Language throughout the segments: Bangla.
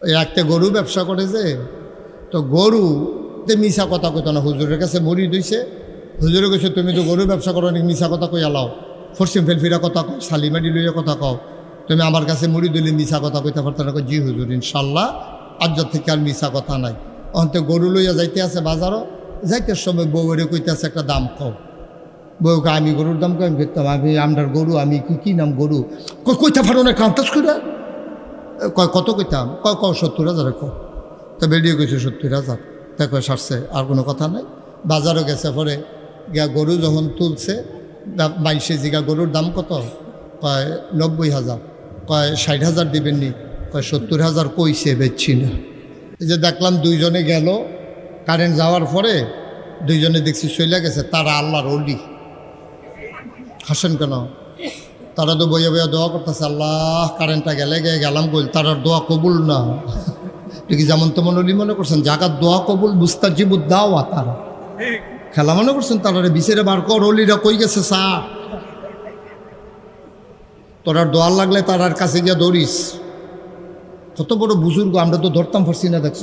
ওই একটা গরু ব্যবসা করে যে, তো গরুতে মিশা কথা কইতো না, হুজুরের কাছে মরি দইছে। হুজুরে কইছে তুমি তো গরু ব্যবসা করো, অনেক মিশা কথা কই আলাও, ফরসিম ফেলফিরা কথা কও, সালিমাডি লইয়া কথা কও, তুমি আমার কাছে মরি দিলে মিশা কথা কইতে পারতো না। জি হুজুর ইনশাল্লাহ আজ থেকে আর মিশা কথা নাই। অন্তে গরু লইয়া যাইতে আছে বাজারও, যাইতে সময় বউরে কইতে আছে একটা দাম কও। বউকে আমি গরুর দাম কম করতাম, আমি আমরার গরু, আমি কি নাম গরু কইতে পারো না, কান্তাস করে কয় কত কইতাম, কয় 70,000 কয়। তা বেরিয়ে গেছে 70,000, তাই কয় সারছে, আর কোনো কথা নাই। বাজারও গেছে, পরে গিয়া গরু যখন তুলছে, 22 জিগা গরুর দাম কত, কয় 90,000, কয় 60,000 দিবেননি, কয় 70,000 কইছে, বেচছি না। এই যে দেখলাম দুইজনে গেল, কারেন্ট যাওয়ার পরে দুইজনে দেখছি চলে গেছে, তারা আল্লাহর ওলি। হাসেন কেন? তারা তো বইয়া বইয়া দোয়া করতেছে, আল্লাহ কারেন্টটা গেলে গেলাম বল, তার দোয়া কবুল না। ঠিক যেমন তেমন অলি মনে করছেন, জাগাত দোয়া কবুল মুস্তাজিবুদ দাওয়া, তারা খেলা মনে করছেন, তারা বিছেরে বার কর, অলিরা কই গেছে সা, তোরার দোয়ার লাগলে তারার কাছে গিয়া দৌড়িস। কত বড় বুজুর্গ, আমরা তো ধরতাম পারছি না, দেখছ।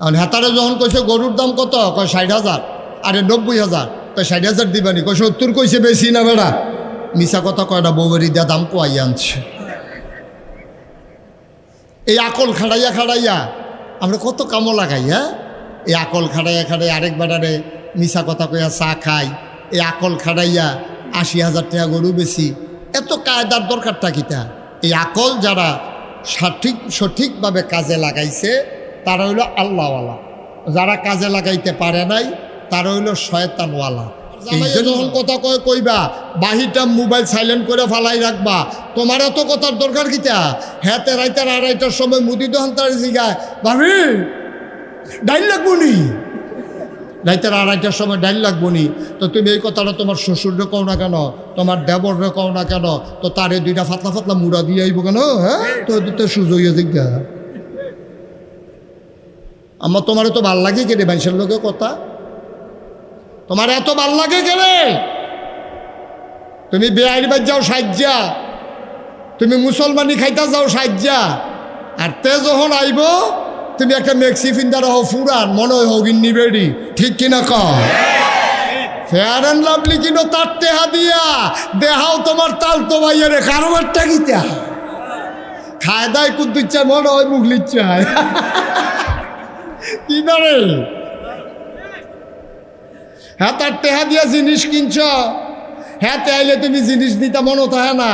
আর হেতারে যখন কইছে গরুর দাম কত, কয় 60,000, আরে 90,000, কয় 60,000 দিবানি, কয় 70 কইছে, বেশি না বেড়া, মিশা কথা কয়টা বউবেরি দিয়া দাম কোয়াই আনছে। এই আকল খাড়াইয়া খাড়াইয়া আমরা কত কামো লাগাই। হ্যাঁ, এই আকল খাড়াইয়া খাড়াইয়া আরেক বেড়ারে মিশা কথা কইয়া চা খাই, এই আকল খাড়াইয়া 80,000 টাকা গরু বেশি, এত কায়দার দরকারটা কিটা? এই আকল যারা সঠিকভাবে কাজে লাগাইছে তারা হইল আল্লাহওয়ালা, যারা কাজে লাগাইতে পারে নাই তারা হইল শয়তানওয়ালা। এই যে যখন কথা কইবা, বাহিরটা মোবাইল সাইলেন্ট করে ফালাই রাখবা, তোমার এত কথার দরকার কিটা? হ্যাঁ, রাইতার 2:30টার সময় মুদি দোকান তার জিগায়, ভাবি ডাইল লাগবো নি, রাইতার 2:30টার সময় ডাইল লাগবো নি, তো তুমি এই কথাটা তোমার শ্বশুররে কও না কেন, তোমার দেবররে কও না কেন, তো তারে 2টা ফাতলা ফাতলা মুড়া দিয়ে আইব কেন? হ্যাঁ, তো সুযোগ হয়ে জিজ্ঞা, আমার তোমার তো ভাল লাগে কেটে বাইশের লোকে কথা, তোমার এত ভাল লাগে গেলে তুমি বেআইনি বাদ যাও সাজ্জা, তুমি মুসলমানি খাইতা যাও সাজ্জা, আর তে যখন আইব তুমি একটা মেক্সি ফিন্দার হও ফুরান, মনে হয় হগিন্নি বেড়ি, ঠিক কিনা কও? ফেয়ার অ্যান্ড লাভলি কিনো তার টেহা দিয়া দেহাও তোমার তাল তো ভাইয়ারে কারোবারটা কিতা খায় দায় কুদ্দুচ্ছা, মনে হয় মুগলিচ্ছা কি ধরে। হ্যাঁ, তার টেহা দিয়া জিনিস কিনছ, হ্যাঁ তে আইলে তুমি জিনিস দিতা মনে থাকে না,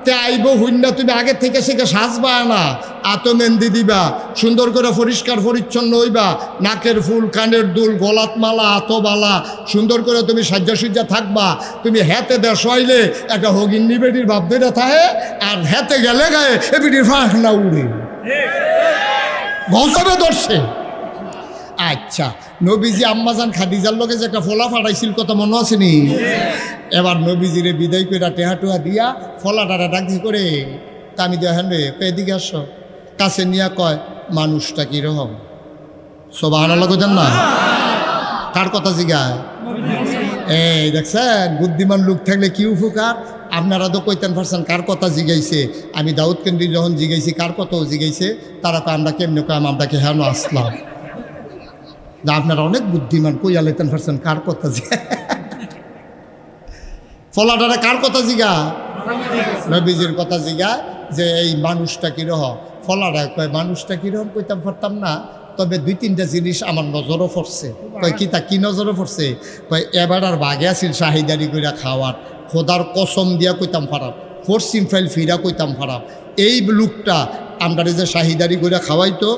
তে আইব হইনা, তুমি আগের থেকে সেকে সাজবা না, আতো মেহেন্দি দিবা, সুন্দর করে পরিষ্কার পরিচ্ছন্ন হইবা, নাকের ফুল, কানের দুল, গলাত মালা, আতবালা, সুন্দর করে তুমি সাজ্জা সুজ্জা থাকবা। তুমি হ্যাতে দেশ হইলে একটা হগিন্নি বেটির ভাব ধরে থাকে, আর হ্যাতে গেলে গায়ে এ বেটির ফাঁক না উড়ে ঘষাবে ধরছে। আচ্ছা, নবীজি আম্মাজান খাদিজার লোকে যে একটা ফলা ফাটাইছিল কথা মনে আছে নি? এবার নবীজিরে বিদায় করে টেহা টুহা দিয়া ফলাটারা ডাকি করে, তা আমি দেখেন রে, এদিকে আসো, কাছে নিয়ে কয় মানুষটা কিরকম, সুবহানাল্লাহ কইতেন না? কার কথা জিগায়? এই দেখছেন, বুদ্ধিমান লোক থাকলে কি উপকার। আপনারা তো কইতেন পারছেন কার কথা জিগাইছে, আমি দাউদ কেন্দ্রি যখন জিগাইছি কার কথাও জিগাইছে, তারা তো আমরা কেমনি কম, আমরা কে হেন আসলাম, আপনারা অনেক বুদ্ধিমান, কইয়া লেতেন পারছেন কার কথা জিগা, ফলাটারে কার কথা জিগা? নবীজির কথা জিগা, যে এই মানুষটা কিরকম। ফলাটা কয় মানুষটা কিরকম কইতাম পারতাম না, তবে 2-3টা জিনিস আমার নজরও পড়ছে। কয় কি, তা কি নজরও পড়ছে? কয় এবার আর বাগে আছিল শাহিদারি কইরা খাওয়ার, খোদার কসম দিয়া কইতাম পারাম, পশ্চিম ফাইল ফিরা কইতাম পারাম, এই লোকটা আমরা যে শাহিদারি কইরা খাওয়াইতো,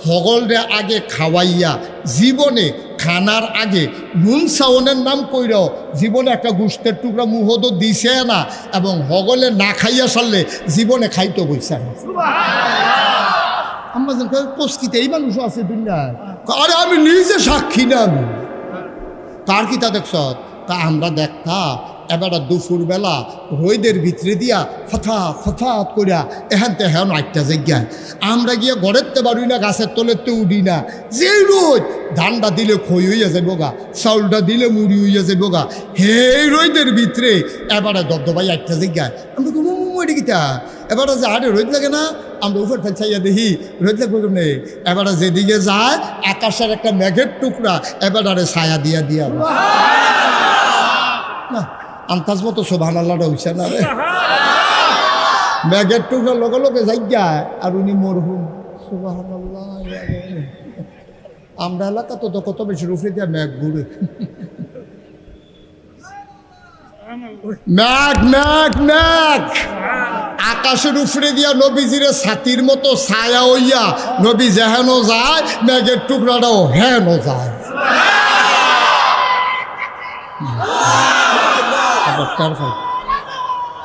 হগলরে আগে খাওয়াইয়া জীবনে খানার আগে নুন সাউনের নাম কইরাও জীবনে একটা গোষ্ঠের টুকরা মুহদ দিছে না, এবং হগলে না খাইয়া সারলে জীবনে খাইতো বইছে না। আমরা কষ্টিতে এই মানুষ আছে দুনিয়ায়, আরে আমি নিজে সাক্ষী না, আমি তার কি তা দেখছ, তা আমরা দেখতা এবারে দুপুরবেলা রোদের ভিতরে দিয়া ফথাত করিয়া এখান থেকে হ্যাঁ একটা জায়গায় আমরা গিয়ে ঘরেরতে পারি না, গাছের তলেতে উঠি না। যেই রোদ, ধানটা দিলে খই হইয়া যাইব গা, চাউলটা দিলে মুড়ি হইয়া যাইব গা, সেই রোদের ভিতরে এবারে দবদবাই একটা জায়গায় আমরা এটা কিতা এবারে যে আরে রোদ লাগে না, আমরা উপর ফেলছাইয়া দেখি রোদ লাগবে নেই। এবারে যেদিকে যায় আকাশের একটা মেঘের টুকরা এবারে ছায়া দিয়া দিয়া না আন্তাজ মতো সুবহানাল্লাহটা হইছে না রে। মেঘের টুকরা লগে লগে যাইগায় আর উনি মরহুম। সুবহানাল্লাহ। আমরা এলাকা তো কত বেশি রুফে দিয়া মেঘ ঘুরে, মেঘ মেঘ মেঘ আকাশের উপরে দিয়া নবীজিরে ছাতির মতো ছায়া হইয়া নবী যেহেন যায় মেঘের টুকরাটাও হেন যায়।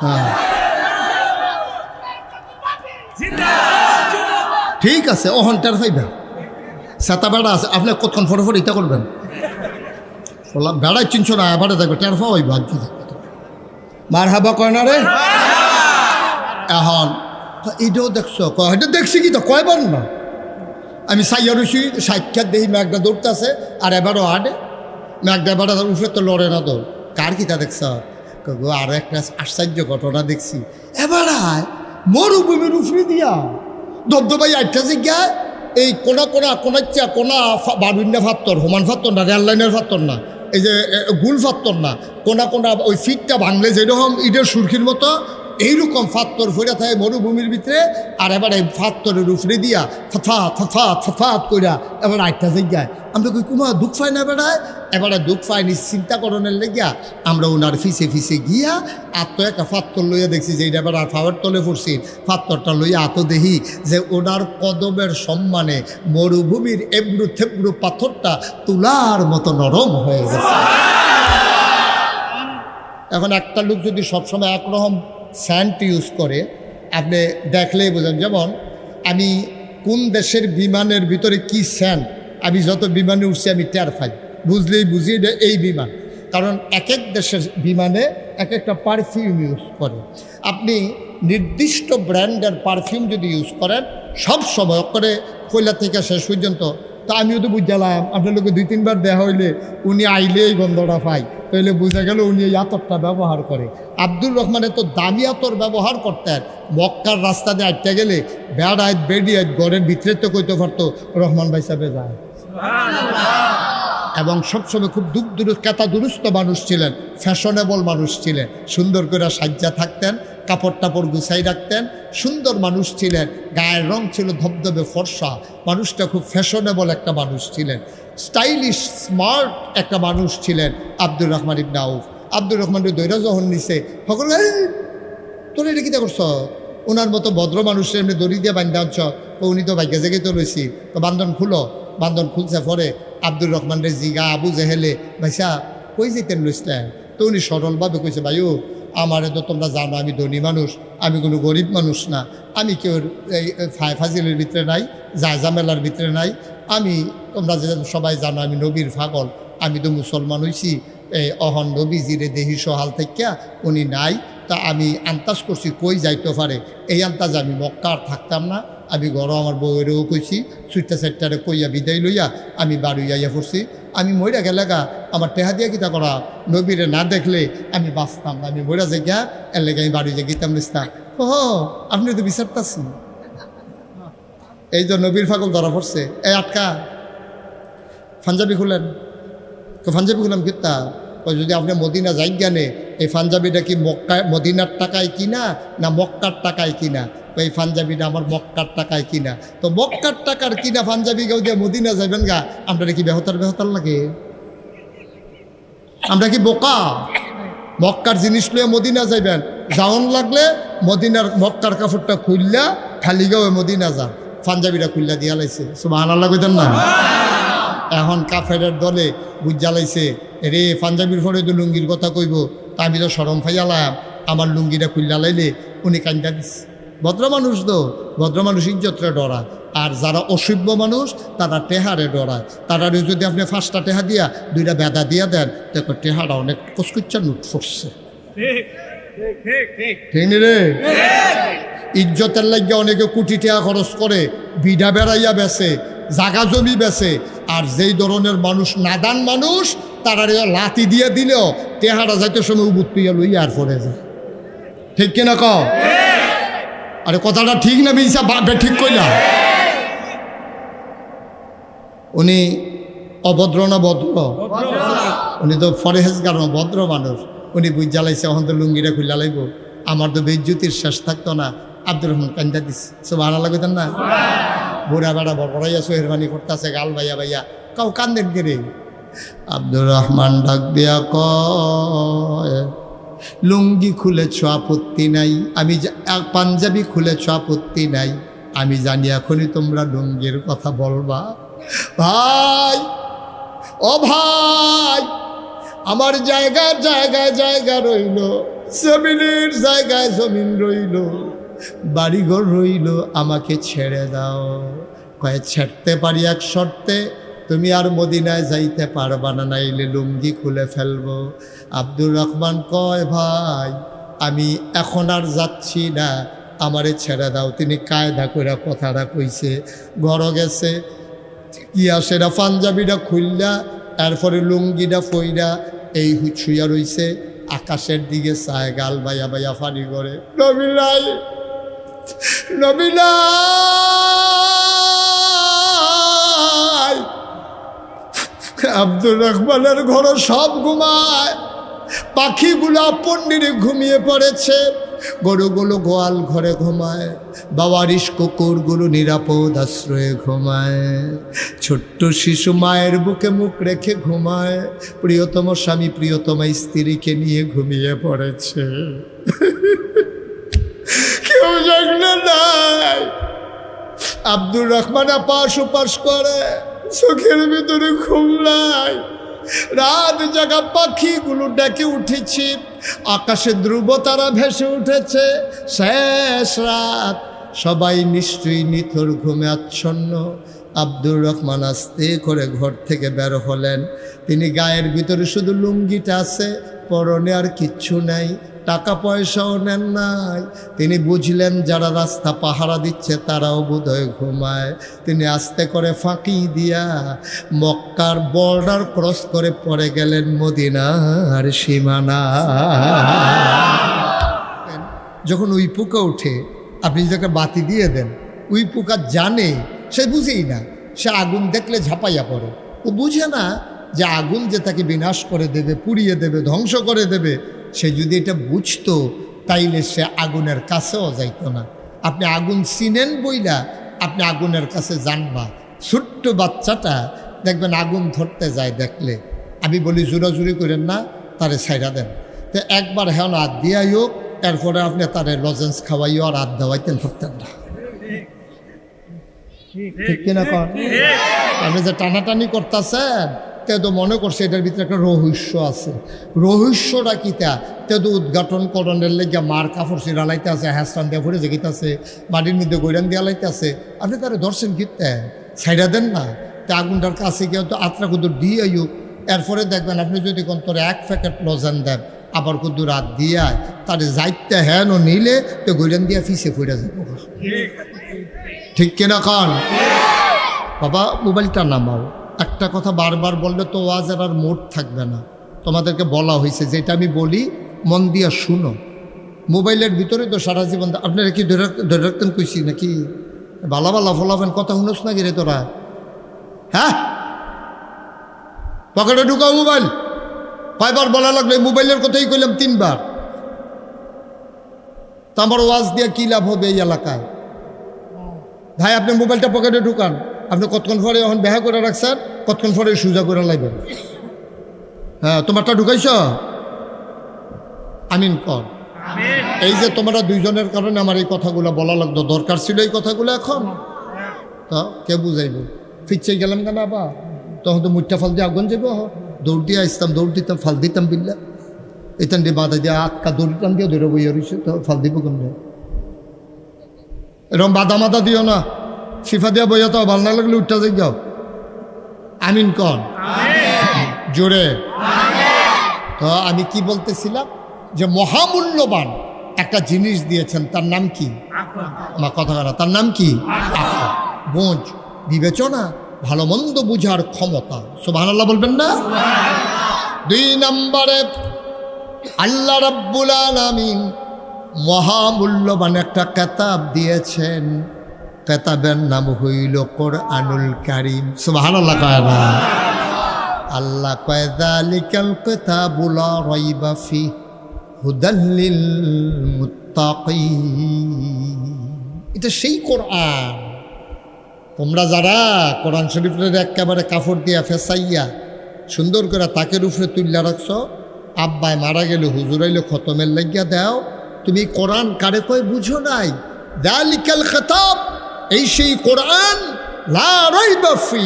হ্যাঁ ঠিক আছে, অহন্টার ফাইবা সাতা বেড়া আছে, আপনি কতক্ষণ ফটোফট ইটা করবেন বেড়াই চিনছ না, এবারে দেখবে টের ফা হইব আর কি মার হাবা কয় না রে। এখন এইটাও দেখছো, এটা দেখছি কি তো কয়বার না আমি সাইয়া রুছি সাক্ষাৎ দেখি মেঘটা দৌড়তে আছে আর এবারও হাঁটে মেঘটা এবারে উঠে তো লড়ে না দৌড়। কার কিতা দেখছ? আরো একটা আশ্চর্য ঘটনা দেখছি, এবার মরুভূমির উফরে দিয়া দবদবাই আটটা জায়গায় এই কোনা বারুন্যা ফাত্তর, হোমান ফাত্তর না, রেল লাইনের ফাত্তর না, এই যে গুল ফাত্তর না, কোনা ওই ফিটটা ভাঙলে যেরকম ইটের সুরখির মতো এইরকম ফাত্তর ফিরে থাকে মরুভূমির ভিতরে। আর এবার এই ফাত্তরের উপরে দিয়া ফফাত কইরা এবার আটটা জায়গায় আমরা কই কুমা দুঃখ পাই না বেড়ায়। এবারে দুঃখ পাইনি চিন্তা করণের লেগিয়া আমরা ওনার ফিসে গিয়া আত্ম একটা ফাত্তর লইয়া দেখছি যে এইটা এবার আর ফাওয়ার তলে পড়ছি, ফাত্তরটা লইয়া আত দেখি যে ওনার কদমের সম্মানে মরুভূমির এবড়ো থেবড়ো পাথরটা তুলার মতো নরম হয়ে গেছে। এখন একটা লোক যদি সবসময় একরকম স্যান্ড ইউজ করে আপনি দেখলেই বোঝেন। যেমন আমি কোন দেশের বিমানের ভিতরে কি স্যান্ড, আমি যত বিমানে উঠছি আমি টের পাই, বুঝলেই বুঝি এটা এই বিমান। কারণ এক এক দেশের বিমানে এক একটা পারফিউম ইউজ করে। আপনি নির্দিষ্ট ব্র্যান্ডের পারফিউম যদি ইউজ করেন সব সময় করে পয়লা থেকে শেষ পর্যন্ত, তা আমিও তো বুঝলাম আপনার লোকে 2-3 বার দেখা হইলে উনি আইলে এই গন্ধটা পাই, তাহলে বোঝা গেল উনি এই আতরটা ব্যবহার করে। আব্দুর রহমানের তো দামি আতর ব্যবহার করতেন, মক্কার রাস্তা দিয়ে আটটা গেলে বেড়ায় বেড়িয়ে ঘরের ভিতরে তো কইতে পারতো রহমান ভাই সাহেবে যায়। এবং সবসময় খুব কেতা দুরুস্ত মানুষ ছিলেন, ফ্যাশনেবল মানুষ ছিলেন, সুন্দর করে সাজ্জা থাকতেন, কাপড় টাপড় গুছাই রাখতেন, সুন্দর মানুষ ছিলেন, গায়ের রং ছিল ধবধবে ফর্সা, মানুষটা খুব ফ্যাশনেবল একটা মানুষ ছিলেন, স্টাইলিশ স্মার্ট একটা মানুষ ছিলেন আব্দুর রহমান ইবনে আউফ। আব্দুর রহমানের দৈরা যখন নিছে সকল তোর এটা কিতা করছ, ওনার মতো ভদ্র মানুষের এমনি দড়ি দিয়ে বান্ধা আনছ, তো উনি তো ভাগ্যে জেগে তো রয়েছি, তো বান্ধন খুলো। বান্ধন খুলছে পরে আব্দুর রহমানের জিগা আবু জেহেলে ভাইসা কই যেতেন লইসলেন, তো উনি সরলভাবে কইছে ভাইও আমারে তো তোমরা জানো আমি ধনী মানুষ, আমি কোনো গরিব মানুষ না, আমি কেউ এই ফাজিলের ভিতরে নাই, জামেলার ভিতরে নাই, আমি তোমরা যে সবাই জানো আমি নবীর পাগল, আমি তো মুসলমান হইছি, এই অহন নবীজিরে দেহি সহাল থেকে উনি নাই, তা আমি আন্তাজ করছি কই যাইতে পারে, এই আন্তাজ আমি মক্কার থাকতাম না, আমি ঘরও আমার বউয়েরও কইছি, সুইটটা সাইটটারে কইয়া বিদায় লইয়া আমি বাড়ি যাইয়া পড়ছি, আমি মইরা গেলেগা আমার টেহা দিয়া কিতা করা, নবীরে না দেখলে আমি বাঁচতাম না, আমি মইরা যাই গা এর লেগে আমি বাড়ি যাই গিতাম নিস্তাম। ও আপনি তো বিচারতাছি, এই যে নবীর পাগল ধরা পড়ছে, এই আটকা পাঞ্জাবি খুলেন, তো পাঞ্জাবি খুলাম কিতা, ওই যদি আপনি মদিনা যাই জ্ঞানে এই পাঞ্জাবিটা কি মদিনার টাকায় কিনা না মক্কার টাকায় কিনা, এই পাঞ্জাবিটা আমার মক্কার টাকায় কিনা, তো মক্কার টাকার কিনা পাঞ্জাবি কেউ দিয়ে মদিনা যাবেন গা, আমরা কি বেহতার লাগে, আমরা কি বোকা? মক্কার জিনিস লইয়া মদিনা যাইবেন, যাওন লাগলে মক্কার কাপড়টা খুললা খালি গাও মদিনা যান, পাঞ্জাবিটা খুললা দিয়া লাইছে, সুবহানাল্লাহ কইতেন না। এখন কাফেরের দলে বুঝা লাইছে রে পাঞ্জাবির পরে তো লুঙ্গির কথা কইব, তা আমি তো সরম ফাইয়ালাম, আমার লুঙ্গিটা খুললা লাইলে উনি কান্দা দিচ্ছে। ভদ্র মানুষ তো, ভদ্র মানুষ ইজ্জতরে ডরায়, আর যারা অসভ্য মানুষ তারা টেহারে ডরায়, তারা যদি আপনি 5টা টেহা দিয়া 2টা বেদা দিয়া দেন দেখো টেহারা অনেক কচকুচ্চা নুট ফুটছে। ঠিক নি রে? ইজ্জতের লাগিয়া অনেকে কোটি টাকা খরচ করে, বিডা বেড়াইয়া বেছে, জাগা জমি বেছে। আর যেই ধরনের মানুষ নাদান মানুষ, তারা লাথি দিয়ে দিলেও টেহারা যাইতে সময় উবুত্তুইয়া লইয়া আর পড়ে যায়। ঠিক কিনা কও? আরে কথাটা ঠিক না মিশা ঠিক কইলা? উনি অভদ্র না ভদ্র? উনি তো ফরেহেজগার না, ভদ্র মানুষ। উনি বুঝ জ্বালাইছে, এখন তো লুঙ্গিটা খুললা লাগব, আমার তো বেজ্জুতির শেষ থাকতো না। আব্দুর রহমান কান্দা দিচ্ছে, সব ভালো লাগতেন না? বুড়া বেড়া বড়াইয়া সোহেরবানি করতেছে, গাল ভাইয়া ভাইয়া, কাউ কান্দেন কে? আব্দুর রহমান ডাক দিয়া কয়, লুঙ্গি খুলেছ আপত্তি নাই, আমি পাঞ্জাবি খুলেছ আপত্তি নাই, আমি জানি এখনই তোমরা লুঙ্গির কথা বলবা। ভাই, ও ভাই, আমার জায়গায় জায়গায় জায়গা রইল, জমিনের জায়গায় জমিন রইল, বাড়িঘর রইল, আমাকে ছেড়ে দাও। কয়ে ছাড়তে পারি এক শর্তে, তুমি আর মদিনায় যাইতে পারবা না, নাইলে লুঙ্গি খুলে ফেলবো। আব্দুর রহমান কয়, ভাই আমি এখন আর যাচ্ছি না, আমারে ছেড়ে দাও। তিনি কায়দা করে কথাটা কইছে, ঘর গেছে, ইয়া সেটা পাঞ্জাবিটা খুললা, এরপরে লুঙ্গিটা ফইরা এই হুছুইয়া রইছে, আকাশের দিকে চায়, গাল বাইয়া বাইয়া ফানি করে, নবী নাই, নবী নাই। আব্দুর রহমানের ঘর সব ঘুমায়, পাখিগুলো পন্ডিরে ঘুমিয়ে পড়েছে, গরুগুলো গোয়াল ঘরে ঘুমায়, বাবারিশ কুকুরগুলো নিরাপদ আশ্রয়ে ঘুমায়, ছোট্ট শিশু মায়ের বুকে মুখ রেখে ঘুমায়, প্রিয়তম স্বামী প্রিয়তমা স্ত্রীকে নিয়ে ঘুমিয়ে পড়েছে। কেউ জাগলে নাই। আব্দুর রহমান আপাস উপাস করে, চোখের ভিতরে ঘুম নাই, রাত জাগা পাখিগুলো ডেকে উঠেছে, আকাশে ধ্রুব তারা ভেসে উঠেছে, শেষ রাত, সবাই নিশ্চয়ই নিথর ঘুমে আচ্ছন্ন। আব্দুর রহমান আস্তে করে ঘর থেকে বের হলেন। তিনি গায়ের ভিতরে শুধু লুঙ্গিটা আছে, পরনে আর কিচ্ছু নাই, টাকা পয়সাও নেন নাই। তিনি বুঝলেন যারা রাস্তা পাহারা দিচ্ছে তারাও বোধহয় ঘুমায়। তিনি আস্তে করে ফাঁকি দিয়া মক্কার বর্ডার ক্রস করে পড়ে গেলেন মদিনার সীমানা। যখন উই পোকা উঠে, আপনি যদি একটা বাতি দিয়ে দেন, উই পোকা জানে, সে বুঝেই না, সে আগুন দেখলে ঝাঁপাইয়া পড়ে। ও বুঝে না যে আগুন যে তাকে বিনাশ করে দেবে, পুড়িয়ে দেবে, ধ্বংস করে দেবে। সে যদি এটা বুঝতো তাইলে সে আগুনের কাছেও যাইত না। আপনি আগুন চিনেন বইলা আপনি আগুনের কাছে জানবা। ছোট্ট বাচ্চাটা দেখবেন আগুন ধরতে যায় দেখলে, আমি বলি জোরাজুরি করেন না, তারে ছাইরা দেন। তো একবার হ্যাঁ হাত দিয়াই হোক, এরপরে আপনি তারে লজেন্স খাওয়াইও আর হাত দেওয়াইতেন ধরতেন না। ঠিক কিনা কন? আপনি যে টানাটানি করতেছেন, তে তো মনে করছে এটার ভিতরে একটা রহস্য আছে। রহস্যটা কিতা তে তো উদ্ঘাটন করণের লেগে মার কাপড় সিরালাইতে আছে, হ্যাস্টান দিয়ে ভরে যেতে মাটির মধ্যে গৈরান দিয়া লাইতে আছে। আপনি তারা দর্শন কিনতে ছাইড়া দেন না, তে আগুনটার কাছে কেউ তো আত্রা কুদুর দিয়ে আইও। এরপরে দেখবেন আপনি যদি কোনতরে এক প্যাকেট লজেন দেন, আবার কুদুর রাত দিয়ে তারে যাইতে হ্যাঁ নিলে তো গৈরান দিয়া ফিসে ফুড়ে যাব। ঠিক কিনা কন? বাবা মোবাইলটা নামাও। একটা কথা বারবার বললে তো ওয়াজের আর মোড থাকবে না। তোমাদেরকে বলা হয়েছে যেটা আমি বলি মন দিয়া শুনো। মোবাইলের ভিতরে তো সারা জীবন আপনারা কি ধরে রাখতেন কইছি নাকি? বালা বালা ফলাবেন, কথা শুনোস না গিরে তোরা? হ্যাঁ, পকেটে ঢুকাও মোবাইল। কয়বার বলা লাগলো? মোবাইলের কথাই কইলাম 3 বার। তা আমার ওয়াজ দিয়ে কী লাভ হবে এই এলাকায়? ভাই আপনি মোবাইলটা পকেটে ঢুকান। আপনি কতক্ষণ পরে এখন বেহা করে রাখছেন, কতক্ষণ পরে সোজা করে লাগবেন। হ্যাঁ, তোমারটা ঢুকাইছ? আমিন কর। এই যে তোমরা দুইজনের কারণে আমার এই কথাগুলো বলা লাগতো, দরকার ছিল এই কথাগুলো। এখন তো কে বুঝাইব? ফিরছে গেলাম কেন আবার? তখন তো মুঠটা ফাল দিয়ে আগুন যাবো। দৌড় দিয়ে আসতাম, দৌড় দিতাম, ফাল দিতাম বিল্লা। এখান দিয়ে বাধা দিয়ে আটকা দৌড় টান দিয়ে ধরে বইয়া রয়েছে, তো ফাল দিব কেন? এরকম বাধা মাদা দিও না। সিফা দিয়া বইয়া তো ভালো না লাগলে উঠটা যাই যাও। আমিন কন জোরে। তো আমি কি বলতেছিলাম? যে মহামূল্যবান একটা জিনিস দিয়েছেন, তার নাম কি? আমার কথা বলা, তার নাম কি? আকল, বোঝ, বিবেচনা, ভালো মন্দ বুঝার ক্ষমতা। সুবহানাল্লাহ বলবেন না? 2 নম্বরে আল্লাহ রাব্বুল আলামিন মহামূল্যবান একটা কিতাব দিয়েছেন। কিতাবের নাম হইল কোরআনুল কারীম। সুবহানাল্লাহ কয় না? আল্লাহ কয় যালিকাল কিতাবু লা রাইবা ফিহি হুদাল লিল মুত্তাকিন। এটা সেই কোরআন, তোমরা যারা কোরআন শরীফের একেবারে কাপড় দিয়া ফেসাইয়া সুন্দর করে তাকের উপরে তুল্লা রাখছো, আব্বায় মারা গেলে হুজুর আইলে খতমের লাগিয়া দাও, তুমি কোরআন কারে কয় বুঝো নাই? যালিকাল কিতাব, এই সেই কোরআন, লা রাইবা ফি,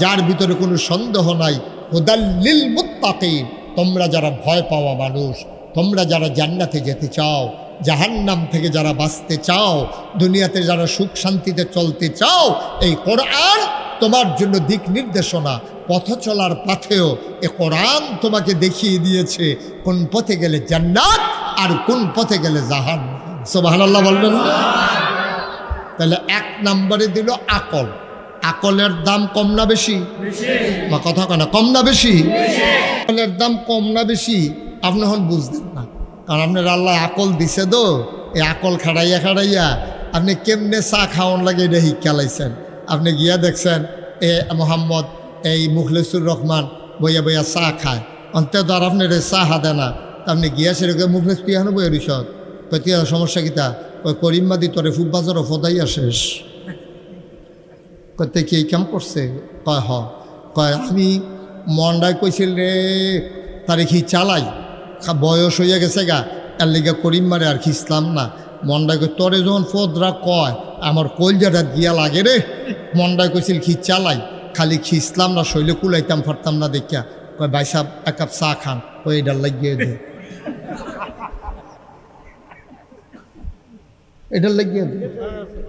যার ভিতরে কোনো সন্দেহ নাই, হুদাল লিল মুত্তাকিন, তোমরা যারা ভয় পাওয়া মানুষ, তোমরা যারা জান্নাতে যেতে চাও, জাহান্নাম থেকে যারা বাঁচতে চাও, দুনিয়াতে যারা সুখ শান্তিতে চলতে চাও, এই কোরআন তোমার জন্য দিক নির্দেশনা। পথ চলার পথেও এ কোরআন তোমাকে দেখিয়ে দিয়েছে কোন পথে গেলে জান্নাত আর কোন পথে গেলে জাহান্নাম। সুবহানাল্লাহ বলবেন না? তাহলে 1 নম্বরে দিল আকল। আকলের দাম কম না বেশি? বা কথা কেন, কম না বেশি? আকলের দাম কম না বেশি আপনি এখন বুঝতেন না, কারণ আপনার আল্লাহ আকল দিছে তো, এই আকল খাড়াইয়া খাড়াইয়া আপনি কেমনে চা খাওয়ান লাগে এটা শিক্ষা লাইছেন। আপনি গিয়া দেখছেন এ মোহাম্মদ এই মুখলেসুর রহমান বইয়া বইয়া চা খায়, অন্তত আর আপনার চা হাতে না, আপনি গিয়া সেরকম মুখলেস তুই হানো বইয়া রিসত তুই সমস্যা কিতা? ওই করিমবাদি তোরে ফুটবাজারও ফদাইয়া শেষ কতে কি এই কাম করছে? কয় হ, কয় আমি মন্ডায় কইছিল রে তারে কি চালাই, বয়স হইয়া গেছে গা, এর লিগা করিম মারে আর খিসলাম না। মন্ডায় কই তোরে যখন ফদরা কয় আমার কলজাটা দিয়া লাগে রে, মন্ডায় কইছিল খি চালাই, খালি খিসলাম না, শৈলে কুলাইতাম পারতাম না দেখিয়া। কয় ভাই সাহেব 1 কাপ চা খান, ওই এটার লাগিয়ে দে, এটার লাগিয়ে দে।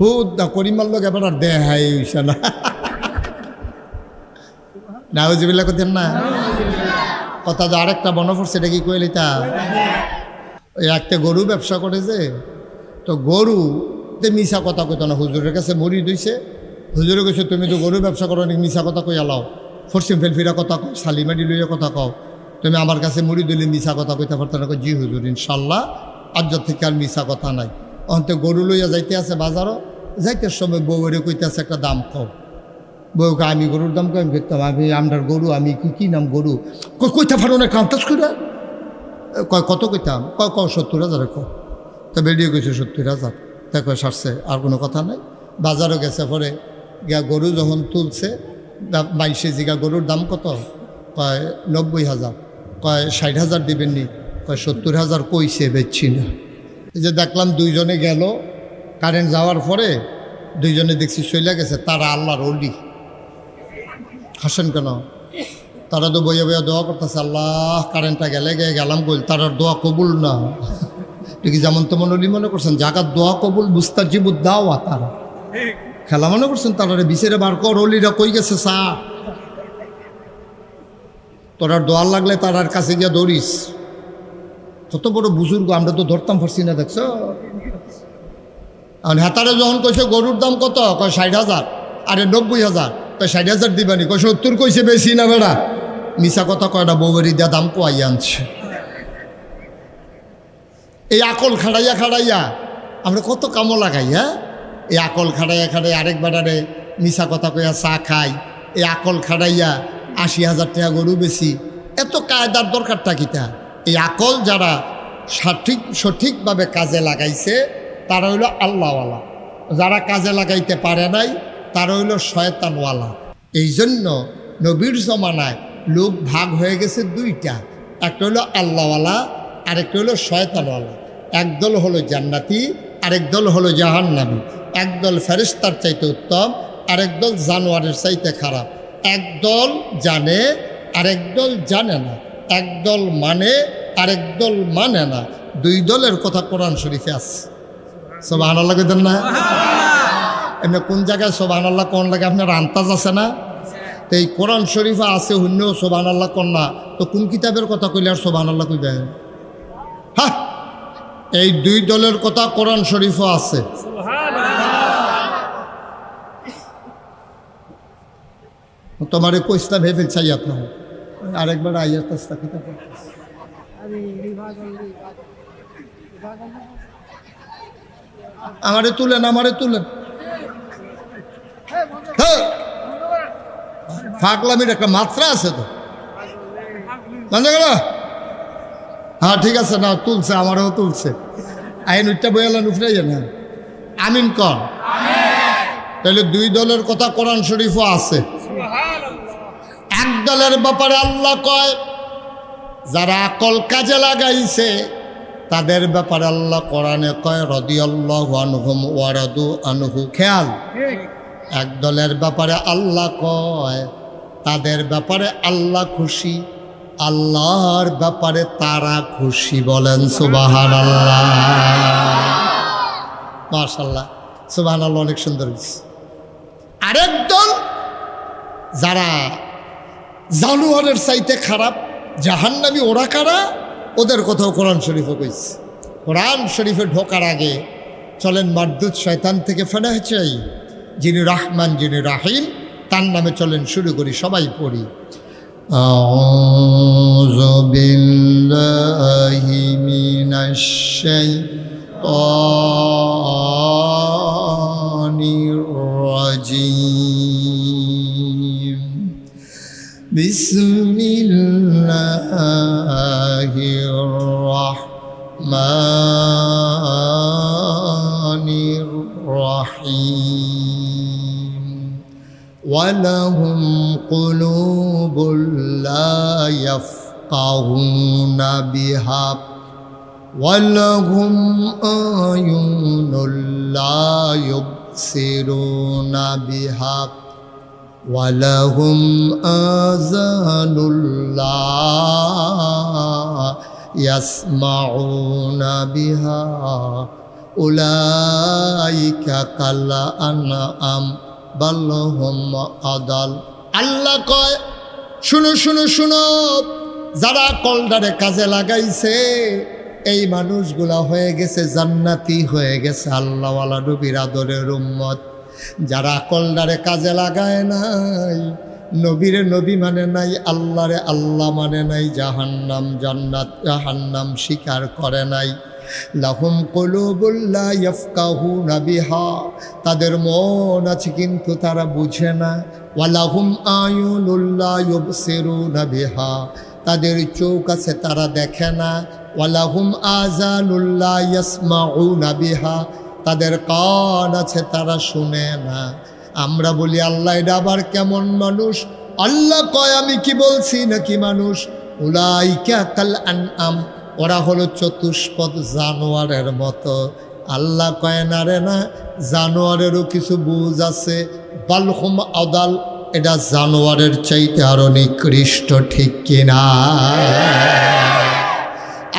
হুদ না করিমার লোক এবার আর দেহাই হইছে না। নাউজুবিল্লাহ করতেন না? কথা তো আরেকটা বন পড়ছে, এটা কি কইলি তা? ওই একটা গরু ব্যবসা করে যে, তো গরুতে মিশা কথা কইতো না, হুজুরের কাছে মরি দইছে। হুজুরে কইছে তুমি তো গরু ব্যবসা করো, অনেক মিশা কথা কই আলাও, ফরসিম ফেলফিরা কথা কও, সালিমাডি লইয়া কথা কও, তুমি আমার কাছে মরি দিলে মিশা কথা কইতে পারতো না? জি হুজুর ইনশাল্লাহ আজ থেকে আর মিশা কথা নাই। অন্তে গরু লইয়া যাইতে আছে বাজারও, যাইতে সময় বউরে কইতে আছে একটা দাম কও। বউকে আমি গরুর দাম কম করতাম, আমি আমরার গরু, আমি কি নাম গরু কইতে পারো না, কান্তাস করে কয় কত কইতাম, কয় 70,000 কয়। তা বেরিয়ে গেছে 70,000, তাই কয় সারছে, আর কোনো কথা নাই। বাজারও গেছে, পরে গিয়া গরু যখন তুলছে, 22 জিগা গরুর দাম কত? কয় 90,000, কয় 60,000 দিবেননি, কয় 70,000 কইছে, বেচছি না। এই যে দেখলাম দুইজনে গেল, কারেন্ট যাওয়ার পরে দুইজনে দেখছি চলে গেছে, তারা আল্লাহর ওলি। হাসেন কেন? তারা তো বইয়া বইয়া দোয়া করতেছে, আল্লাহ কারেন্টটা গেলে গেলাম বল, তার দোয়া কবুল না। ঠিক যেমন তেমন ওলি মনে করছেন, জাগাত দোয়া কবুল মুস্তাজিবুদ দাওয়া, তারা খেলা মনে করছেন, তারা বিচারে বার কর, অলিরা কই গেছে সা, তোরার দোয়ার লাগলে তারার কাছে গিয়া দৌড়িস। কত বড় বুজুর্গ, আমরা তো ধরতাম পারছি না, দেখছ? হেতারে যখন কইছে গরুর দাম কত? কয় 60,000, আরে 90,000, কয় 60,000 দিবানি, কয় 70 কইছে, বেশি না বেড়া, মিশা কথা কয় না, বউবেরি দিয়া দাম কোয়াই আনছে। এই আকল খাড়াইয়া খাড়াইয়া আমরা কত কামো লাগাই। হ্যাঁ, এই আকল খাড়াইয়া খাড়াইয়া আরেক বেড়ারে মিশা কথা কইয়া চা খাই, এই আকল খাড়াইয়া 80,000 টাকা গরু বেশি, এত কায়দার দরকারটা কিটা? এই আকল যারা সঠিকভাবে কাজে লাগাইছে তারা হইল আল্লাহওয়ালা, যারা কাজে লাগাইতে পারে নাই তারা হইল শয়তানওয়ালা। এই জন্য নবীর জমানায় লোক ভাগ হয়ে গেছে 2টা, একটা হলো আল্লাহওয়ালা, আরেকটা হলো শয়তানওয়ালা। একদল হলো জান্নাতি, আরেক দল হলো জাহান্নামী। একদল ফেরেশতার চাইতে উত্তম, আরেক দল জানোয়ারের চাইতে খারাপ। একদল জানে, আরেক দল জানে না। একদল মানে, আরেক দল মানে না। 2 দলের কথা কোরআন শরীফে আছে। সুবহানাল্লাহ কইতেন না? এমনি কোন জায়গায় সুবহানাল্লাহ কোন লাগে আপনার আন্তাজ আছে না? তো এই কোরআন শরীফে আছে, হুন্যও সুবহানাল্লাহ কোন না, তো কোন কিতাবের কথা কইলে আর সুবহানাল্লাহ কইবেন? হ্যাঁ, এই দুই দলের কথা কোরআন শরীফও আছে। তোমারে কইসলাম ভেবে চাই আপনার আরেকবার আয়াত তাস্তাকিতা আমারে তুলেন ফাঁকলামির একটা মাত্রা আছে তো জানতে গেল। হ্যাঁ ঠিক আছে, না তুলছে, আমারও তুলছে। আইন উঠটা বইয়ালেন উঠে না আমিন কর। তাহলে দুই দলের কথা কোরআন শরীফও আছে। এক দলের ব্যাপারে আল্লাহ কয় যারা আকল কাজে লাগাইছে তাদের ব্যাপারে আল্লাহ কোরআনে কয় রাদিয়াল্লাহু আনহুম ওয়া রাদু আনহু। খেয়াল, এক দলের ব্যাপারে আল্লাহ কয় তাদের ব্যাপারে আল্লাহ খুশি, আল্লাহর ব্যাপারে তারা খুশি। বলেন সুবহানাল্লাহ। মাশাআল্লাহ, সুবহানাল্লাহ, অনেক সুন্দর। আরেক দল যারা জানোয়ারের চাইতে খারাপ, জাহান্নামী, ওরা কারা? ওদের কথাও কোরআন শরীফে কইছে। কোরআন শরীফে ঢোকার আগে চলেন মারদুদ শয়তান থেকে ফেনা চাই, যিনি রহমান যিনি রাহিম, তার নামে চলেন শুরু করি, সবাই পড়ি। আউযু বিল্লাহি মিনাশ শাইতানির রাজিম। বিসমিল্লাহির রাহমানির রাহিম। ওয়ালাহুম কুলুবুল লা ইয়াফকাহুনা বিহা ওয়ালাহুম আয়ুনুল লা ইউবসিরুনা বিহা ওয়ালাহুম আযানুল লা ইয়াসমাউনা বিহা উলাইকা কাল আনআম বাল হুম আদাল। আল্লাহ কয় শুনো শুনো শুনো, যারা কলডারে কাজে লাগাইছে এই মানুষগুলা হয়ে গেছে জান্নাতি, হয়ে গেছে আল্লাহওয়ালা নবীর আদরের উম্মত। যারা কলডারে কাজে লাগায় নাই, নবীরে নবী মানে নাই, আল্লাহরে আল্লাহ মানে নাই, জাহান্নাম জান্নাত জাহান্নাম স্বীকার করে নাই। লাহুম কুলুবুল লা ইয়াফকাহুনা বিহা, তাদের মন আছে কিন্তু তারা বুঝে না। ওয়ালাহুম আয়ুনুল লা ইউবসিরুনা বিহা, তাদের চোখ আছে তারা দেখে না। ওয়ালাহুম আযানুল লা ইয়াসমাউনা বিহা, তাদের কান আছে তারা শুনে না। আমরা বলি আল্লাহ এটা আবার কেমন মানুষ? আল্লাহ কয় আমি কি বলছি নাকি মানুষ? উলাইকা কাল আনআম, ওরা হলো চতুষ্পদ জানোয়ারের মতো। আল্লাহ কয় না রে না, জানোয়ারেরও কিছু বুঝ আছে। বালহুম আদাল, এটা জানোয়ারের চাইতে আরো নিকৃষ্ট, ঠিক কিনা?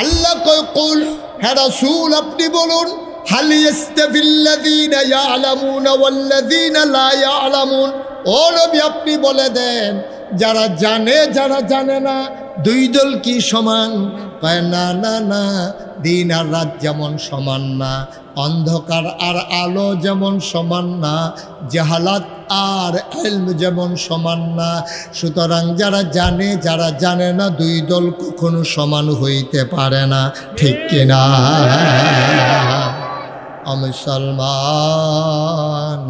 আল্লাহ কয় কুল, হে রাসূল আপনি বলুন, হাল ইয়াস্তাবিল্লাযীনা ইয়ালামুনা ওয়াল্লাযীনা লা ইয়ালামুন। ও নবী আপনি বলে দেন, যারা জানে যারা জানে না দুই দল কি সমান? কয় না না না, দিন আর রাত যেমন সমান না, অন্ধকার আর আলো যেমন সমান না, জাহালাত আর ইলম যেমন সমান না। সুতরাং যারা জানে যারা জানে না দুই দল কখনো সমান হইতে পারে না, ঠিক কিনা? মুসলমান,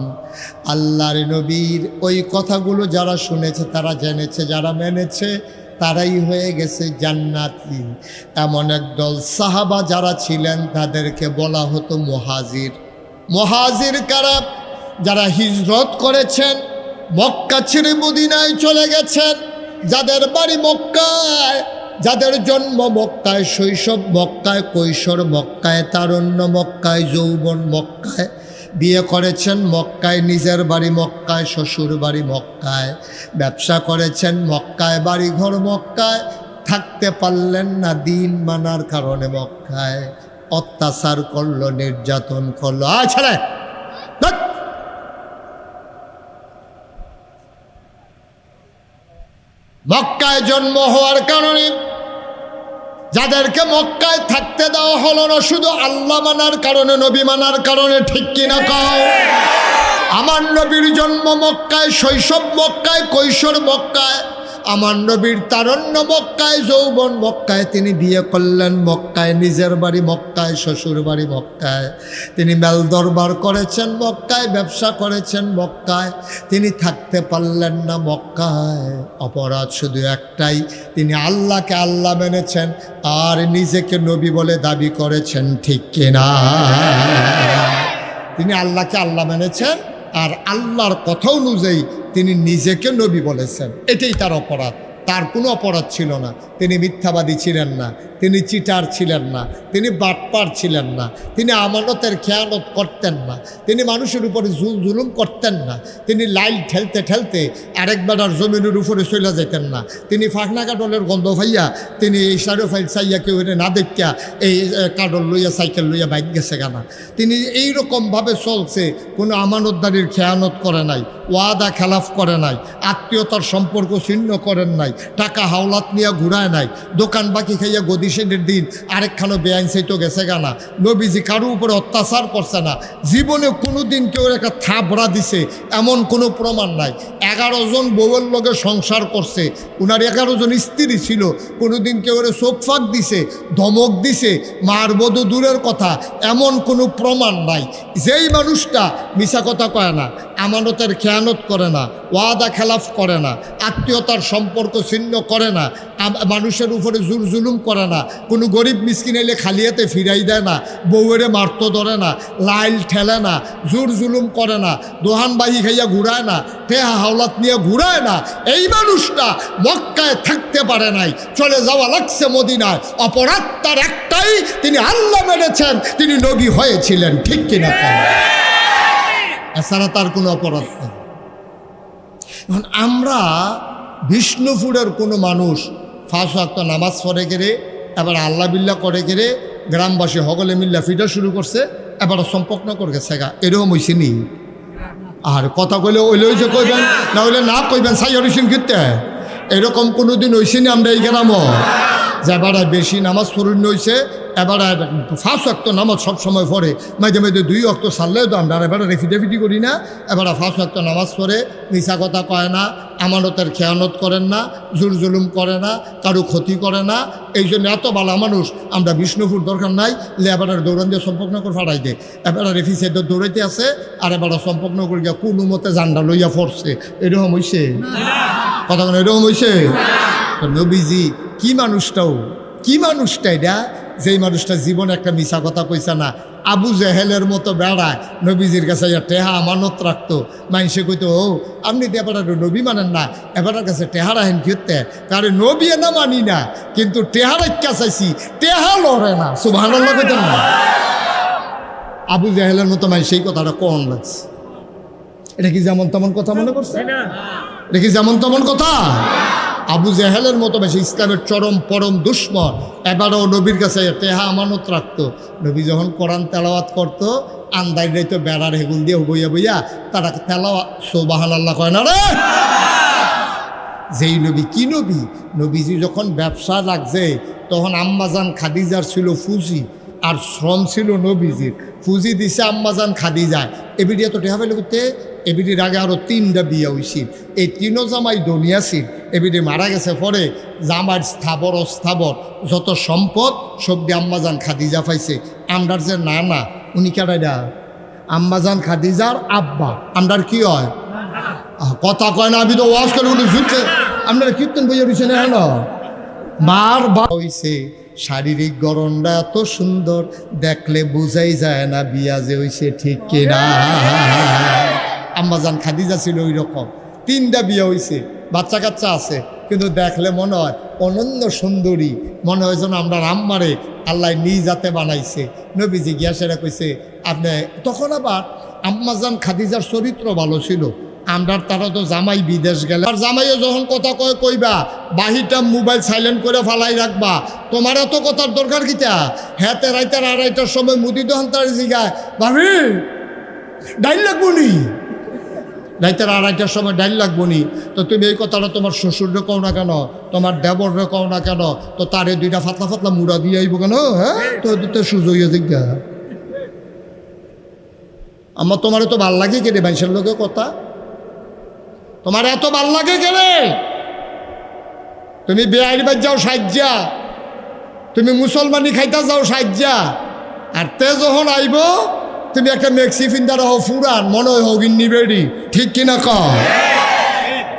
আল্লাহর নবীর ওই কথাগুলো যারা শুনেছে তারা জেনেছে, যারা মেনেছে তারাই হয়ে গেছে জান্নাতি। এমন একদল সাহাবা যারা ছিলেন তাদেরকে বলা হতো মুহাজির। মুহাজির কারা? যারা হিজরত করেছেন, মক্কা ছেড়ে মদিনায় চলে গেছেন, যাদের বাড়ি মক্কায়, যাদের জন্ম মক্কায়, শৈশব মক্কায়, কৈশোর মক্কায়, তারুণ্য মক্কায়, যৌবন মক্কায়, বিয়ে করেছেন মক্কায়, নিজের বাড়ি মক্কায়, শ্বশুর বাড়ি মক্কায়, ব্যবসা করেছেন মক্কায়, বাড়ি ঘর মক্কায়, থাকতে পারলেন না দিন মানার কারণে মক্কায়, অত্যাচার করলো, নির্যাতন করলো। আচ্ছা, মক্কায় জন্ম হওয়ার কারণে যাদেরকে মক্কায় থাকতে দেওয়া হলো না শুধু আল্লাহ মানার কারণে, নবী মানার কারণে, ঠিক কিনা কও? আমার নবীর জন্ম মক্কায়, শৈশব মক্কায়, কৈশোর মক্কায়, আমার নবীর তারণ্য মক্কায়, যৌবন মক্কায়, তিনি বিয়ে করলেন মক্কায়, নিজের বাড়ি মক্কায়, শ্বশুর বাড়ি মক্কায়, তিনি মেল দরবার করেছেন মক্কায়, ব্যবসা করেছেন মক্কায়, তিনি থাকতে পারলেন না মক্কায়। অপরাধ শুধু একটাই, তিনি আল্লাহকে আল্লাহ মেনেছেন আর নিজেকে নবী বলে দাবি করেছেন, ঠিক কিনা? তিনি আল্লাহকে আল্লাহ মেনেছেন আর আল্লাহর কথা অনুযায়ী তিনি নিজেকে নবী বলেছেন, এটাই তার অপরাধ। তার কোনো অপরাধ ছিল না। তিনি মিথ্যাবাদী ছিলেন না, তিনি চিটার ছিলেন না, তিনি বাটপার ছিলেন না, তিনি আমানতের খেয়ানত করতেন না, তিনি মানুষের উপরে জুলুম করতেন না, তিনি লাইল ঠেলতে ঠেলতে আরেকবার আর জমিনের উপরে চলে যেতেন না, তিনি ফাঁকনা কাটলের গন্ধ ভাইয়া তিনি এই সারো ফাইল চাইয়া কেউ না দেখিয়া এই কাটল লইয়া সাইকেল লইয়া বাইক গেছে গানা। তিনি এইরকমভাবে চলছে, কোনো আমানতদারির খেয়ানত করে নাই, ওয়াদা খেলাফ করে নাই, আত্মীয়তার সম্পর্ক ছিন্ন করেন নাই, টাকা হাওলাত নিয়ে ঘুরায় নাই, দোকান বাকি খাইয়া গদিশেনের দিন আরেকখানো বেআইন চাইতো গেছে গানা। নবীজি কারো উপরে অত্যাচার করছে না, জীবনে কোনো দিন কেউ একটা থাবড়া দিছে এমন কোনো প্রমাণ নাই। 11 জন বউয়ের লগে সংসার করছে, উনার 11 জন স্ত্রী ছিল, কোনো দিন কেউ চোখ ফাঁক দিছে, ধমক দিছে, মারবধ দূরের কথা, এমন কোনো প্রমাণ নাই। যেই মানুষটা মিছা কথা কয় না, আমানতের খেয়ানত করে না, ওয়াদা খেলাফ করে না, আত্মীয়তার সম্পর্ক ছিন্ন করে না, মানুষের উপরে জুলুম করে না, কোনো গরিব মিসকিন এলে খালিয়াতে ফিরাই দেয় না, বউয়েরে মারত ধরে না, লাইল ঠেলে না, জুলুম করে না, দোহান বাহি খাইয়া ঘুরায় না, টেহা হাওলাত নিয়ে ঘুরায় না, এই মানুষটা মক্কায় থাকতে পারে নাই, চলে যাওয়া লাগছে মদিনায়। অপরাধ তার একটাই, তিনি আল্লাহ মেনেছেন, তিনি নবী হয়েছিলেন, ঠিক কিনা? এছাড়া তার কোনো অপরাধ নেই। এখন আমরা বিষ্ণুপুরের কোনো মানুষ 5 ওয়াক্ত নামাজ পড়ে গেলে এবার আল্লাহ বিল্লাহ করে গেলে গ্রামবাসী হগলে মিল্লা ফিটা শুরু করছে, এবার সম্পর্ক করে গেছে গা, এরকম হয়েছে নি? আর কথা কইলে ওইলে হয়েছে কইবেন, না হইলে না কইবেন, সাই হরিসিন কীর্তে এরকম কোনো দিন হয়েছে নি? আমরা এই গ্রামও যে এবার বেশি নামাজ পড়ুন হয়েছে, এবার 5 ওয়াক্ত নামাজ সবসময় পড়ে, মাঝে মাঝে 2 ওয়াক্ত ছাড়লেও তো আমরা এবার রেফিডেফিটি করি না। এবার 5 ওয়াক্ত নামাজ পড়ে, মিছা কথা কয় না, আমানতের খেয়ানত করেন না, জুলুম করে না, কারো ক্ষতি করে না। এই জন্য এত ভালো মানুষ আমরা বিষ্ণুপুর দরকার নাই, এবার দৌড়ান দিয়ে সম্পর্কনগর ফাড়াই দেয়, এবার রেফি সাইড দৌড়াইতে আছে, আর এবার সম্পর্কনগর গিয়া কোনো মতে জান্ডা লইয়া পড়ছে, এরকম হইছে? কথা কেন এরকম হইছে? নবীজি কি মানুষটাও, কি মানুষটা এটা, যেই মানুষটা জীবনে একটা মিছা কথা কইছে না। আবু জেহেলের মতো বেড়ায় নবীজির কাছে টেহা আমানত রাখতো, মানুষে কইতো ও আপনি তো এবার নবী মানেন না, এবার কাছে টেহা রাখেন কিতে, কারণ নবী না মানি না, কিন্তু টেহা রাখা চাইছি, টেহা লড়ে না, সুবহানাল্লাহ কইতেন না? আবু জেহেলের মতো মানুষ সেই কথাটা কম লাগছে। এটা কি যেমন তেমন কথা মনে করছে? এটা কি যেমন তেমন কথা? আবু জেহেলের মতো বেশি ইসলামের চরম পরম দুশ্মন, এবারও নবীর কাছে টেহা আমানত রাখতো। নবী যখন কোরআন তেলাওয়াত করতো, আন্দাজ রাইতো বেড়ার হেগুল দিয়ে বইয়া বইয়া তারা তেলাওয়াত, সুবহানাল্লাহ কয় না রে? যেই নবী কি নবী, নবীজি যখন ব্যবসা লাগছে তখন আম্মাজান খাদিজার ছিল ফুজি, আর শ্রম ছিল নবীজির। ফুজি দিছে আম্মাজান খাদিজায়, এবিডি এত টেহা পেলে করতে, এবিডির আগে আরও 3টা বিয়া হয়েছিল, এই 3ও জামাই দুনিয়া ছিল। এবিডি মারা গেছে পরে জামার স্থাবর অস্থাবর যত সম্পদ সব দিয়ে আম্মাজান খাদিজা পাইছে। আমরার যে নানা, উনি কেডা? আম্মাজান খাদিজার আব্বা। আমরার কি হয়? কথা কয় না, আমি তো ওয়াজ করে উনি ঝুঁকছে, আপনারা কীর্তন বইয়া দিচ্ছেন এখন মার বা হইছে। শারীরিক গড়নটা এত সুন্দর, দেখলে বোঝাই যায় না বিয়া যে হইছে, ঠিক কিনা? আম্মাজান খাদিজা ছিল ওই রকম, 3টা বিয়া হইছে, বাচ্চা কাচ্চা আছে, কিন্তু দেখলে মনে হয় অনন্য সুন্দরী, মনে হয় যেন আমরা আম্মারে আল্লাহ নিজ হাতে বানাইছে। নবীজি গিয়া সেটা কইছে আপনি, তখন আবার আম্মাজান খাদিজার চরিত্র ভালো ছিল। আমরার তারা তো জামাই বিদেশ গেলে, আর জামাইও যখন কথা কয় কইবা বাহিরটা মোবাইল সাইলেন্ট করে ফালাই রাখবা, তোমার এত কথার দরকার কিতা? হ্যাঁ রাইতার 2:30টার সময় মুদি দোকান তার জিগায়, ভাবি ডাইল লাগবো নি? রাইতের 2:30টার সময় ডাইল লাগবো নি, তো তুমি এই কথাটা তোমার শ্বশুররে কও না কেন, তোমার দেবররে কও না কেন, তো তারে 2টা ফাতলা ফাতলা মুড়া দিয়ে আইব কেন? হ্যাঁ, তো সুযোগ হয়ে জিজ্ঞা আমার তোমার তো ভাল লাগে কেনে মানুষের লোকে কথা, তোমার এত ভাল লাগে কেনে? তুমি বেআইন বাদ যাও সাজ্জা, তুমি মুসলমানি খাইতা যাও সাজ্জা, আর তে যখন আইব তুমি একটা মেক্সি ফিন্দার হও ফুরান, মনে হয় হগিন্নি বেড়ি, ঠিক কিনা কও?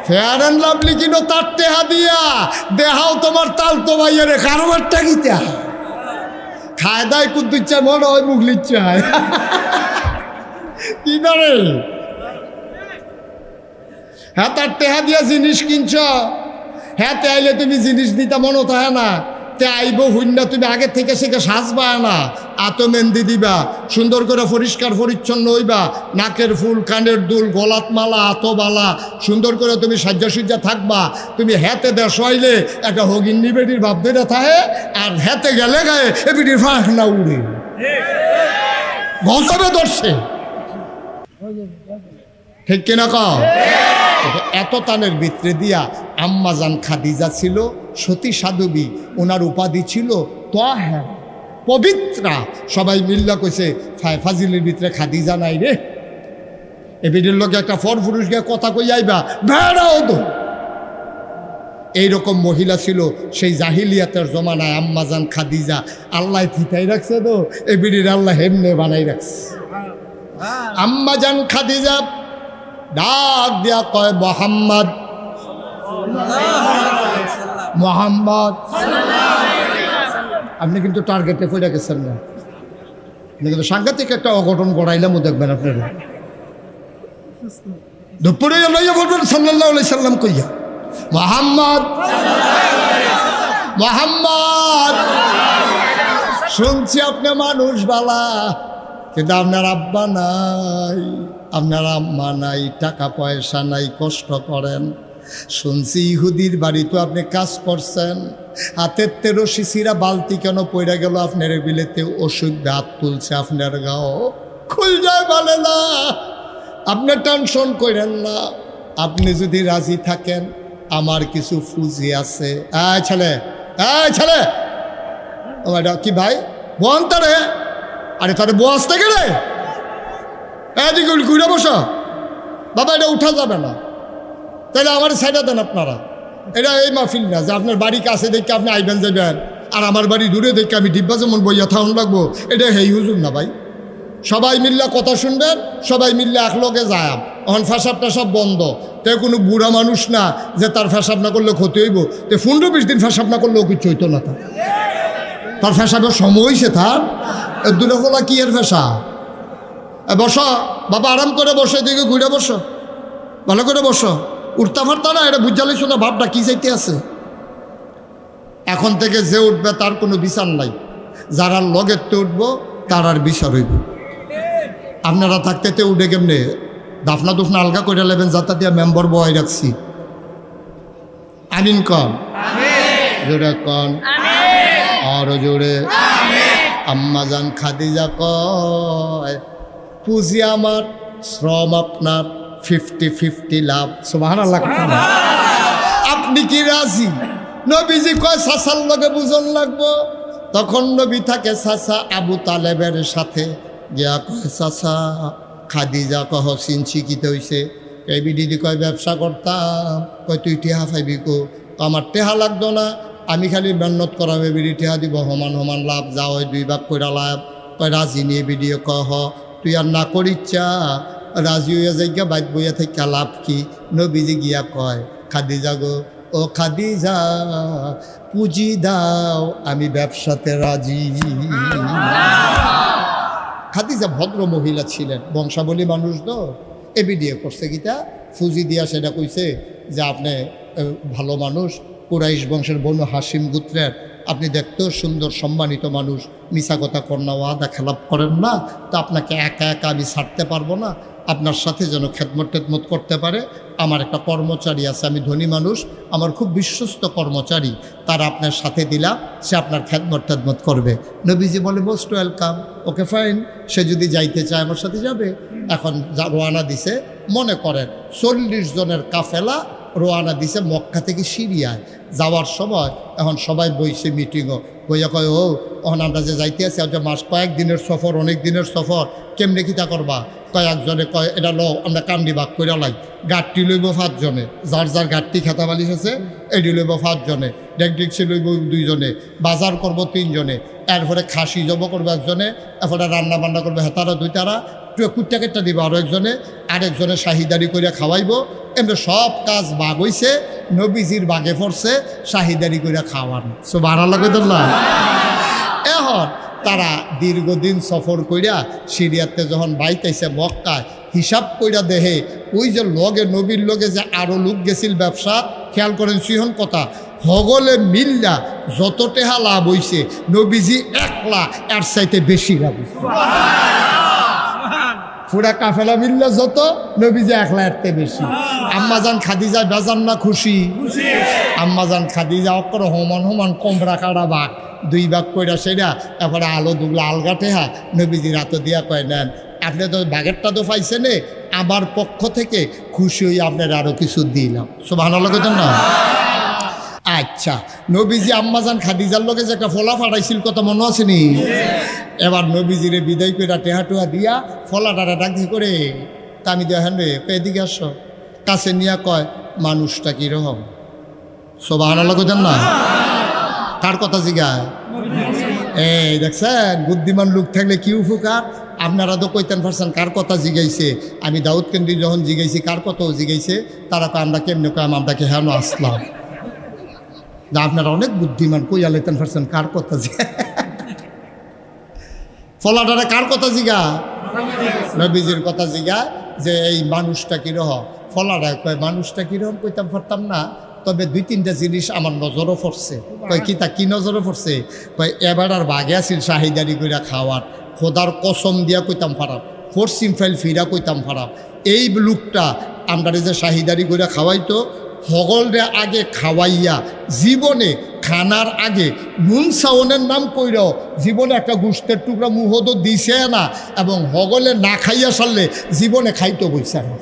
ফেয়ার অ্যান্ড লাভলি কিনো তার টেহা দিয়া দেহাও তোমার তাল তো ভাইয়ারে কারবারটা গিতা খায় দায় কুদ্দুচ্ছা মনে হয় মুগলির চায় কি করে? হ্যাঁ, তার টেহা দিয়া জিনিস কিনছ, হ্যাঁ তে আইলে তুমি জিনিস দিতা মনে থাকে না, তে আইব হুন্না তুমি আগের থেকে সেকে সাজবা না, আতো মেহেন্দি দিবা, সুন্দর করে পরিষ্কার পরিচ্ছন্ন হইবা, নাকের ফুল, কানের দুল, গলাত মালা, আতো বালা, সুন্দর করে তুমি সাজ্জা সুজ্জা থাকবা। তুমি হ্যাতে দেশ হইলে একটা হগিন্নি বেটির ভাব ধরে থাকে, আর হ্যাতে গেলে গায়ে এ বেটির ফাঁক না উড়ে ঘষবে ধরছে, ঠিক কিনা কও? এত তানের ভিতরে দিয়া আম্মাজান খাদিজা ছিল সতী সাধবী, ওনার উপাধি ছিল তাহেরা, পবিত্রা। সবাই মিল্লা কইছে ফাজিলের ভিতরে খাদিজা নাই রে, এ বিডির লোক একটা ফর পুরুষ গিয়ে কথা কই আইবা বেড়াও তো। এইরকম মহিলা ছিল সেই জাহিলিয়াতের জমানায় আম্মাজান খাদিজা। আল্লাহ থিতাই রাখছে তো এ বিডির, আল্লাহ হেমনে বানাই রাখছে। আম্মাজান খাদিজা ডাক দিয়া কয় মোহাম্মদ, মোহাম্মদ। আপনি কিন্তু টার্গেটে পড়ে গেছেন না, আপনি কিন্তু সাংঘাতিক একটা অঘটন গড়াইলাম দেখবেন আপনারা। দুপুরে বলবেন সাল্লাল্লাহু আলাইহি সাল্লাম কইয়া মোহাম্মদ, মোহাম্মদ। শুনছি আপনি মানুষ বালা, কিন্তু আপনার আব্বা নাই, আপনার আম্মা নাই, টাকা পয়সা নাই, কষ্ট করেন। শুনছি ইহুদির বাড়িতে আপনি কাজ করছেন, হাতের 13 শিশিরা বালতি কেন পড়ে গেল আপনার বিলেতে, অসুখ হাত তুলছে আপনার গাও, খুল যায় বলে না। আপনি টেনশন করেন না, আপনি যদি রাজি থাকেন আমার কিছু ফুজি আছে। ছেলে, ছেলে, ও ম্যাডাম কি ভাই বোন তারে, আরে তারে বস থেকে রে, এদিকে ঘুরে বসো বাবা, এটা উঠা যাবে না, তাহলে আমার সাইডে দেন আপনারা। এটা এই মাহফিল না যে আপনার বাড়ি কাছে দেখে আপনি আইবেন যাবেন, আর আমার বাড়ি দূরে দেখে আমি ডিব্বা যেমন বইয়া থাউন লাগবো, এটা হেই হুজুর না ভাই। সবাই মিল্লা কথা শুনবেন, সবাই মিল্লা একলগে যায়। এখন ফেসাব টেসাব বন্ধ, তে কোনো বুড়া মানুষ না যে তার ফেসাব না করলে ক্ষতি হইব, তে 15-20 দিন ফেসাব না করলেও কিছু হইতো না, তার ফেসাবের সময় হয়েছে। তার দূরে ফোলা কি এর ফেসা? বসো বাবা, আরাম করে বসো, এদিকে ঘুরে বসো, ভালো করে বসো, উঠতে পারতো না, এটা বুঝালিস না ভাবটা কি চাইতে আছে। এখন থেকে যে উঠবে তার কোনো বিচার নাই, যারা লগেতে উঠবো তার আর বিচার হইব। আপনারা থাকতে তে উঠে কেমনে দাফনা দুফনা আলগা করে নেবেন, যাতা দিয়া মেম্বার বয় রাখছি। আমিন কন, জোরে কন, আরো জোরে। আম্মাজান খাদিজা কয় পুঁজি আমার, শ্রম আপনার, 50-50 লাভ। সুবহানাল্লাহ। আপনি কি রাজি? নবীজি কয় চাচার লগে বুঝন লাগবো। তখন নবী থাকে চাচা আবু তালেবের সাথে, গিয়া কয় চাচা খাদিজা কহ চিনছি কি হইছে? এই বিডিদি কয় ব্যবসা করতাম। কয় তুই টেহা পাইবি কো? আমার টেহা লাগতো না, আমি খালি মেহনত করাম, এ বিডি টেহা দিব, সমান সমান লাভ, যা হয় 2 ভাগ করে লাভ। কয় রাজি নিয়ে ভিডিও কহ তুই আর না করিচ্ছা, রাজি হইয়া যাইগা বাইক বইয়া থেকে লাভ কি? নবীজি গিয়া কয় খাদিজা গো, ও খাদিজা পুঁজি দাও, আমি ব্যবসাতে রাজি। খাদিজা ভদ্র মহিলা ছিলেন, বংশাবলী মানুষ তো, এ বিডিও করছে গীতা ফুজি দিয়া সেটা কইছে যে আপনি ভালো মানুষ, কুরাইশ বংশের বনু হাসিম গোত্রের, আপনি দেখতেও সুন্দর সম্মানিত মানুষ, মিছা কথা কন্যা ওয়াদা খেলাপ করেন না, তো আপনাকে একা একা আমি ছাড়তে পারবো না, আপনার সাথে যেন খেদমত টেদমত করতে পারে। আমার একটা কর্মচারী আছে, আমি ধনী মানুষ, আমার খুব বিশ্বস্ত কর্মচারী, তারা আপনার সাথে দিলাম, সে আপনার খেদমত টেদমত করবে। নবীজি বলে মোস্ট ওয়েলকাম, ওকে ফাইন, সে যদি যাইতে চায় আমার সাথে যাবে। এখন রোয়ানা দিছে, মনে করেন 40 জনের কাফেলা রোয়ানা দিছে মক্কা থেকে সিরিয়ায় যাওয়ার সময়। এখন সবাই বইছে মিটিংও, বইয়া কয় ও এখন আমরা যে যাইতে আছি আজ মাস কয়েক দিনের সফর, অনেক দিনের সফর, কেমনে কিতা করবা? কয়েকজনে কয় এটা লো আমরা কান্দি ভাগ করে লাই, গাড়টি লইব 5 জনে, যার যার গাড়টি খেতা বালিশ আছে এটি লইব 5 জনে, ডেকডিক্সি লইব 2 জনে, বাজার করবো 3 জনে, এরপরে খাসি জব করবো 1 জনে, এরপরে রান্না বান্না করবো হেতারা 2 তারা, কুট্টা কেটটা দিব আরও 1 জনে, আরেকজনে শাহিদারি করে খাওয়াইব। এমনি সব কাজ বাঘ হইছে, নবীজির বাঘে পড়ছে শাহিদারি করে খাওয়ানো। সো ভাড়া লাগে তো না। এখন তারা দীর্ঘদিন সফর কইরা সিরিয়াতে যখন বাইতাইছে মক্কায়, হিসাব কইরা দেহে ওই যে লগে নবীর লগে যে আরো লোক গেছিল ব্যবসা, খেয়াল করেন সিহন কথা, হগলে মিল্লা যত টেহা লাভ হইছে নবীজি 1 লাখ এর চাইতে বেশি লাভ হইছে। পুরা কাফেলা মিল্লা যত, নবীজি 1 লাখ এর বেশি। আম্মাজান খাদিজা বেজান না খুশি? আম্মাজান খাদিজা অক্ষর হমান হমান কমরা কাটা বাঘ 2 ভাগ কইরা সেরা, তারপরে আলো দুগলা আলগাটে হা নবীজি রাত দিয়া কয় নেন, আপনি তো বাঘেরটা তো পাইছেন, আমার পক্ষ থেকে খুশি হয়ে আপনার আরো কিছু দিলাম। সুবহানাল্লাহ কইতেন না? আচ্ছা, নবীজি আম্মাজান খাদিজার লগে যে একটা ফলা ফাটাইছিল কথা মনে আছে নি? এবার নবীজিরে বিদায় করে টেহা টুহা দিয়া ফলাটারা ডাকি করে তা আমি দেখেন রে এদিকে আসো, কাছে নিয়া কয় মানুষটা কিরকম? সুবহানাল্লাহ কইতেন না? কার কথা জিগায়? এই দেখছেন বুদ্ধিমান লোক থাকলে কি উপকার। আপনারা তো কইতেন পারছেন কার কথা জিগাইছে। আমি দাউদ কেন্দ্রি যখন জিগাইছি কার কথাও জিগাইছে, তারা কয় আমরা কেমনে কয় আমরা কি হেন আসলাম। আপনারা অনেক বুদ্ধিমান, কইয়া লেতেন পারছেন কার কথা জিগা। ফলাটারে কার কথা জিগা? নবীজির কথা জিগা যে এই মানুষটা কিরকম। ফলাটা কয় মানুষটা কিরকম কইতাম পারতাম না, তবে 2-3টা জিনিস আমার নজরও পড়ছে। কয় কি তা কি নজরও পড়ছে? কয় এবার আর বাঘে আসিল শাহিদারি কইরা খাওয়ার, খোদার কসম দিয়া কইতাম পারাম, পশ্চিম ফাইল ফিরা কইতাম পারাম। এই লোকটা আমরা যে শাহিদারি কইরা খাওয়াইতো, হগলরে আগে খাওয়াইয়া জীবনে খানার আগে নুন সাউনের নাম কইরাও জীবনে একটা গোষ্ঠের টুকরা মুহদও দিছে না, এবং হগলে না খাইয়া সারলে জীবনে খাইতো বইছে না।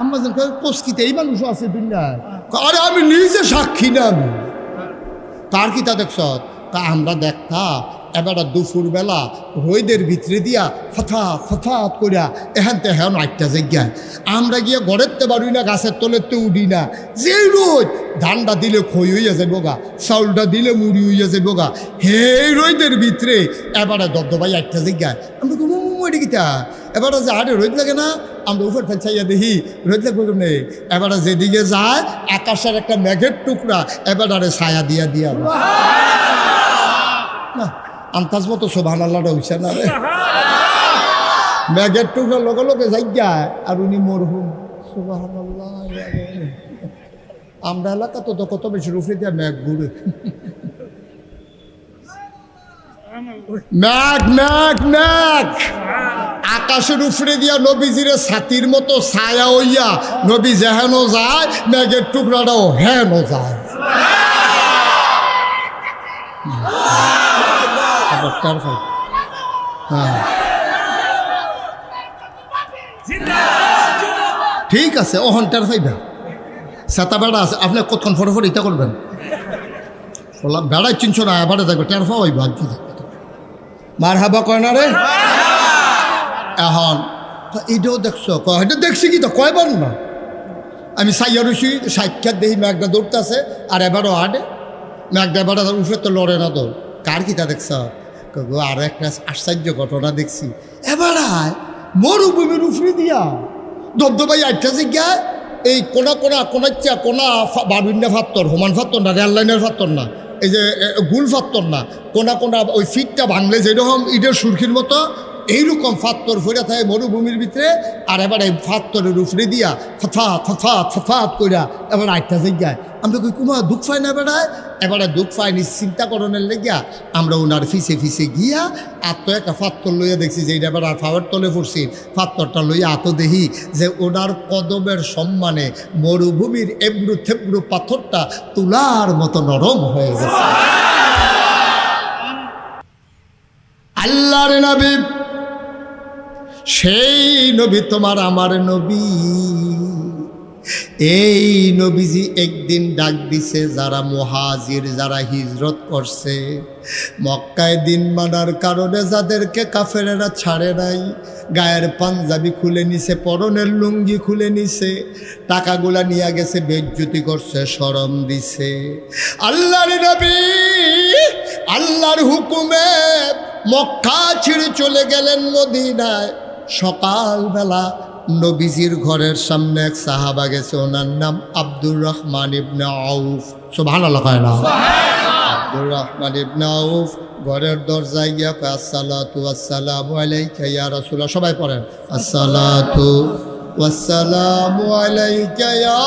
আমাদের কষ্টিতে এই মানুষ আছে দুনিয়ায়। আরে আমি নিজে সাক্ষী না, আমি তার কি তা দেখছ? তা আমরা দেখতাম এবার দুপুরবেলা রোদের ভিতরে দিয়া ফথাত ফথাত করিয়া এখান থেকে এখন 8টা জায়গায় আমরা গিয়ে ঘরেরতে পারি না, গাছের তলেরতে উঠি না। যেই রোদ, ধানটা দিলে খই হইয়া যাবো গা, চাউলটা দিলে মুড়ি হইয়া যাবো গা, হে রোদের ভিতরে এবারে দবদবাই 8টা জায়গায় আমরা মরি গীতা। এবারে যে আরে রোদ লাগে না, আমরা উপর ফেলছাইয়া দেখি রোদ লাগবে নেই। এবারে যেদিকে যায় আকাশের একটা মেঘের টুকরা এবারে ছায়া দিয়া দিয়া না আন্তাজ মতো সুবহানাল্লাহটা হইছে না রে। মেঘের টুকরা লগে লগে যাইগায় আর উনি মরহুম। সুবহানাল্লাহ। আমরা এলাকা তো কত বেশি রুফে দিয়া মেঘ ঘুরে, মেঘ মেঘ মেঘ আকাশের উপরে দিয়া নবীজিরে ছাতির মতো ছায়া হইয়া নবী যেহেন যায় মেঘের টুকরাটাও হেন যায়। ঠিক আছে, ওহন টের পাইবা সেতা বেড়া আছে, আপনি কতক্ষণ ফটোফট ইটা করবেন, বেড়াই চিনছ না, এবারে দেখবে টের পাইবা মার হাবা কয় না রে। এখন এটাও দেখছো, এটা দেখছি কি তো কয়বার না আমি সাইয়া রুছি সাক্ষাৎ দেখি মেঘটা দৌড়তে আছে আর এবারও হাঁটে মেঘটা এবার উঠে তো লড়ে না তো। কার কিতা দেখছ? আরো একটা আশ্চর্য ঘটনা দেখছি, এবার মরুভূমির উফরে দিয়া দবদবাই 8টা জায়গায় এই কোনা কোনা কোনাচ্চা কোনা বারবিন্দা ফাত্তর, হোমান ফাত্তর না, রেল লাইনের ফাত্তর না, এই যে গুল ফাত্তর না, কোনা কোনা ওই ফিটটা ভাঙলে যেরকম ইটের সুরখির মতো এইরকম ফাত্তর ফইরা থাকে মরুভূমির ভিতরে, আর এবার এই ফাত্তরের উপরে দিয়া ফফাত ফফাত ফফাত কইরা এবার আটটা জায়গায় আমরা কই কুমা দুঃখ পাই না বেড়ায়, এবারে দুঃখ পাইনি চিন্তা করণের লেগিয়া আমরা ওনার ফিসে ফিসে গিয়া আত একটা ফাত্তর লইয়া দেখছি যে এইটা এবার আর ফাওয়ার তলে পড়ছি, ফাত্তরটা লইয়া আত দেখি যে ওনার কদমের সম্মানে মরুভূমির এবড়ু থেবড়ু পাথরটা তুলার মতো নরম হয়ে গেছে। আল্লাহর নবী, সেই নবী তোমার আমার নবী, এই নবীজি একদিন ডাক দিছে যারা মুহাজির, যারা হিজরত করছে মক্কায় দিন মানার কারণে, যাদেরকে কাফেরেরা ছাড়ে নাই, গায়ের পাঞ্জাবি খুলে নিছে, পরনের লুঙ্গি খুলে নিছে, টাকাগুলা নিয়ে গেছে, বেজ্জতি করছে, শরম দিছে। আল্লাহর নবী আল্লাহর হুকুমে মক্কা ছেড়ে চলে গেলেন মদিনায়। সকালবেলা নবীজির ঘরের সামনে এক সাহাবা গেছে, ওনার নাম আব্দুর রহমান ইবনে আউফ। সুবহানাল্লাহ কয় না? আব্দুর রহমান ইবনে আউফ ঘরের দরজায় গিয়া কয় আসসালাতু ওয়াসসালামু আলাইকা ইয়া রাসূলুল্লাহ। সবাই পড়েন আসসালাতু ওয়াসসালামু আলাইকা ইয়া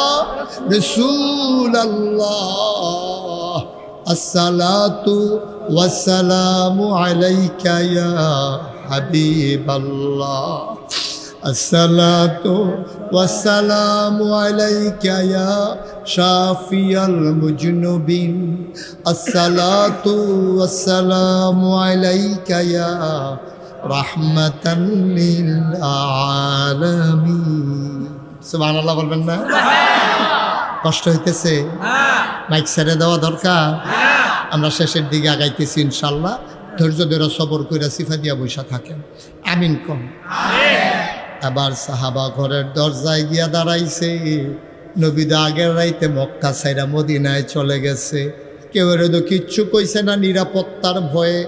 রাসূলুল্লাহ, আসসালাতু ওয়াসসালামু আলাইকা ইয়া হাবিবাল্লাহ, আসসালাতু ওয়াসসালামু আলাইকা ইয়া শাফিয়াল মুজনুবিন, আসসালাতু ওয়াসসালামু আলাইকা ইয়া রাহমাতান লিল আলামিন। সুবহানাল্লাহ বলবেন না? কষ্ট হইতেছে? মাইক ছেড়ে দেওয়া দরকার। আমরা শেষের দিকে আগাইতেছি ইনশাল্লাহ। ধৈর্য ধরে সবর কইরা সিফা দিয়া বৈশা থাকেন। আমিন কম। আবার সাহাবা ঘরের দরজায় গিয়া দাঁড়াইছে। নবীদা আগের রাইতে মক্কা ছাইরা মদিনায় চলে গেছে। কেউ এর কিচ্ছু কইছে না, নিরাপত্তার ভয়ে,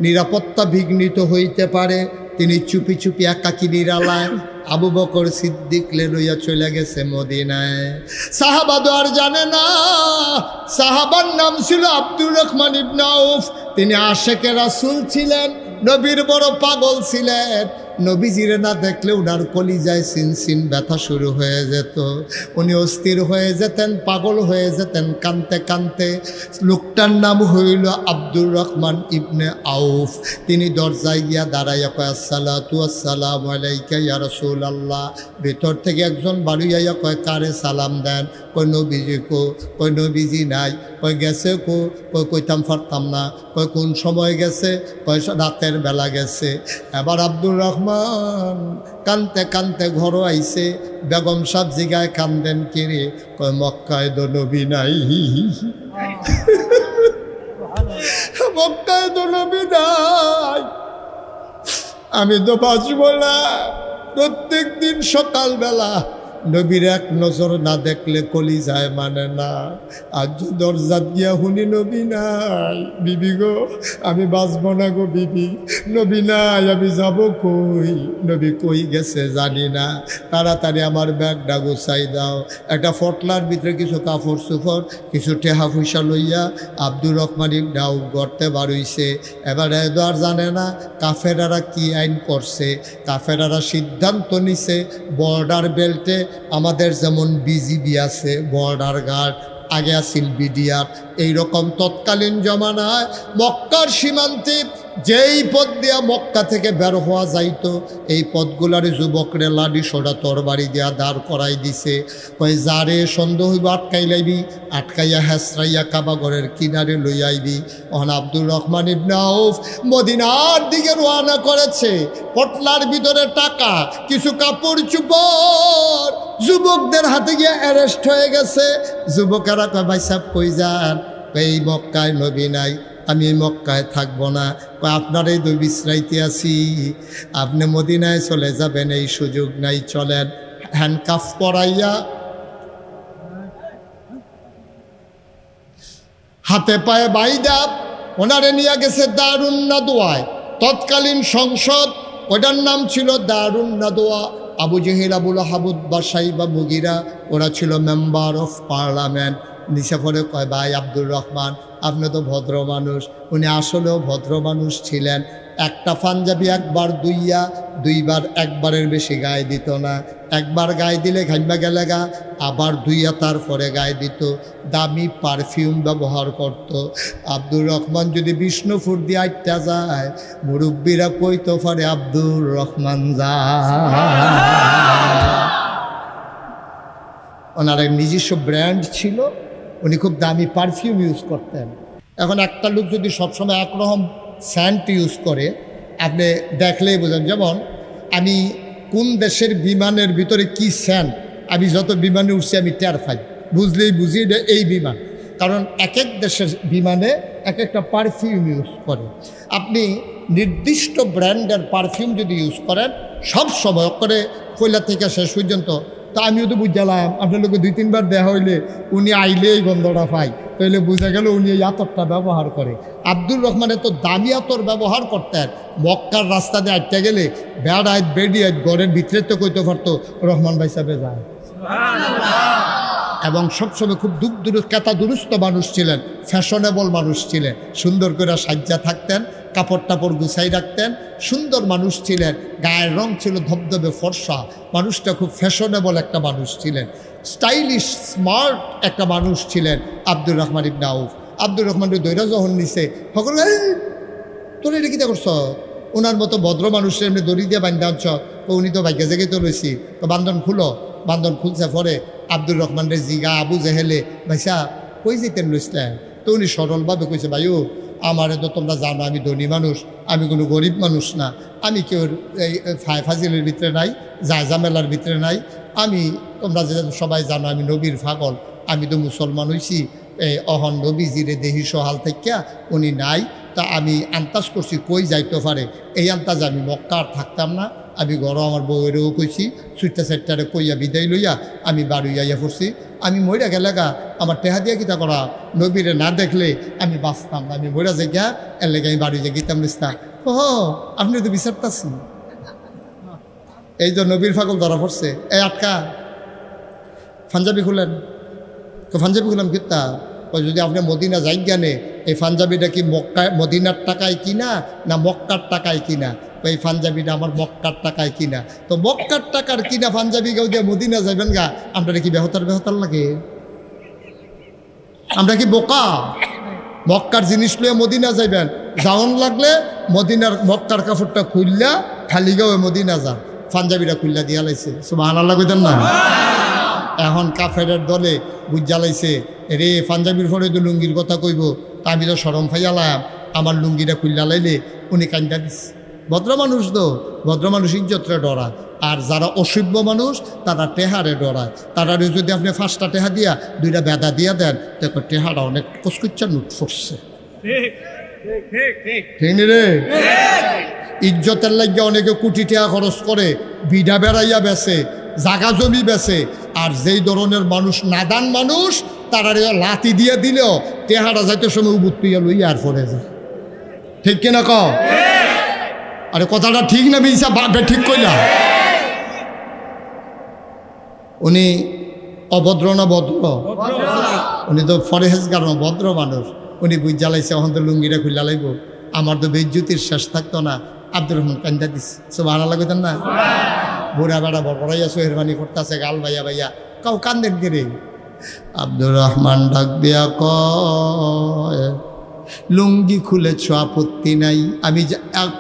নিরাপত্তা বিঘ্নিত হইতে পারে। তিনি চুপি চুপি একাকী নিরালায় আবু বকর সিদ্দিক লইয়া চলে গেছে মদিনায়। সাহাবা তো আর জানে না, সাহাবার নাম ছিল আব্দুর রহমান ইবনে আউফ। তিনি আশেকে রাসূল ছিলেন, নবীর বড় পাগল ছিলেন। নবীজিরে না দেখলে উনার কলিজায় সিনসিন ব্যথা শুরু হয়ে যেত, উনি অস্থির হয়ে যেতেন, পাগল হয়ে যেতেন কানতে কানতে। লোকটার নাম হইল আব্দুর রহমান ইবনে আউফ। তিনি দরজায় গিয়া দাঁড়াইয়া কয় আসসালাতু ওয়াসসালামু আলাইকা ইয়া রাসূলুল্লাহ। ভেতর থেকে একজন বাড়িয়া কয় কারে সালাম দেন? কই নবীজি কো। কই নবীজি নাই। কই গেছে কো। কই কইতাম পারতাম না। কই কোন সময় গেছে? কই রাতের বেলা গেছে। এবার আব্দুর রহমান কানতে কানতে ঘর আইছে। বেগম সাহেব জিগায় কান্দেন কিরে? কয় মক্কায় তো নবী নাই, মক্কায় তো নবী নাই, আমি তো বাঁচব না। প্রত্যেক দিন সকালবেলা নবীর এক নজর না দেখলে কলিজায় মানে না। আজ দরজা দিয়া শুনি নবী নাই, বিবি গো আমি বাঁচব না গো বিবি, নবী নাই, আমি যাব কই? নবী কই গেছে জানি না, তাড়াতাড়ি আমার ব্যাগটা গুছাই দাও। একটা ফটলার ভিতরে কিছু কাপড় চোপড়, কিছু টেহা পয়সা লইয়া আব্দুর রহমান ইবনে আউফ গড়তে বাড়ইছে। এবার এদো আর জানে না কাফেরারা কি আইন করছে। কাফেরারা সিদ্ধান্ত নিছে বর্ডার বেল্টে আমাদের যেমন বিজিবি আছে, বর্ডার গার্ড, আগে আসিল বিডিআর, এইরকম তৎকালীন জমানায় মক্কার সীমান্তে যেই পথ দিয়া মক্কা থেকে বের হওয়া যাইতো, এই পথগুলার যুবকরে লাডি সোডা তরবারি দিয়া দাঁড় করাই দিছে। কই যারে সন্দেহ হইব আটকাই লাইবি, আটকাইয়া হেসরাইয়া কাবাগরের কিনারে লই আইবি। ওখানে আব্দুর রহমান ইবনে আউফ মদিনার দিকে রওনা করেছে। পটলার ভিতরে টাকা, কিছু কাপড় চোপড়, যুবকদের হাতে গিয়ে অ্যারেস্ট হয়ে গেছে। যুবকেরা কয় ভাই সাহেব কই যান? এই মক্কায় নবী নাই, আমি এই মক্কায় থাকবো না। আপনারাই তো বিশ্রাইতে আছি, আপনি মদিনায় চলে যাবেন এই সুযোগ নাই, চলেন। হ্যান্ডকাফ পরাইয়া হাতে পায়ে বাইদা ওনারে নিয়ে গেছে দারুন নাদওয়ায়। তৎকালীন সংসদ, ওটার নাম ছিল দারুন নাদওয়া। আবু জেহেল, আবুল আহাবুদ বা সাইবা মুগিরা, ওরা ছিল মেম্বার অফ পার্লামেন্ট। নিচে পরে কয় ভাই আব্দুর রহমান আপনি তো ভদ্র মানুষ। উনি আসলেও ভদ্র মানুষ ছিলেন। একটা পাঞ্জাবি একবার দুইবার একবারের বেশি গায়ে দিত না। একবার গায়ে দিলে ঘাইমা গেলে গা, আবার দুইয়া তারপরে গায়ে দিত। দামি পারফিউম ব্যবহার করত। আব্দুর রহমান যদি বিষ্ণুপুর দিয়ে আইটা যায়, মুরব্বীরা কইতে পারে আব্দুর রহমান যা। ওনার এক নিজস্ব ব্র্যান্ড ছিল, উনি খুব দামি পারফিউম ইউজ করতেন। এখন একটা লোক যদি সবসময় একরকম স্যান্ট ইউজ করে, আপনি দেখলেই বোঝেন। যেমন আমি কোন দেশের বিমানের ভিতরে কি স্যান্ট, আমি যত বিমানে উঠছি আমি টের পাই, বুঝলেই বুঝি এটা এই বিমান। কারণ এক এক দেশের বিমানে এক একটা পারফিউম ইউজ করে। আপনি নির্দিষ্ট ব্র্যান্ডের পারফিউম যদি ইউজ করেন সব সময় করে কয়লা থেকে শেষ পর্যন্ত, তা আমিও তো বুঝলাম আপনার লোকে 2-3 বার দেখা হইলে উনি আইলে এই গন্ধটা পাই, তাইলে বোঝা গেল উনি এই আতরটা ব্যবহার করে। আব্দুর রহমানের তো দামি আতর ব্যবহার করতেন। মক্কার রাস্তা দিয়ে আটটা গেলে বেড়ায় বেড়িয়ে ঘরের ভিতরে তো কইতে পারতো রহমান ভাই সাহেবে যায়। এবং সবসময় খুব কেতা দুরুস্ত মানুষ ছিলেন, ফ্যাশনেবল মানুষ ছিলেন, সুন্দর করে সাজ্জা থাকতেন, কাপড় টাপড় গুছাই রাখতেন, সুন্দর মানুষ ছিলেন, গায়ের রং ছিল ধবধবে ফর্সা। মানুষটা খুব ফ্যাশনেবল একটা মানুষ ছিলেন, স্টাইলিশ স্মার্ট একটা মানুষ ছিলেন আব্দুর রহমান ইবনে আউফ। আব্দুর রহমানের দৈরা যখন নিছে সকল তোর এটা কিতা করছ, ওনার মতো ভদ্র মানুষের এমনি দড়ি দিয়ে বান্ধা আনছ, তো উনি তো ভাগ্যে জেগে তো রয়েছি, তো বান্ধন খুলো। বান্ধন খুলছে পরে আব্দুর রহমানের জিগা আবু জেহেলে ভাইসা কই যেতেন লইসলেন, তো উনি সরলভাবে কইছে ভাইও আমারে তো তোমরা জানো আমি ধনী মানুষ, আমি কোনো গরিব মানুষ না, আমি কেউ এই ফাজিলের ভিতরে নাই, জামেলার ভিতরে নাই, আমি তোমরা যে সবাই জানো আমি নবীর পাগল, আমি তো মুসলমান হইছি, এই অহন নবীজিরে দেহি সহাল থেকে উনি নাই, তা আমি আন্তাজ করছি কই যাইতে পারে। এই আন্তাজ আমি মক্কা আর থাকতাম না, আমি ঘরও আমার বউয়েরও কইছি, সুইটটা সাইটটারে কইয়া বিদায় লইয়া আমি বাড়ি যাইয়া পড়ছি। আমি মইরা গেলে গা আমার টেহা দিয়া কিতা করা, নবীরে না দেখলে আমি বাঁচতাম না, আমি মইরা যাই গা এর লেগে আমি বাড়ি যাই গিতাম লিস্তা। ও আপনি তো বিচারতাছি, এই যে নবীর ফাগল ধরা পড়ছে, এই আটকা পাঞ্জাবি খুলেন, তো পাঞ্জাবি খুলাম কিতা, যদি আপনি মদিনা যাই জ্ঞানে এই পাঞ্জাবিটা কি মদিনার টাকায় কিনা না মক্কার টাকায় কিনা, এই পাঞ্জাবিটা আমার মক্কার টাকায় কিনা, তো মক্কার টাকার কিনা পাঞ্জাবি কেউ দিয়ে মদিনা যাবেন গা, আমরা কি বেহতার লাগে? আমরা কি বোকা? মক্কার জিনিস লয়ে মদিনা যাইবেন, যাওন লাগলে মক্কার কাপড়টা খুললা খালি গাও মদিনা যান, পাঞ্জাবিটা খুললা দিয়া লাইছে। সুবহানাল্লাহ কইতেন না? এখন কাফেরের দলে বুঝা লাইছে রে পাঞ্জাবির পরে তো লুঙ্গির কথা কইব, তা আমি তো সরম ফাইয়ালাম, আমার লুঙ্গিটা খুললা লাইলে উনি কান্দা দিস। ভদ্র মানুষ তো, ভদ্র মানুষ ইজ্জতরে ডরায়, আর যারা অসভ্য মানুষ তারা টেহারে ডরায়। তারা যদি আপনি 5টা টেহা দিয়া 2টা বেদা দিয়া দেন, দেখো টেহাটা অনেক কচকুচ্চা নুট ফুটছে, ঠিক রে? ইজ্জতের লাগিয়া অনেকে কোটি টাকা খরচ করে, বিধা বেড়াইয়া বেছে, জাগা জমি বেছে, আর যেই ধরনের মানুষ নাদান মানুষ তারা লাথি দিয়ে দিলেও টেহারা যাইতে সময় উবুত্তুইয়া লইয়া আর পড়ে যায়, ঠিক কিনা ক? আরে কথাটা ঠিক না মিশা বাপে ঠিক কইলা? উনি অভদ্র না ভদ্র? উনি তো ফরেহেজগার না, ভদ্র মানুষ। উনি বুঝ জ্বালাইছে এখন তো লুঙ্গিটা খুললা লাইব, আমার তো বেজ্জুতির শেষ থাকতো না। আব্দুর রহমান কান্দা দিচ্ছে, সুবহানাল্লাহ কইতেন না? বুড়া বেড়া বড়াইয়া সোহেরবানি করতেছে, গাল ভাইয়া ভাইয়া কাউ কান্দেন কে? আব্দুর রহমান ডাক দিয়া কয় লুঙ্গি খুলেছ আপত্তি নাই, আমি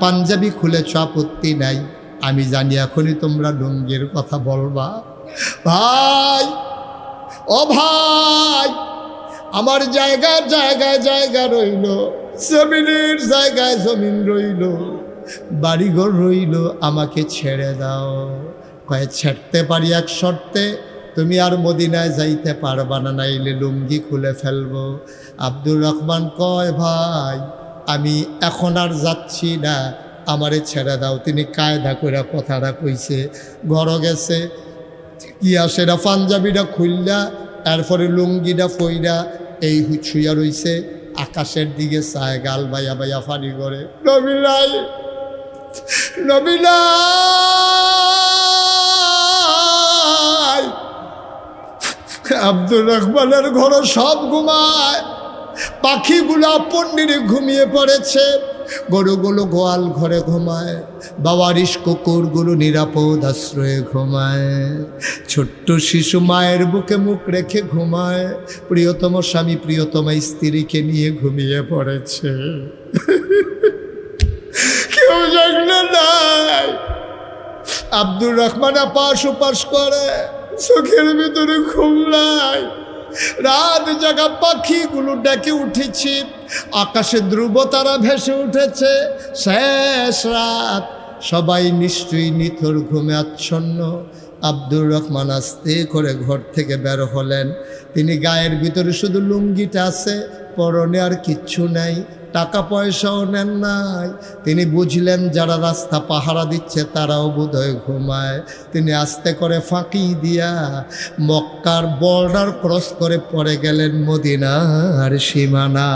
পাঞ্জাবি খুলেছ আপত্তি নাই, আমি জানি এখনই তোমরা লুঙ্গির কথা বলবা। ভাই ও ভাই, আমার জায়গায় জায়গায় জায়গা রইল, জমিনের জায়গায় জমিন রইল, বাড়িঘর রইল, আমাকে ছেড়ে দাও। কয়ে ছাড়তে পারি এক শর্তে, তুমি আর মদিনায় যাইতে পারবা না, নাইলে লুঙ্গি খুলে ফেলবো। আব্দুর রহমান কয় ভাই আমি এখন আর যাচ্ছি না, আমারে ছেড়ে দাও। তিনি কায়দা করে কথাটা কইছে, ঘর গেছে গিয়া সেটা পাঞ্জাবিটা খুললা, এরপরে লুঙ্গিটা ফইরা এই হুছুইয়া রইছে, আকাশের দিকে চায়, গাল বাইয়া বাইয়া ফানি করে, নবিলাই নবিলাই। আব্দুর রহমানের ঘর সব ঘুমায়, পাখিগুলা পন্ডিরে ঘুমিয়ে পড়েছে, গরুগুলো গোয়াল ঘরে ঘুমায়, বাওয়ারিশ কুকুরগুলো নিরাপদ আশ্রয়ে ঘুমায়, ছোট্ট শিশু মায়ের বুকে মুখ রেখে ঘুমায়, প্রিয়তম স্বামী প্রিয়তমা স্ত্রীকে নিয়ে ঘুমিয়ে পড়েছে। কেউ জাগলো নাই। আব্দুর রহমান আপাস উপাস করে, চোখের ভিতরে ঘুম নাই। রাত জাগা পাখিগুলো ডেকে উঠেছে, আকাশে ধ্রুব তারা ভেসে উঠেছে। শেষ রাত, সবাই নিশ্চয়ই নিথর ঘুমে আচ্ছন্ন। আব্দুর রহমান আস্তে করে ঘর থেকে বের হলেন। তিনি গায়ের ভিতরে শুধু লুঙ্গিটা আছে, পরনে আর কিচ্ছু নাই, টাকা পয়সাও নেন নাই। তিনি বুঝলেন যারা রাস্তা পাহারা দিচ্ছে তারাও বোধহয় ঘুমায়। তিনি আস্তে করে ফাঁকি দিয়া মক্কার বর্ডার ক্রস করে পড়ে গেলেন মদিনার সীমানা।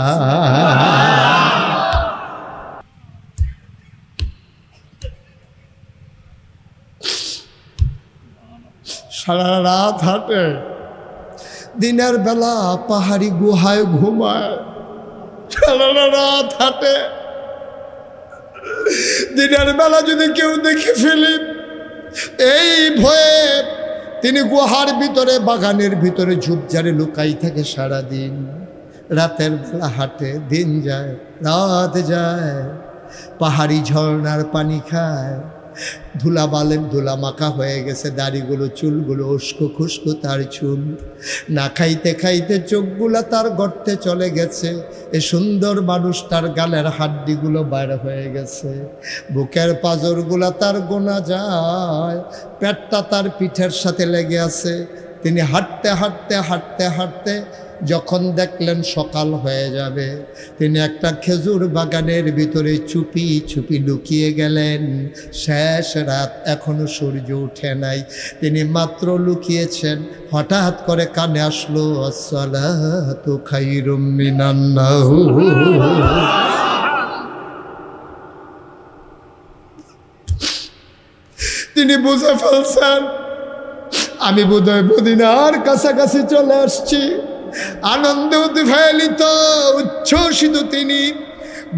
সারা রাত হাঁটে, দিনের বেলা পাহাড়ি গুহায় ঘুমায়, সারা রাত হাঁটে। দিনের বেলা যদি কেউ দেখে ফেলে এই ভয়ে তিনি গুহার ভিতরে বাগানের ভিতরে ঝুপঝাড়ে লুকাই থাকে সারাদিন। রাতের বেলা হাঁটে, দিন যায় রাত যায়, পাহাড়ি ঝর্ণার পানি খায়, ধুলা বালের ধুলা মাখা হয়ে গেছে দাড়িগুলো, চুলগুলো উস্কো খুস্কো তার চুল। না খাইতে খাইতে চোখগুলা তার গর্তে চলে গেছে। এ সুন্দর মানুষ তার গালের হাড্ডিগুলো বাইর হয়ে গেছে, বুকের পাঁজরগুলা তার গোনা যায়, পেটটা তার পিঠের সাথে লেগে আছে। তিনি হাঁটতে হাঁটতে হাঁটতে হাঁটতে যখন দেখলেন সকাল হয়ে যাবে, তিনি একটা খেজুর বাগানের ভিতরে চুপি চুপি লুকিয়ে গেলেন। শেষ রাত, এখনো সূর্য উঠে নাই, তিনি মাত্র লুকিয়েছেন, হঠাৎ করে কানে আসলো আসসালাতু খায়রুম মিনান নাওম। তিনি বুঝে ফেলছেন আমি বোধহয় মদিনার কাছাকাছি চলে আসছি। আনন্দে উদ্বেলিত উচ্ছ্বসিত তিনি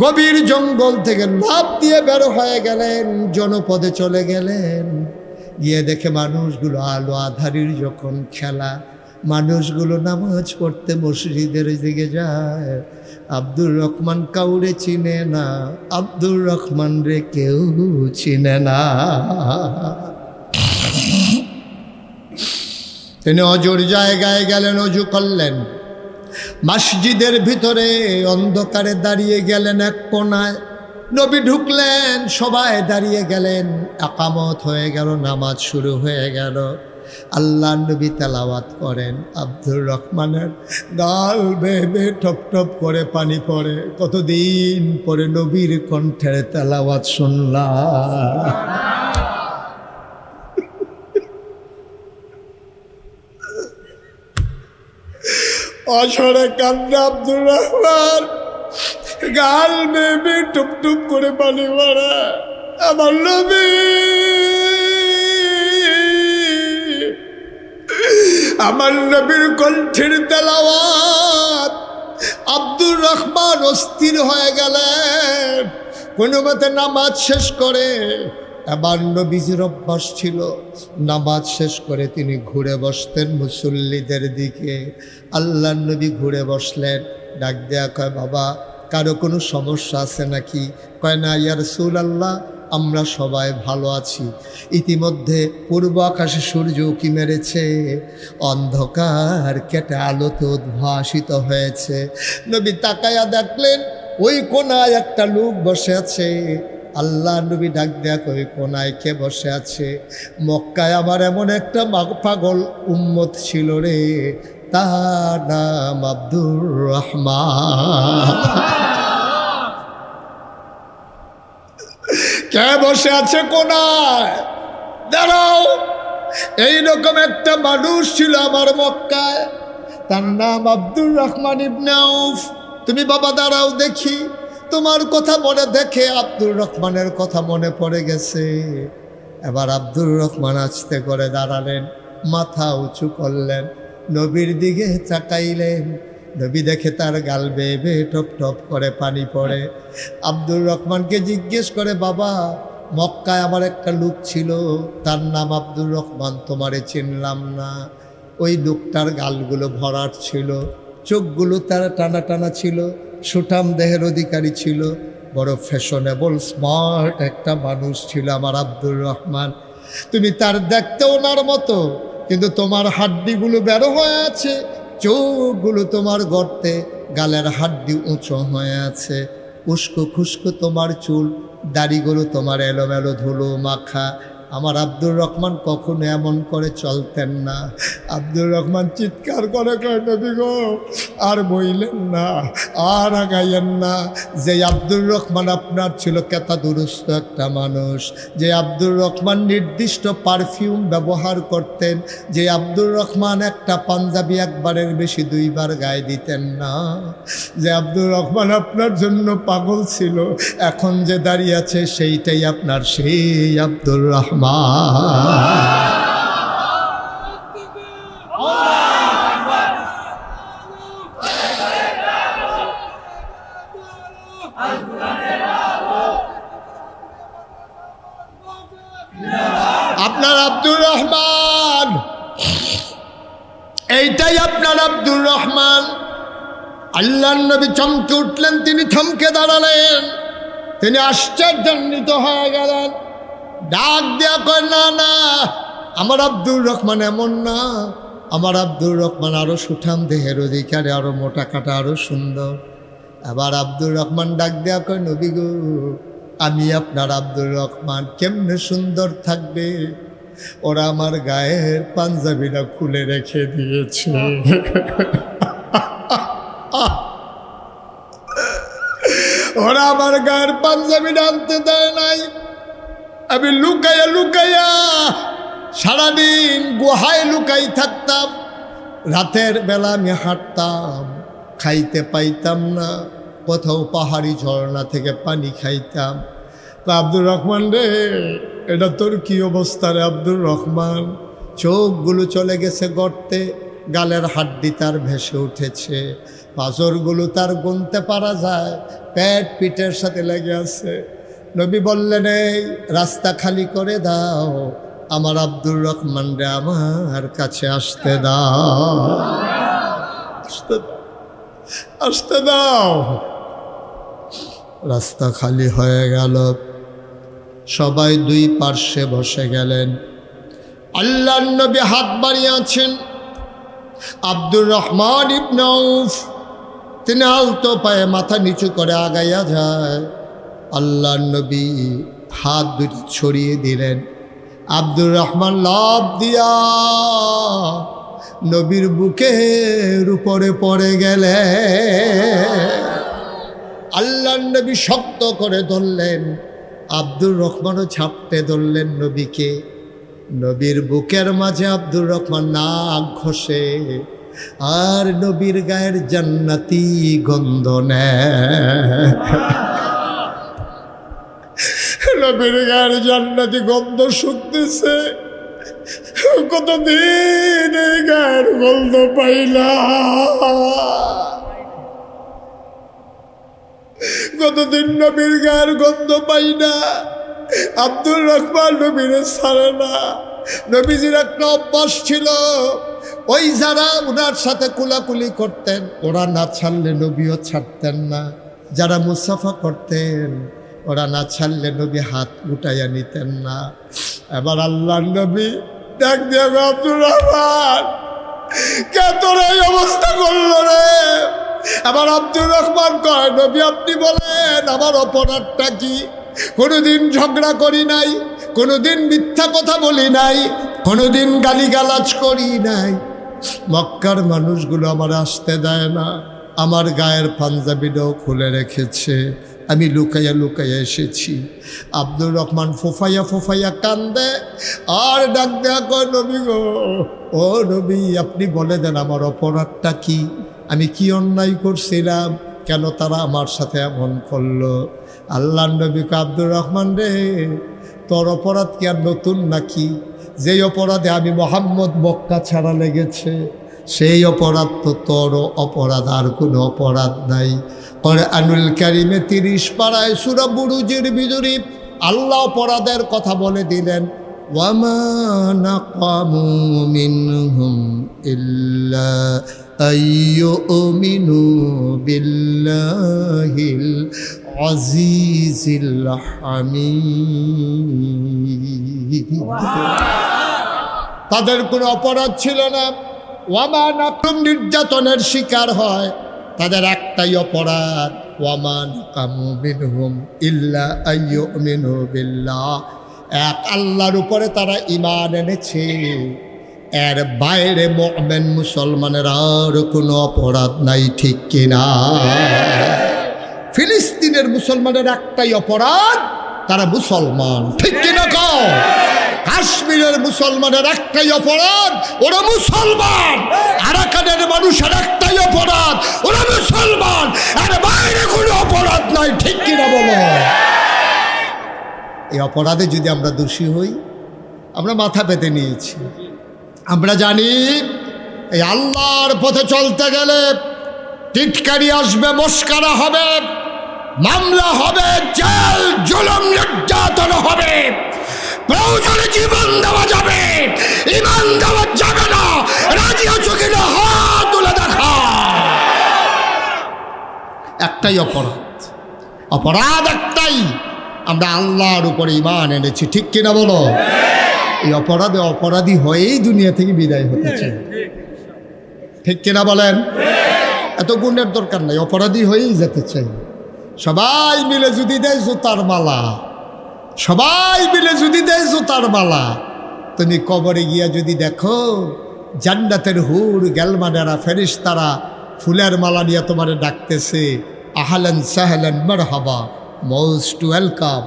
গভীর জঙ্গল থেকে লাফ দিয়ে বের হয়ে গেলেন, জনপদে চলে গেলেন। গিয়ে দেখে মানুষগুলো আলো আধারির যখন খেলা, মানুষগুলো নামাজ পড়তে মসজিদের দিকে যায়। আব্দুর রহমান কাউরে চিনে না, আব্দুর রহমান রে কেউ চিনে না। তিনি অজুর জায়গায় গেলেন, অজু করলেন। মসজিদের ভিতরে অন্ধকারে দাঁড়িয়ে গেলেন এক কোনায়। নবী ঢুকলেন, সবাই দাঁড়িয়ে গেলেন। একামত হয়ে গেল, নামাজ শুরু হয়ে গেল। আল্লাহ নবী তেলাওয়াত করেন, আব্দুর রহমানের গাল বেয়ে বেয়ে টপ টপ করে পানি পড়ে। কতদিন পরে নবীর কণ্ঠের তেলাওয়াত শুনলাম। অসরে কান্না আব্দুর রহমান, গাল বেবে টুপ টুপ করে পানি পড়ে। আমার নবী, আমার নবীর কণ্ঠের তেলাওয়াত। আব্দুর রহমান অস্থির হয়ে গেলেন। কোনো মতে নামাজ শেষ করে, এবার নবীজির অভ্যাস ছিল নামাজ শেষ করে তিনি ঘুরে বসতেন মুসল্লিদের দিকে। আল্লাহ নবী ঘুরে বসলেন, ডাক দেয়া কয় বাবা কারো কোনো সমস্যা আছে নাকি? কয় না ইয়া রাসূলুল্লাহ, আমরা সবাই ভালো আছি। ইতিমধ্যে পূর্ব আকাশে সূর্য উঁকি মেরেছে, অন্ধকার কেটে আলোতে উদ্ভাসিত হয়েছে। নবী তাকায়া দেখলেন ওই কোনায় একটা লোক বসে আছে। আল্লাহ নবী ডাক দেয়া কই কোনায় কে বসে আছে? মক্কায় আমার এমন একটা পাগল উম্মত ছিল রে, তার নাম আব্দুর রহমান। কে বসে আছে কোনায়? দাঁড়াও, এইরকম একটা মানুষ ছিল আমার মক্কায়, তার নাম আব্দুর রহমান ইবনে আউফ। তুমি বাবা দাঁড়াও দেখি। তোমার কথা মনে দেখে আব্দুর রহমানের কথা মনে পড়ে গেছে। এবার আব্দুর রহমান আস্তে করে দাঁড়ালেন, মাথা উঁচু করলেন, নবীর দিকে তাকাইলেন। নবী দেখে তার গাল বেয়ে বেয়ে টপ টপ করে পানি পড়ে। আব্দুর রহমানকে জিজ্ঞেস করে, বাবা মক্কায় আমার একটা লোক ছিল, তার নাম আব্দুর রহমান, তোমারে চিনলাম না। ওই লোকটার গালগুলো ভরাট ছিল, চোখগুলো তার টানা টানা ছিল, সুঠাম দেহের অধিকারী ছিল, বড় ফ্যাশনেবল স্মার্ট একটা মানুষ ছিল আমার আব্দুর রহমান। তুমি তার দেখতে ওনার মতো, কিন্তু তোমার হাড্ডিগুলো বেরো হয়ে আছে, চোখগুলো তোমার গর্তে, গালের হাড্ডি উঁচু হয়ে আছে, উস্কো খুস্কো তোমার চুল, দাড়িগুলো তোমার এলোমেলো ধুলো মাখা। আমার আব্দুর রহমান কখনো এমন করে চলতেন না। আব্দুর রহমান চিৎকার করে কয়, নবী গো আর বইলেন না, আর আগাইয়েন না। যে আব্দুর রহমান আপনার ছিল কেতা দুরুস্ত একটা মানুষ, যে আব্দুর রহমান নির্দিষ্ট পারফিউম ব্যবহার করতেন, যে আব্দুর রহমান একটা পাঞ্জাবি একবারের বেশি দুইবার গায়ে দিতেন না, যে আব্দুর রহমান আপনার জন্য পাগল ছিল, এখন যে দাঁড়িয়ে আছে সেইটাই আপনার সেই আব্দুর রহমান। আপনার আব্দুর রহমান, এইটাই আপনার আব্দুর রহমান। আল্লাহর নবী চমকে উঠলেন, তিনি থমকে দাঁড়ালেন, তিনি আশ্চর্যান্বিত হয়ে গেলেন। ডাক দেয়া কয়, না না, আমার আব্দুর রহমান এমন না, আমার আব্দুর রহমান আরো সুঠাম দেহের অধিকারী, আরো মোটা কাটা, আরো সুন্দর। আবার আব্দুর রহমান ডাক দেয়া কয়, নবী গো আমি আপনার আব্দুর রহমান, কেমনে সুন্দর থাকবে, ওরা আমার গায়ের পাঞ্জাবিটা খুলে রেখে দিয়েছে। ওরা আমার গায়ের পাঞ্জাবিটা আনতে দেয় নাই, আমি লুকাইয়া লুকাইয়া সারাদিন গুহায় লুকাই থাকতাম, রাতের বেলা আমি হাঁটতাম, খাইতে পাইতাম না, কোথাও পাহাড়ি ঝর্ণা থেকে পানি খাইতাম। তো আব্দুর রহমান রে, এটা তোর কি অবস্থা রে আব্দুর রহমান? চোখগুলো চলে গেছে গর্তে, গালের হাড্ডি তার ভেসে উঠেছে, পাঁজরগুলো তার গুনতে পারা যায়, পেট পিঠের সাথে লেগে আছে। নবী বললেন, এই রাস্তা খালি করে দাও, আমার আব্দুর রহমান রে আমার কাছে আসতে দাও, আসতে দাও। রাস্তা খালি হয়ে গেল, সবাই দুই পার্শ্বে বসে গেলেন। আল্লাহর নবী হাত বাড়িয়ে আছেন। আব্দুর রহমান ইবনে আউফ তিনি আলতো পায়ে মাথা নিচু করে আগাইয়া যায়। আল্লাহর নবী হাত দুটি ছড়িয়ে দিলেন। আব্দুর রহমান লাফ দিয়া নবীর বুকের উপরে পড়ে গেলে। আল্লাহর নবী শক্ত করে ধরলেন, আব্দুর রহমানও ঝাপটে ধরলেন নবীকে। নবীর বুকের মাঝে আব্দুর রহমান নাক ঘষে আর নবীর গায়ের জান্নাতি গন্ধ নেয়। নবীর গায়ের জান্নাতি গন্ধ শুকতেছে। কতদিন এই গায়ের গন্ধ পাইলাম, কতদিন নবীর গায়ের গন্ধ পাই না। আব্দুর রহমান নবীর ছাড়ে না। নবীজির একটা অভ্যাস ছিল, ওই যারা ওনার সাথে কুলাকুলি করতেন ওরা না ছাড়লে নবীও ছাড়তেন না। যারা মুসাফা করতেন ওরা না ছাড়লে নবী হাত উঠাইয়া নিতেন না। এবার আল্লাহর নবী ডাক দিয়ে, আব্দুর রহমান কে তোর এই অবস্থা করলো রে? আবার আব্দুর রহমান কয়, নবী আপনি বলেন আমার অপরাধটা কি? কোনোদিন ঝগড়া করি নাই, কোনোদিন মিথ্যা কথা বলি নাই, কোনোদিন গালিগালাজ করি নাই। মক্কার মানুষগুলো আমার আসতে দেয় না, আমার গায়ের পাঞ্জাবিটাও খুলে রেখেছে, আমি লুকাইয়া লুকাইয়া এসেছি। আব্দুর রহমান ফোফাইয়া ফোফাইয়া কান্দে আর ডাক দেয়া কয়, নবী গো, ও নবী আপনি বলে দেন আমার অপরাধটা কি? আমি কি অন্যায় করছিলাম? কেন তারা আমার সাথে এমন করলো? আল্লাহর নবী কয়, আব্দুর রহমান রে, তোর অপরাধ কি আর নতুন নাকি? যেই অপরাধে আমি মোহাম্মদ মক্কা ছাড়া লেগেছে, সেই অপরাধ তো তোর অপরাধ, আর কোনো অপরাধ নাই। কোরআনুল কারীমে 30 পারায় সূরা বুরুজের ভিতরে আল্লাহ অপরাধের কথা বলে দিলেন, ওয়ামা নাকামু মিনহুম ইল্লা আইয়ুমিনু বিল্লাহিল আজিজিল হামিদ। তাদের কোনো অপরাধ ছিল না। ওয়ামা নাকাম, নির্যাতনের শিকার হয়, তাদের একটাই অপরাধ, ওয়ামা নাকামু মিনহুম ইল্লা আইয়ুমিনু বিল্লাহ, এক আল্লাহর উপরে তারা ঈমান এনেছে, এর বাইরে মুমিন মুসলমানের আর কোনো অপরাধ নাই, ঠিক কিনা? ফিলিস্তিনের মুসলমানের একটাই অপরাধ, তারা মুসলমান, ঠিক কিনা কও? কাশ্মীরের মুসলমানের একটাই অপরাধ, ওরা মুসলমান। আরাকানের মানুষের একটাই অপরাধ, ওরা মুসলমান, এর বাইরে কোনো অপরাধ নাই, ঠিক কিনা বলো? এই অপরাধে যদি আমরা দোষী হই, আমরা মাথা পেতে নিয়েছি। আমরা জানি এই আল্লাহর পথে চলতে গেলে টিটকারি আসবে, মস্কারা হবে, মামলা হবে, জেল জুলুম নির্যাতন হবে, প্রয়োজনে জীবন দেওয়া যাবে, ঈমান দেওয়া যাবে না। রাজি আছো কিনা হাত তুলে দেখা। একটাই অপরাধ, অপরাধ একটাই, আমরা আল্লাহর উপরে ঈমান এনেছি, ঠিক কিনা বলো? এই অপরাধে অপরাধী হয়েই দুনিয়া থেকে বিদায় হতে চাই, ঠিক কিনা বলেন? এত গুণের দরকার নাই, অপরাধী হয়েই যেতে চাই। সবাই মিলে যদি দেয় জুতার মালা, সবাই মিলে যদি দেয় জুতার মালা, তুমি কবরে গিয়া যদি দেখো জান্নাতের হুর গেলমানেরা ফেরেশতারা ফুলের মালা নিয়ে তোমারে ডাকতেছে, আহলান সাহলান মারহাবা, মোস্ট ওয়েলকাম,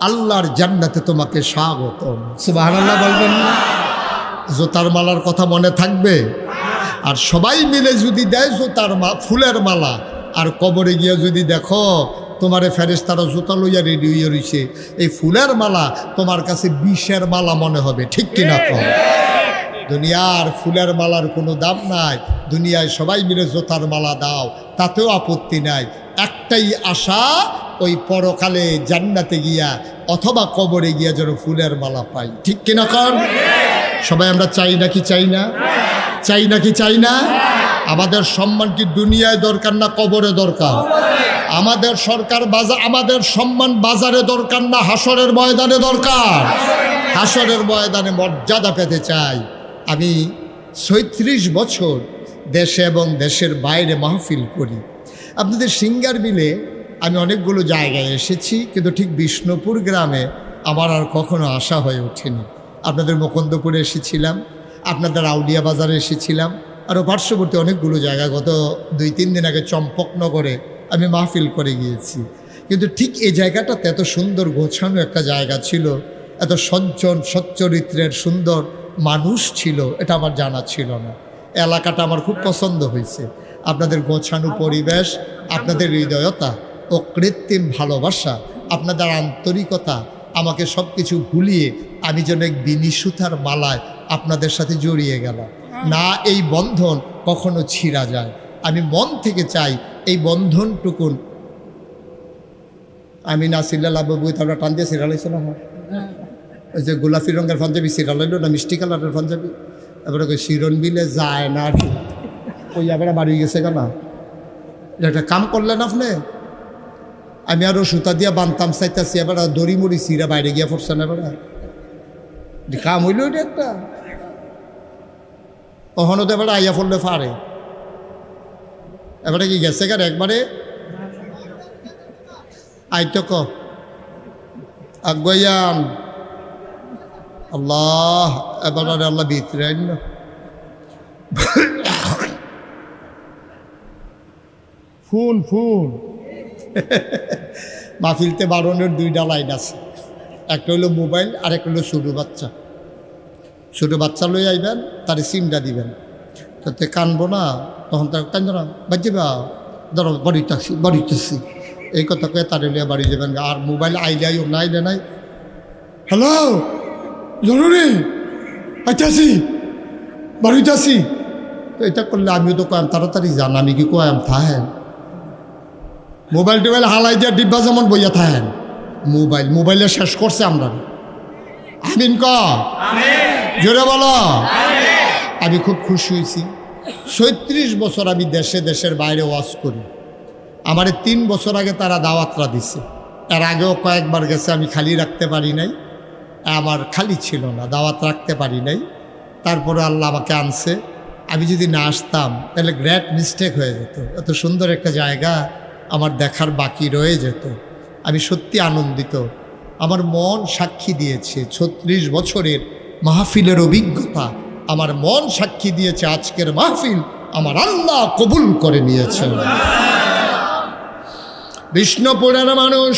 আল্লাহর জান্নাতে তোমাকে স্বাগতম, সুবহানাল্লাহ বলবেন না? জুতার মালার কথা মনে থাকবে? আর সবাই মিলে যদি দেয় জুতার ফুলের মালা, আর কবরে গিয়ে যদি দেখো তোমারে ফেরেশতারা জুতা লইয়া রেডি হইয়া রইছে, এই ফুলের মালা তোমার কাছে বিষের মালা মনে হবে, ঠিক কিনা কম? দুনিয়ার ফুলের মালার কোনো দাম নাই, দুনিয়ায় সবাই মিলে জুতার মালা দাও, তাতেও আপত্তি নাই। একটাই আশা, ওই পরকালে জান্নাতে গিয়া অথবা কবরে গিয়া যেন ফুলের মালা পাই, ঠিক কিনা কর? সবাই আমরা চাই নাকি চাই না? চাই নাকি চাই না? আমাদের সম্মান কি দুনিয়ায় দরকার না কবরে দরকার? আমাদের সরকার বাজার, আমাদের সম্মান বাজারে দরকার না হাসরের ময়দানে দরকার? হাসরের ময়দানে মর্যাদা পেতে চাই। আমি ৩৬ বছর দেশে এবং দেশের বাইরে মাহফিল করি। আপনাদের সিঙ্গার বিলে আমি অনেকগুলো জায়গায় এসেছি, কিন্তু ঠিক বিষ্ণুপুর গ্রামে আমার আর কখনো আসা হয়ে ওঠেনি। আপনাদের মুকুন্দপুরে এসেছিলাম, আপনাদের আউলিয়া বাজারে এসেছিলাম, আরও পার্শ্ববর্তী অনেকগুলো জায়গা। গত ২-৩ দিন আগে চম্পকনগরে আমি মাহফিল করে গিয়েছি। কিন্তু ঠিক এই জায়গাটাতে এত সুন্দর গোছানো একটা জায়গা ছিল, এত সজ্জন সচ্চরিত্রের সুন্দর মানুষ ছিল, এটা আমার জানা ছিল না। এলাকাটা আমার খুব পছন্দ হয়েছে। আপনাদের গোছানো পরিবেশ, আপনাদের হৃদয়তা ও কৃত্রিম ভালোবাসা, আপনাদের আন্তরিকতা আমাকে সব কিছু ভুলিয়ে আমি যেন এক বিনি সুতার মালায় আপনাদের সাথে জড়িয়ে গেলাম। না এই বন্ধন কখনো ছিঁড়া যায়। আমি মন থেকে চাই এই বন্ধনটুকুন। আমি নাসিল্লা বাবু তারা টান দিয়ে সিরিয়াল হয়েছিল না, ওই যে গোলাপি রঙের পাঞ্জাবি সিরিয়াল হইল না, মিষ্টি কালারের পাঞ্জাবি, এবারে শিরন বিলে যায় না আর কি, ওই এবারে বাড়ি গেছে কেনা। একটা কাম করলেন আপনি, আমি আরও সুতা দিয়া বানতাম চাইতাছি, এবার দড়ি মরি সিরা বাইরে গিয়া পড়ছেন, এবার কাম হইল ওইটা একটা। কখনো তো এবারে আইয়া পড়লে পারে, এবারে কি গেছে কার একবারে আইতক আগাম আল্লাহ, এবারে আল্লাহ ভিতরে আইন। ফোন ফোন মাহফিলতে বারণের 2টা লাইন আছে, একটা হলো মোবাইল আর একটা হলো ছোটো বাচ্চা। ছোটো বাচ্চা লই আইবেন, তার সিমটা দিবেন, তাতে কানবো না, তখন তার কান্দ না, বাজে বা ধরো বাড়িতেছি এই কথা কয়ে তার লিয়া বাড়ি যাবেন। আর মোবাইল আইলে না আইলে নাই, হ্যালো জরুরি আইতাছি বাড়িতে আসি, তো এটা করলে আমিও তো কয়াম তাড়াতাড়ি যান, আমি কি কয়াম থাহেন? মোবাইল টোবাইল হালাই দিয়ে ডিব্বা যেমন বইয়া থাহেন, মোবাইলে শেষ করছে আমরা। আমিন ক জোরে বলো। আমি খুব খুশি হয়েছি। ৩৬ বছর আমি দেশে দেশের বাইরে ওয়াজ করি। আমার ৩ বছর আগে তারা দাওয়াতরা দিছে, এর আগেও কয়েকবার গেছে, আমি খালি রাখতে পারি নাই, আমার খালি ছিল না, দাওয়াত রাখতে পারি নাই। তারপরে আল্লাহ আমাকে আনছে। আমি যদি না আসতাম তাহলে গ্রেট মিস্টেক হয়ে যেত, এত সুন্দর একটা জায়গা আমার দেখার বাকি রয়ে যেত। আমি সত্যি আনন্দিত, আমার মন সাক্ষী দিয়েছে ৩৬ বছরের মাহফিলের অভিজ্ঞতা, আমার মন সাক্ষী দিয়েছে আজকের মাহফিল আমার আল্লাহ কবুল করে নিয়েছেন। বিষ্ণুপুরের মানুষ,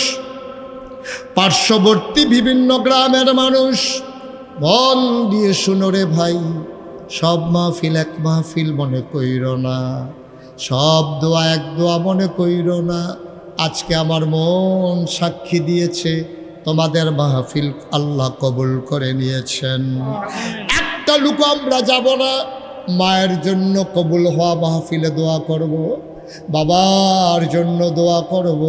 পার্শ্ববর্তী বিভিন্ন গ্রামের মানুষ, মন দিয়ে শুনো রে ভাই, সব মাহফিল এক মাহফিল মনে কইর না, সব দোয়া এক দোয়া মনে কইর না। আজকে আমার মন সাক্ষী দিয়েছে তোমাদের মাহফিল আল্লাহ কবুল করে নিয়েছেন। একটা লোক আমরা যাব না, মায়ের জন্য কবুল হওয়া মাহফিলে দোয়া করব, বাবার জন্য দোয়া করব,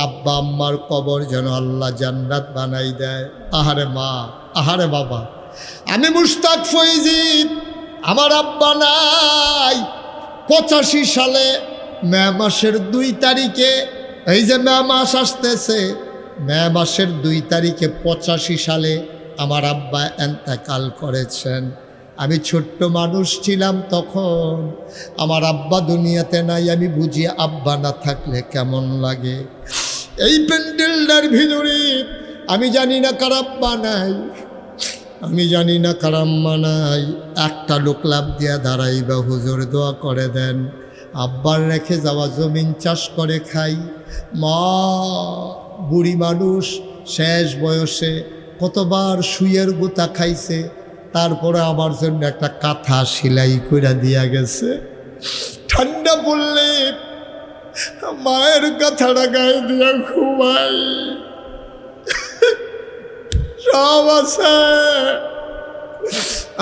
আব্বা আম্মার কবর যেন আল্লাহ জান্নাত বানাই দেয়। আহারে মা, আহারে বাবা। আমি মুশতাক ফৈজি, আমার আব্বা নাই। 85 সালে মে মাসের 2 তারিখে, এই যে মে মাস আসতেছে, মে মাসের 2 তারিখে 85 সালে আমার আব্বা এন্তেকাল করেছেন। আমি ছোট্ট মানুষ ছিলাম তখন, আমার আব্বা দুনিয়াতে নাই। আমি বুঝি আব্বা না থাকলে কেমন লাগে। এই প্যান্ডেলটার ভিতরে আমি জানি না কার আব্বা নাই, আমি জানি না কার আম্মা নাই। একটা লোক লাভ দিয়া দাঁড়াইবা, হুজুর দোয়া করে দেন, আব্বার রেখে যাওয়া জমিন চাষ করে খাই। মা বুড়ি মানুষ, শেষ বয়সে কতবার সুইয়ের গুতা খাইছে, তারপরে আমার জন্য একটা কাঁথা সেলাই করে দিয়া গেছে। ঠান্ডা পড়লে মায়ের কাঁথাটা গায়ে দিয়া ঘুমাই। সব আছে,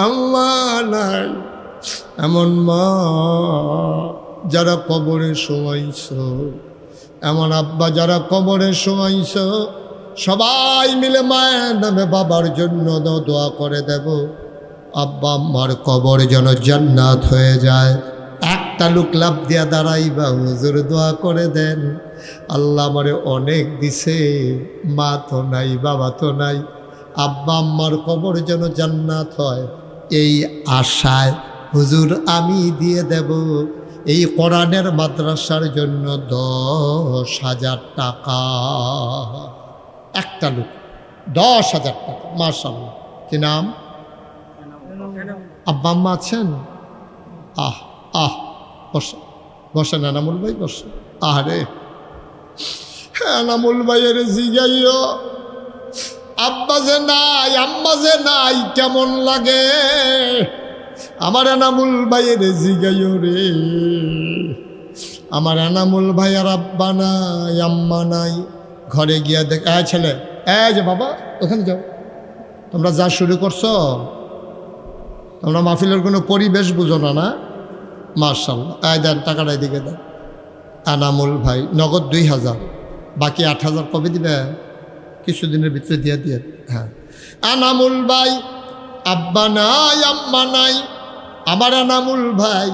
আম্মা নাই। এমন মা যারা কবরে শোয়াইছ, এমন আব্বা যারা কবরে শোয়াইছ, সবাই মিলে মায়ের নামে বাবার জন্য দোয়া করে দেব, আব্বা আম্মার কবর যেন জান্নাত হয়ে যায়। একটা লোক লাভ দিয়া দাঁড়াইবা, হুজুর দোয়া করে দেন, আল্লাহ আমারে অনেক দিছে, মা তো নাই, বাবা তো নাই, আব্বা আম্মার কবর যেন জান্নাত হয়। এই আশায় হুজুর আমি দিয়ে দেব এই কোরআনের মাদ্রাসার জন্য 10,000 টাকা। একটা লোক 10,000 টাকা, মাশাআল্লাহ। কি নাম? আব্বা আম্মা আছেন? আহ আহ বসে বসেন, এনামুল ভাই বসে। আরে এনামুল ভাইয়ের জিগাইও, আব্বা যে নাই, আম্মা যে নাই, কেমন লাগে? আমার এনামুল ভাইয়ের জিগাইও রে, আমার এনামুল ভাইয়ের আব্বা নাই, আম্মা নাই। ঘরে গিয়া দেখ, ছেলে, যে বাবা ওখানে যাও, তোমরা যা শুরু করছো, তোমরা মাহফিলের কোনো পরিবেশ বুঝো না, না? মাশাআল্লাহ। দেন টাকাটা এদিকে দেন। এনামুল ভাই নগদ 2,000, বাকি 8,000 কবে দিবে? কিছুদিনের ভিতরে দিয়ে। হ্যাঁ, এনামুল ভাই আব্বা নাই, আম্মা নাই। আমার এনামুল ভাই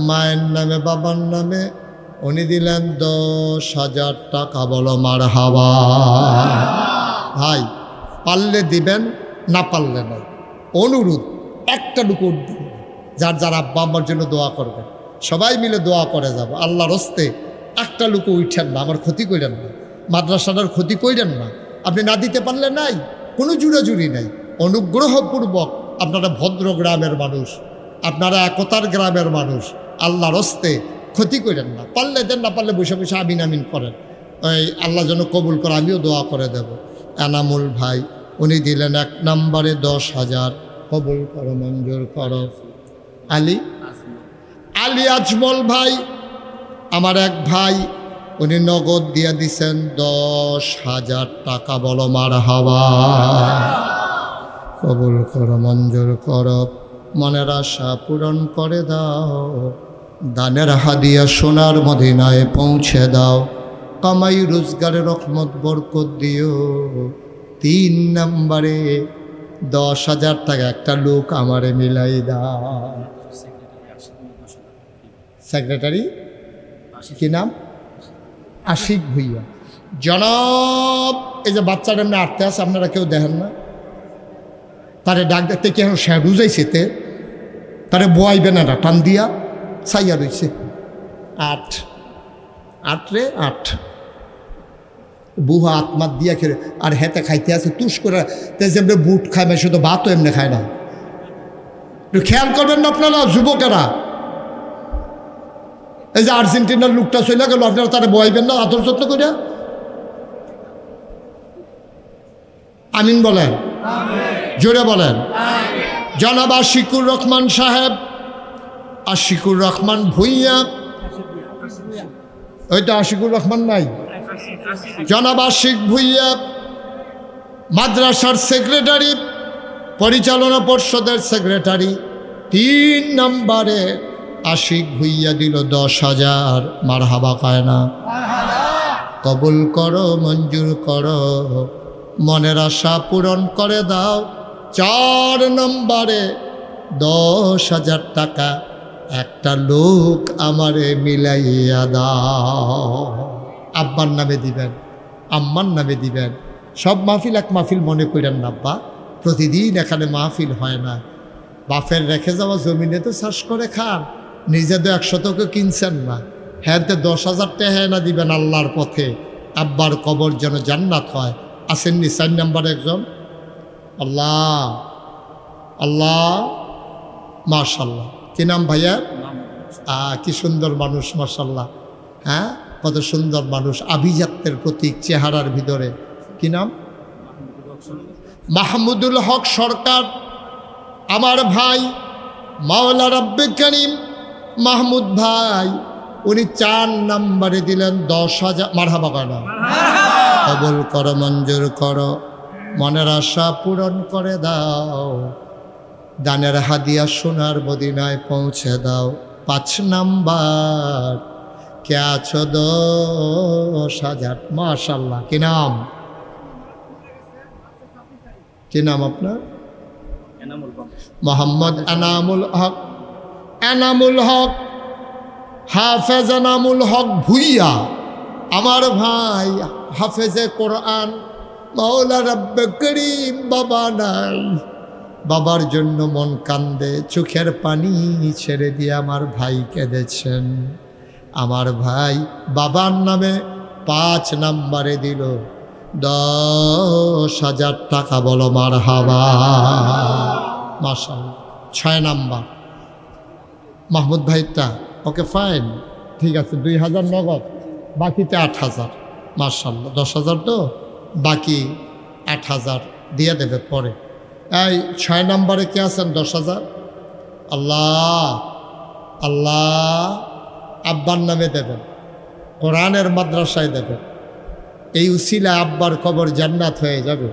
মায়ের নামে বাবার নামে উনি দিলেন 10,000 টাকা। বলো মারহাবা। ভাই পারলে দিবেন, না পারলে নাই। অনুরোধ, একটা লুকু দিন, যার যার আব্বা আম্মার জন্য দোয়া করবেন, সবাই মিলে দোয়া করে যাব। আল্লাহর হস্তে একটা লুকু উঠেন না, আমার ক্ষতি করেন না, মাদ্রাসাটার ক্ষতি করেন না। আপনি না দিতে পারলে নাই, কোনো জুড়াজুড়ি নাই। অনুগ্রহপূর্বক, আপনারা ভদ্র গ্রামের মানুষ, আপনারা একতার গ্রামের মানুষ, আল্লাহর হস্তে ক্ষতি করেন না। পারলে দেন, না পারলে বসে বসে আমিন আমিন করেন। ওই আল্লাহ যেন কবুল করে, আমিও দোয়া করে দেব। এনামুল ভাই উনি দিলেন 1 নম্বরে 10,000। কবুল করো, মঞ্জুর করো। আলী আজমল ভাই, আমার এক ভাই, উনি নগদ দিয়ে দিছেন 10,000 টাকা। বলো মারহাবা। কবুল করো, মঞ্জুর করো। মনের আশা পূরণ করে দাও, দানের হাদিয়া সোনার মদিনায় পৌঁছে দাও, কামাই রোজগারে রহমত বরকত দিও। 3 নম্বরে 10,000 টাকা একটা লোক আমারে মিলাই দাও। সেক্রেটারি কি নাম? আশিক ভুইয়া। জনাব, এই যে বাচ্চাটা এমনি আটতে আছে, আপনারা কেউ দেখেন না? তারে ডাক দেখতে কি এখন শ্যাডু যাইছে, তারে বোয়াইবে না টান দিয়া ছাইয়া রয়েছে। 8 রে 8 বুহা আত্মার দিয়া খেলে আর হেতে খাইতে আছে তুষ করে, যেমনি বুট খায় মেশে তো ভাতও এমনি খায় না। একটু খেয়াল করবেন না আপনারা যুবকেরা। এই যে আর্জেন্টিনার লোকটা চলে গেল, আপনারা তারা বয়াইবেন না আদর যত্ন করে? আমিন বলেন, জোরে বলেন। জনাব আশিকুর রহমান সাহেব, আশিকুর রহমান ভুইয়া, ওইটা আশিকুর রহমান নাই, জনাব আশিক ভুইয়া মাদ্রাসার সেক্রেটারি, পরিচালনা পর্ষদের সেক্রেটারি। 3 নম্বরে আশিক ভুইয়া দিল 10,000। মারহাবা কয় না? কবুল করো, মঞ্জুর করো, মনের আশা পূরণ করে দাও। 4 নম্বরে 10,000 টাকা একটা লোক আমারে মিলাইয়া দাও। আব্বার নামে দিবেন, আম্মার নামে দিবেন। সব মাহফিল এক মাহফিল মনে করেন না আব্বা, প্রতিদিন এখানে মাহফিল হয় না। বাপের রেখে যাওয়া জমিনে তো চাষ করে খান, নিজে তো 100 টাকা কিনছেন না। হ্যাঁ, 10,000 টাকা না দিবেন আল্লাহর পথে, আব্বার কবর যেন জান্নাত হয়। আসেননি 4 নম্বরে একজন? আল্লাহ আল্লাহ, মাশাল্লাহ। কি নাম ভাইয়া? কি সুন্দর মানুষ, মাশাল্লাহ। হ্যাঁ, কত সুন্দর মানুষ, আভিজাত্যের প্রতীক চেহারার ভিতরে। কি নাম? মাহমুদুল হক সরকার, আমার ভাই মাওলা রব্বে করিম মাহমুদ ভাই, উনি 4 নম্বরে দিলেন 10,000। মারহাবা করা, কবুল করো, মঞ্জুর করো, মনের আশা পূরণ করে দাও, দানের হাদিয়া সোনার মদিনায় পৌঁছে দাও। 5 নাম্বার কে আছো? 10,000। মাশাল্লাহ। কি নাম? কি নাম আপনার? মোহাম্মদ এনামুল হক। এনামুল হক, হাফেজ এনামুল হক ভুইয়া, আমার ভাই হাফেজে কোরআন, মাওলা রব্বে করিম। বাবা নাই, বাবার জন্য মন কান্দে, চোখের পানি ছেড়ে দিয়ে আমার ভাই কেঁদেছেন। আমার ভাই বাবার নামে 5 নম্বরে দিল 10,000 টাকা। বলো মারহাবা, মাশাআল্লাহ। 6 নাম্বার মাহমুদ ভাইটা, ওকে ফাইন, ঠিক আছে। 2,000 নগদ, বাকিতে 8,000। মাশাআল্লাহ, 10,000 তো, বাকি 8,000 দিয়ে দেবে পরে। এই 6 নম্বরে কে আছেন? 10,000। আল্লাহ আল্লাহ, আব্বার নামে দেবেন, কোরআনের মাদ্রাসায় দেবেন। এই উসিলা আব্বার কবর জান্নাত হয়ে যাবে,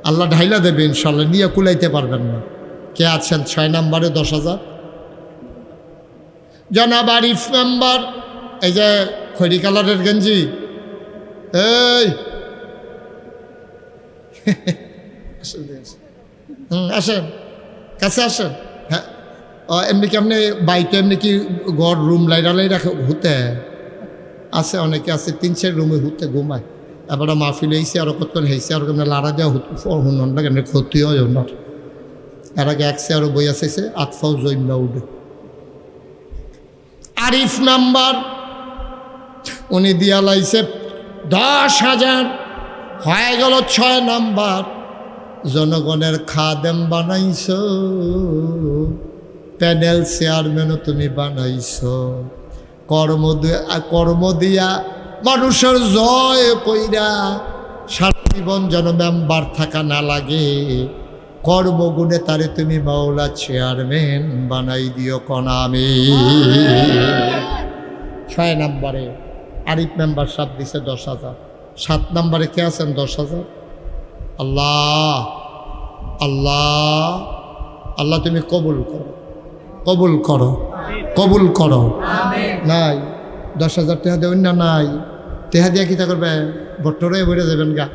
আল্লাহ ঢাইলা দেবে ইনশাল্লাহ, নিয়ে কুলাইতে পারবেন না। কে আছেন 6 নম্বরে 10,000? জনাব আরিফ মেম্বার, এই যে খড়ি কালারের গেঞ্জি, এই আসেন, কাছে আসেন। হ্যাঁ, এমনি কি আপনি বাইকে এমনি কি ঘর রুম লাইরালাই রাখে হুতে আছে? অনেকে আছে 3-4 রুমে হুতে ঘুমায়। এবার মাহফিল হয়েছে আর কতক্ষণ হয়েছে, আর কেমন লাড়া দেওয়া হুন না, কেন ক্ষতি হয় ওনার। এর আগে 1 আরো বই আসেছে, আতফাও জৈমা উঠে। আরিফ নাম্বার, উনি দিয়া লাইছে 10,000, হয়ে গেল 6 নাম্বার। জনগণের খাদেম বানাইছ, প্যানেল চেয়ারম্যানও তুমি বানাইছ, কর্ম দিয়া মানুষের জয় কইরা সারা জীবন যেন মেম্বার থাকা না লাগে, কর্মগুণে তারে তুমি মাওলা চেয়ারম্যান বানাই দিও কনামে। 6 নম্বরে আরিফ মেম্বার সাপ দিছে 10,000। 7 নম্বরে কে আছেন? 10,000। আল্লাহ আল্লাহ, আল্লাহ তুমি কবুল করো, কবুল করো, কবুল করো। নাই 10,000 টাকা দেবেন না? নাই টেহা দিয়া কিতা করবে? বট্টরে বেড়ে যাবেন গা,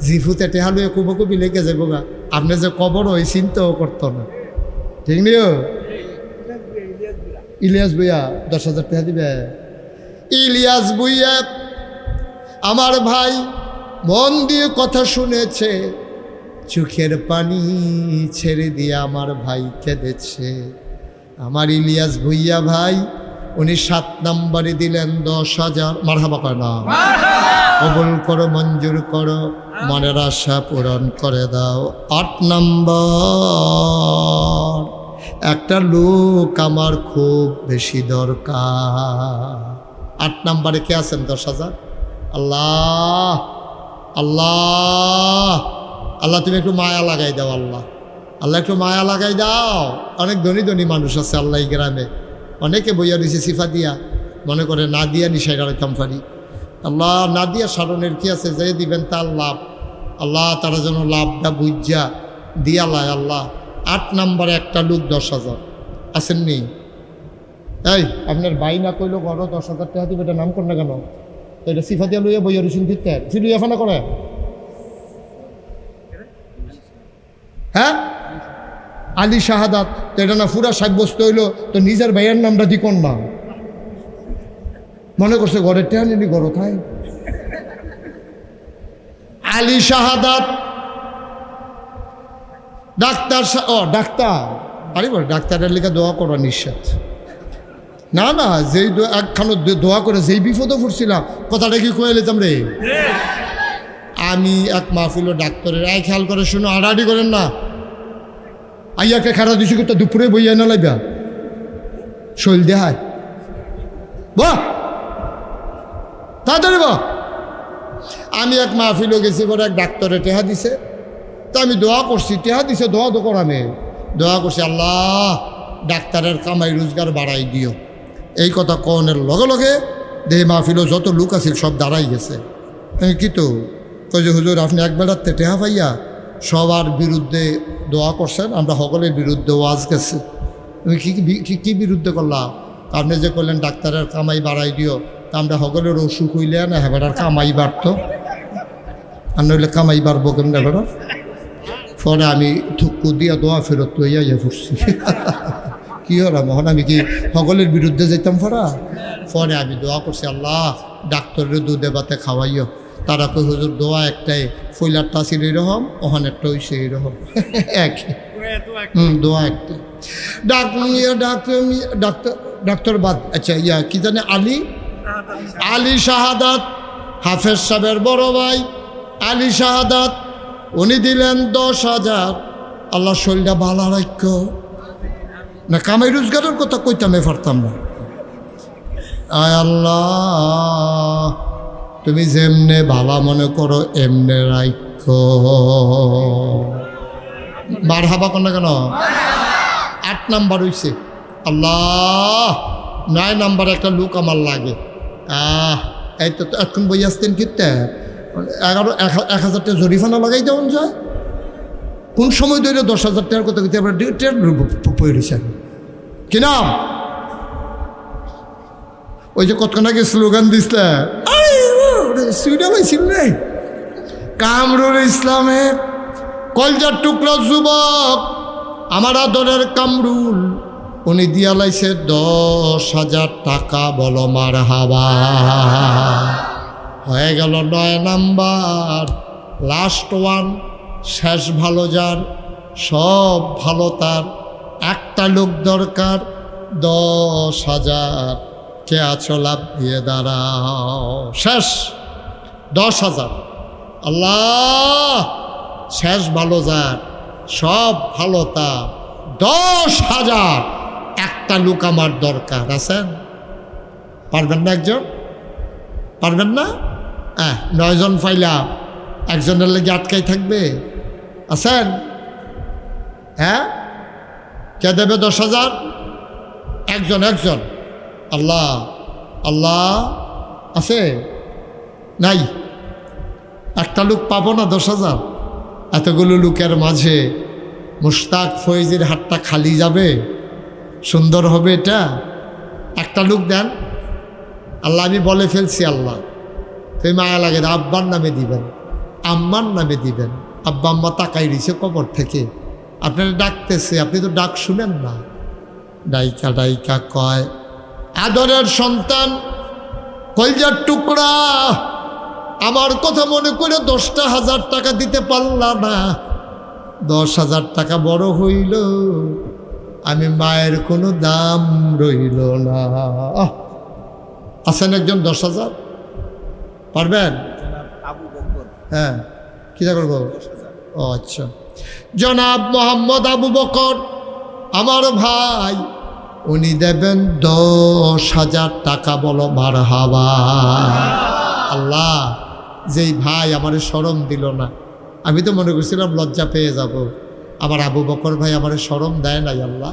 জিফুতে টেহা লুয়ে কুবকুবি লেগে যাবো গা। আপনি যে কবর ওই চিন্তাও করতো না, ঠিক নিও। ইলিয়াস ভুইয়া 10,000 টাকা দিবে। ইলিয়াস ভুইয়া আমার ভাই মন দিয়ে কথা শুনেছে, চোখের পানি ছেড়ে দিয়ে আমার ভাই কেঁদেছে। আমার ইলিয়াস ভুইয়া ভাই উনি 7 নম্বরে দিলেন 10,000। মারহাবা কয় না? কবুল করো, মঞ্জুর করো, মনের আশা পূরণ করে দাও। 8 নম্বর, একটা লোক আমার খুব বেশি দরকার। 8 নম্বরে কে আছেন? 10,000। আল্লাহ আল্লাহ আল্লাহ তুমি একটু মায়া লাগাই দাও। আল্লাহ আল্লাহ একটু মায়া লাগাই দাও। অনেক ধনী ধনী মানুষ আছে আল্লাহ এই গ্রামে, অনেকে বইয়া দিছে সিফা দিয়া, মনে করে না দিয়া নিশাই রাখতাম পারি। আল্লাহ না দিয়া সারণের কি আছে, যে দিবেন তার লাভ। আল্লাহ তারা যেন লাভটা বুঝা দিয়া লাই। আল্লাহ 8 নম্বরে একটা লোক 10,000 আসেননি? এই আপনার বাই না কইলো ঘর 10,000 টাকা দিবে, এটা নাম কর না কেন? এটা সিফা দিয়া লইয়া বইয়া রসুন দিতে ফিরুইয়া ফানা করে। হ্যাঁ আলী শাহাদাত, তো এটা না পুরা সাব্যস্ত হইলো, তো নিজের ভাইয়ের নামটা দি কোন না? মনে করছে ঘরের টেহা নিলি ঘর থাই। আলী শাহাদাত ডাক্তার, ডাক্তার আরে বল ডাক্তারের লেখা দোয়া করা নিঃশ্বাস না। না যেই একখানো দোয়া করে যেই বিপদে পড়ছিলাম, কথাটা কি কয়ে নিতাম রে। আমি এক মাহফিল ডাক্তারের খেয়াল করে শুনো, আড়াআড়ি করেন না। আইয়াকে খারা দিছি তো দুপুরে বইয়া না লাইবা শৈল দেহায় বাহ তাড়াতাড়ি বাহ। আমি এক মাহফিলও গেছি করে, এক ডাক্তারে টেহা দিছে, তা আমি দোয়া করছি। টেহা দিছে, দোয়া তো করামে দোয়া করছি, আল্লাহ ডাক্তারের কামাই রোজগার বাড়াই দিও। এই কথা কনের লগে লগে দেহে মাহফিলও যত লোক আছিল সব দাঁড়াই গেছে। আমি কি তো কই যে হুজুর আপনি এক বেড়াতে টেহা পাইয়া সবার বিরুদ্ধে দোয়া করছেন, আমরা সকলের বিরুদ্ধে ওয়াজ গেছে। তুমি কি বিরুদ্ধে করলাম? আপনি যে করলেন ডাক্তারের কামাই বাড়াই দিও, তা আমরা সকলের অসুখ হইলে না হেবেটার কামাই বাড়তো, আর নইলে কামাই বাড়বো কেমন হেবেটার। পরে আমি থুকু দিয়া দোয়া ফেরত লইয়া ইয়ে পড়ছি। কি হলাম মহন, আমি কি সকলের বিরুদ্ধে যেতাম ফরা? পরে আমি দোয়া করছি, আল্লাহ ডাক্তারের দুধে বাতে খাওয়াইও। তারা কই হুজুর দোয়া একটাই, ফইলারটা ছিল এইরকম, ওখানে একটা হইছে এইরকম, এক দোয়া একটা। ডাক্তার বাদ, আচ্ছা ইয়া কি জানে আলী শাহাদাত, হাফেজ সাহেবের বড় ভাই আলী শাহাদাত, উনি দিলেন 10,000। আল্লাহ শরীরটা ভালো রাখ না, কামাই রোজগারের কথা কইতামে পারতাম না। আয় আল্লাহ তুমি যেমনে ভালো মনে করো এমনে রাখ। বার হাবা কর না কেন? 8 নাম্বার হইছে। আল্লাহ 9 নাম্বার একটা লোক আমার লাগে। এই তো এখন বই আসতেন কিতে 1,000 টাকা জরিফানা লাগাই দেওয়া যায়। কোন সময় ধরে 10,000 টাকার কথা কিন্তু আমরা পড়েছেন কি নাম? ওই যে কতক্ষণ আগে স্লোগান দিসলে কামরুল ইসলামের কলজার টুকরা যুবক আমার আদরের কামরুল, উনি দিয়া লাইছে 10,000 টাকা। বলো মার হাবা। হয়ে গেল 9 নাম্বার, লাস্ট ওয়ান, শেষ ভালো যার, সব ভালো তার, একটা লোক দরকার 10,000। কে আছো লাভ দিয়ে দাঁড়াও। শেষ 10,000। আল্লাহ শেষ ভালো যার, সব ভালো তার, 10,000। একটা লোক আমার দরকার। আছেন? পারবেন না? একজন পারবেন না? 9 জন পাইলাম, একজনের লেগে আটকাই থাকবে? আছেন? হ্যাঁ, কে দেবে 10,000? একজন। আল্লাহ আল্লাহ আছে? নাই? একটা লোক পাবো না 10,000? এতগুলো লোকের মাঝে মুশতাক ফয়েজির হাতটা খালি যাবে? সুন্দর হবে এটা? একটা লোক দেন। আল্লাহ আমি বলে ফেলছি, আল্লাহ তুমি মায়া লাগে না, আব্বার নামে দিবেন, আম্মার নামে দিবেন। আব্বা আম্মা তাকাই রয়েছে কবর থেকে, আপনারা ডাকতেছে, আপনি তো ডাক শুনেন না। ডাইকা ডাইকা কয়, আদরের সন্তান, কলজার টুকরা, আমার কথা মনে করে 10,000 টাকা দিতে পারলাম না। 10,000 টাকা বড় হইল, আমি মায়ের কোনো দাম রইল না। আছেন একজন 10,000 পারবেন? হ্যাঁ, কী করবো? ও আচ্ছা, জনাব মোহাম্মদ আবু বকর আমার ভাই, উনি দেবেন 10,000 টাকা। বলো মারহাবা। আল্লাহ, যেই ভাই আমারে শরম দিল না, আমি তো মনে করছিলাম লজ্জা পেয়ে যাব। আমার আবু বকর ভাই আমারে শরম দেয় নাই। আল্লাহ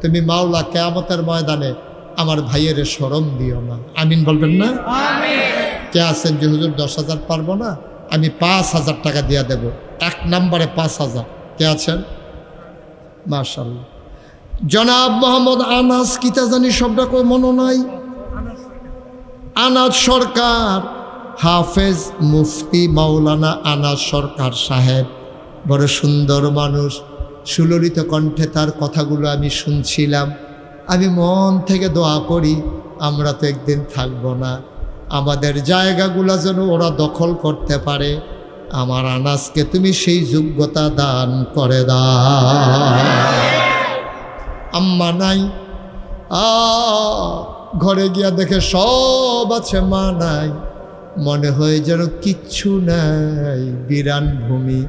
তুমি মাওলা কিয়ামতের ময়দানে আমার ভাইয়ের শরম দিও না। আমিন বলবেন না? কে আছেন যে হুজুর 10,000 পারবো না, আমি 5,000 টাকা দিয়ে দেব, 1 নম্বরে 5,000? কে আছেন? মাশাআল্লাহ। জনাব মোহাম্মদ আনাস, কিতা জানি শব্দটা কই মনে নাই, আনাস সরকার, হাফেজ মুফতি মাওলানা আনাস সরকার সাহেব, বড় সুন্দর মানুষ। সুললিত কণ্ঠে তার কথাগুলো আমি শুনছিলাম। আমি মন থেকে দোয়া করি, আমরা তো একদিন থাকবো না, আমাদের জায়গাগুলো যেন ওরা দখল করতে পারে। আমার আনাসকে তুমি সেই যোগ্যতা দান করে দাও। আম্মা নাই, ঘরে গিয়া দেখে সব আছে, মা নাই, মনে হয় যেন কিচ্ছু নাই, বিরান ভূমি।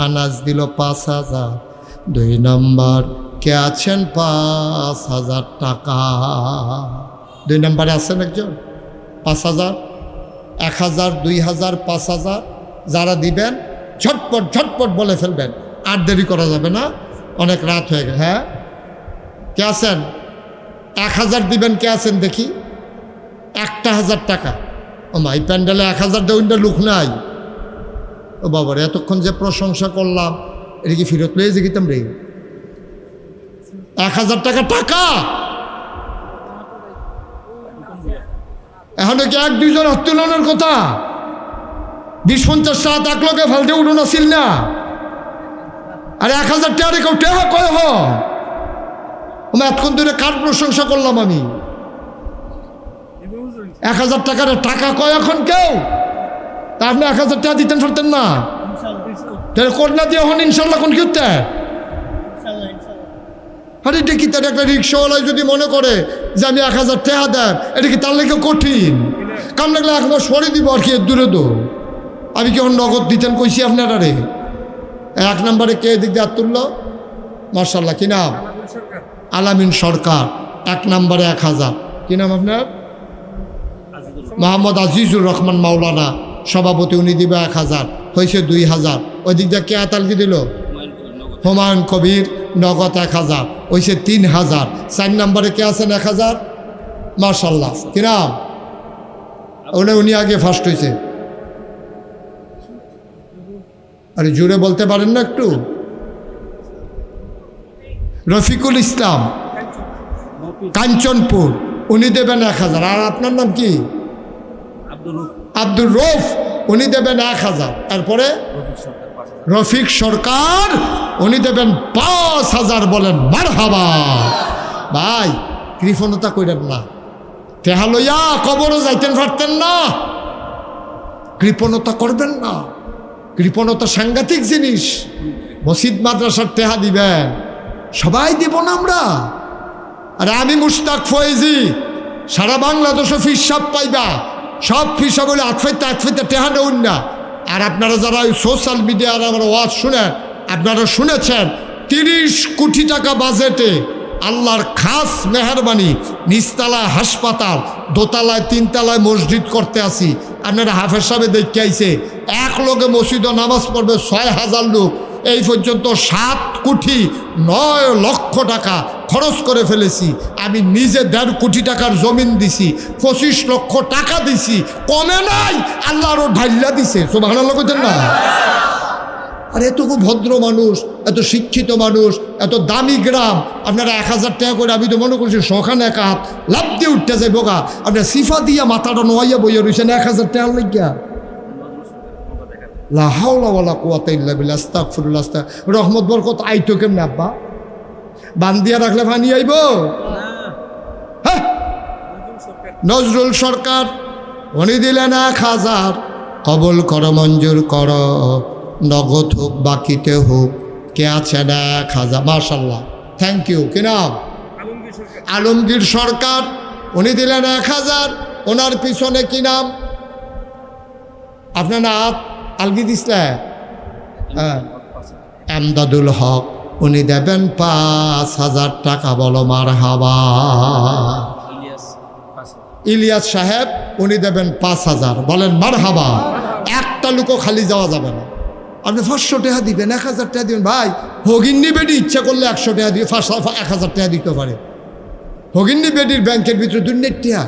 আনাজ দিল 5,000। 2 নম্বর, কে আছেন 5,000 টাকা? 2 নম্বরে আছেন একজন? 5,000, 1,000, 2,000, 5,000 যারা দিবেন ঝটপট ঝটপট বলে ফেলবেন, আর দেরি করা যাবে না, অনেক রাত হয়ে গেছে। হ্যাঁ, কে আছেন? 1,000 দিবেন? কে আছেন দেখি? 1,000 টাকা। ও মা, এই প্যান্ডেলে 1,000 দেউনটা লুক নাই। ও বাবার, এতক্ষণ যে প্রশংসা করলাম, এটা কি ফেরত পেয়ে যেতাম রে? 1,000 টাকা টাকা এখন কি 1-2 জন তুলনের কথা? 20-50 টাকা এক লোকে ফালতে উঠুন আসিল না। আর 1,000 টাকা কেউ টেহা কয় হ? এতক্ষণ ধরে কার প্রশংসা করলাম আমি? 1,000 টাকার টাকা কয় এখন কেউ? তা আপনি 1,000 টাকা দিতেন পারতেন না? কন্যা দিয়ে হন ইনশাল্লাহ কোন কি? আরে এটা কি, তার একটা রিক্সাওয়ালায় যদি মনে করে যে আমি 1,000 টাকা দেন, এটা কি তার লেগে কঠিন? কাম লাগলে একবার সরে দিব আর কি, দূরে দো। আমি কি নগদ দিতেন কইছি আপনারা রে? 1 নম্বরে কে দিক দিয়ে তুলল? মার্শাল্লাহ, কি নাম? আলামিন সরকার। 1 নম্বরে 1,000। কি নাম আপনার? মোহাম্মদ আজিজুর রহমান মাওলানা, সভাপতি, উনি দিবে 1,000। হয়েছে 2,000। ওই দিক দিয়ে কে আতালকি দিল? হুমায়ুন কবির, নগদ 1,000। হয়েছে 3,000। 4 নম্বরে কে আছেন 1,000? মার্শাল্লাহ, কি নাম? উনি আগে ফার্স্ট হয়েছে। আরে জুড়ে বলতে পারেন না একটু? রফিকুল ইসলাম, কাঞ্চনপুর, উনি দেবেন 1,000। আর আপনার নাম কি? আব্দুর রৌফ, উনি দেবেন 1,000। তারপরে রফিক সরকার, উনি দেবেন 5,000। বলেন মারহাবা। ভাই, কৃপণতা কইরেন না, টেহা লইয়া কবরও যাইতেন পারতেন না। কৃপণতা করবেন না, কৃপণতা সাংঘাতিক জিনিস। মসজিদ মাদ্রাসার টেহা দিবেন, সবাই দিব না আমরা। আরে আমি মুশতাক ফয়েজি, সারা বাংলাদেশে ফিসাব পাইবা, সব ফিসাব বলে আতফাইতে টেহা নেউন না। আর আপনারা যারা সোশ্যাল মিডিয়ার আমার ওয়াজ শুনেন, আপনারা শুনেছেন 30 কোটি টাকা বাজেটে আল্লাহর খাস মেহরবানি নিচতলায় হাসপাতাল, দোতলায় 3 তলায় মসজিদ করতে আসি। আপনারা হাফেজ সাহেব দেখতে আইছে, 1 লোকে মসজিদে নামাজ পড়বে 6,000 লোক। এই পর্যন্ত 7,9 লক্ষ টাকা খরচ করে ফেলেছি। আমি নিজে 1.5 কোটি টাকার জমিন দিছি, 25 লক্ষ টাকা দিছি, কমে নাই, আল্লাহরও ঢাইল্লা দিছে। সুবহানাল্লাহ কইতেন না? আর এতটুকু ভদ্র মানুষ, এত শিক্ষিত মানুষ, এত দামি গ্রাম, আপনারা 1000 টাকা করে, আমি তো মনে করছি সখান এক হাত লাভ দিয়ে উঠতে যাই বোকা, আপনার সিফা দিয়া মাথাটা নোয়াইয়া বইয়া রয়েছেন 1000 টাকা লাগিয়া। লা হাওলা ওয়ালা কুওয়াতা ইল্লা বিল্লাহ, আস্তাগফিরুল্লাহ। রহমত বরকত আইতো কেমনে আব্বা? বান্দিয়া রাখলে পানি আইব? হ্যাঁ, নজরুল সরকার উনি দিলেন 1000, কবুল করো, মঞ্জুর করো, নগদ হোক বাকিতে হোক, কে আছেন 1000? মাশাল্লাহ, থ্যাংক ইউ। কি নাম? আলমগীর সরকার, উনি দিলেন 1000। ওনার পিছনে কি নাম? আপনার না আলগিদ ইসলাম, হ্যাঁ, এমদাদুল হক, উনি দেবেন 5000 টাকা। বলো মারহাবা। ইলিয়াস সাহেব, উনি দেবেন 5000। বলেন মারহাবা। একটা লোকও খালি যাওয়া যাবে না। আপনি 500 টাকা দিবেন, 1000 টাকা দিবেন। ভাই হগিন্নি বেডি ইচ্ছা করলে 100 টাকা দিয়ে 1000 টাকা দিতে পারে। হগিন্নি বেডির ব্যাংকের ভিতরে দুর্নীতি টাকা,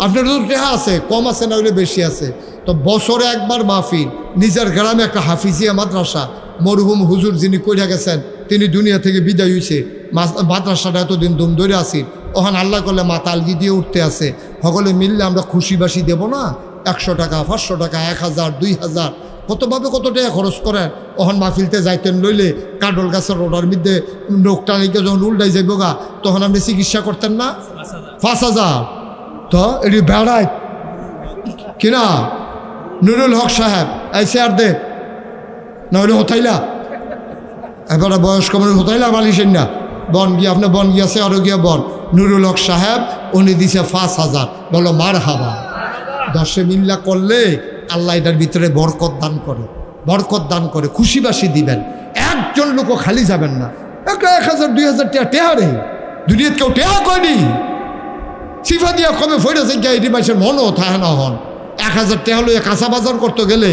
আপনার তো টাকা আছে, কম আছে না হলে বেশি আছে। তো বছরে একবার মাহফিল, নিজের গ্রামে একটা হাফিজিয়া মাদ্রাসা, মরহুম হুজুর যিনি কইরা গেছেন, তিনি দুনিয়া থেকে বিদায় হয়েছে। মাদ্রাসাটা এতদিন দম ধরে আসিল, ওখানে আল্লাহ করলে মাথা আলগি দিয়ে উঠতে আছে। সকলে মিললে আমরা খুশিবাসি দেব না? 100 টাকা, 500 টাকা, 1000, 2000, কতভাবে কত টাকা খরচ করেন। ওখান মাহফিলতে যাইতেন, লইলে কাডল গাছের রোডার মধ্যে নোকটা নিকে যখন উল্টাই যাইব গা, তখন আপনি চিকিৎসা করতেন না? 5000। তো এটি বেড়ায় কিনা? নুরুল হক সাহেব, এই চেয়ার দে, নইলে হতাইলা এবারে বয়স্ক মানুষ হতাইলা বালিশেন না, বন গিয়ে আপনি বন গিয়েছে আরো গিয়া বন। নুরুল হক সাহেব উনি দিছে 5000। বলো মার হাবা। 10 মিল্লা করলে আল্লাহ এটার ভিতরে বরকত দান করে, বরকত দান করে। খুশিবাসী দিবেন, একজন লোকও খালি যাবেন না। 1000 2000 টাকা টেহা রে, দুনিয়াতে কেউ টেহা কয়নি। সিফা দিয়া কবে ফইরেছে গিয়া এটি মাসের মনও থাকে না। হন 1000 টাকা হলো কাঁচা বাজার করতে গেলে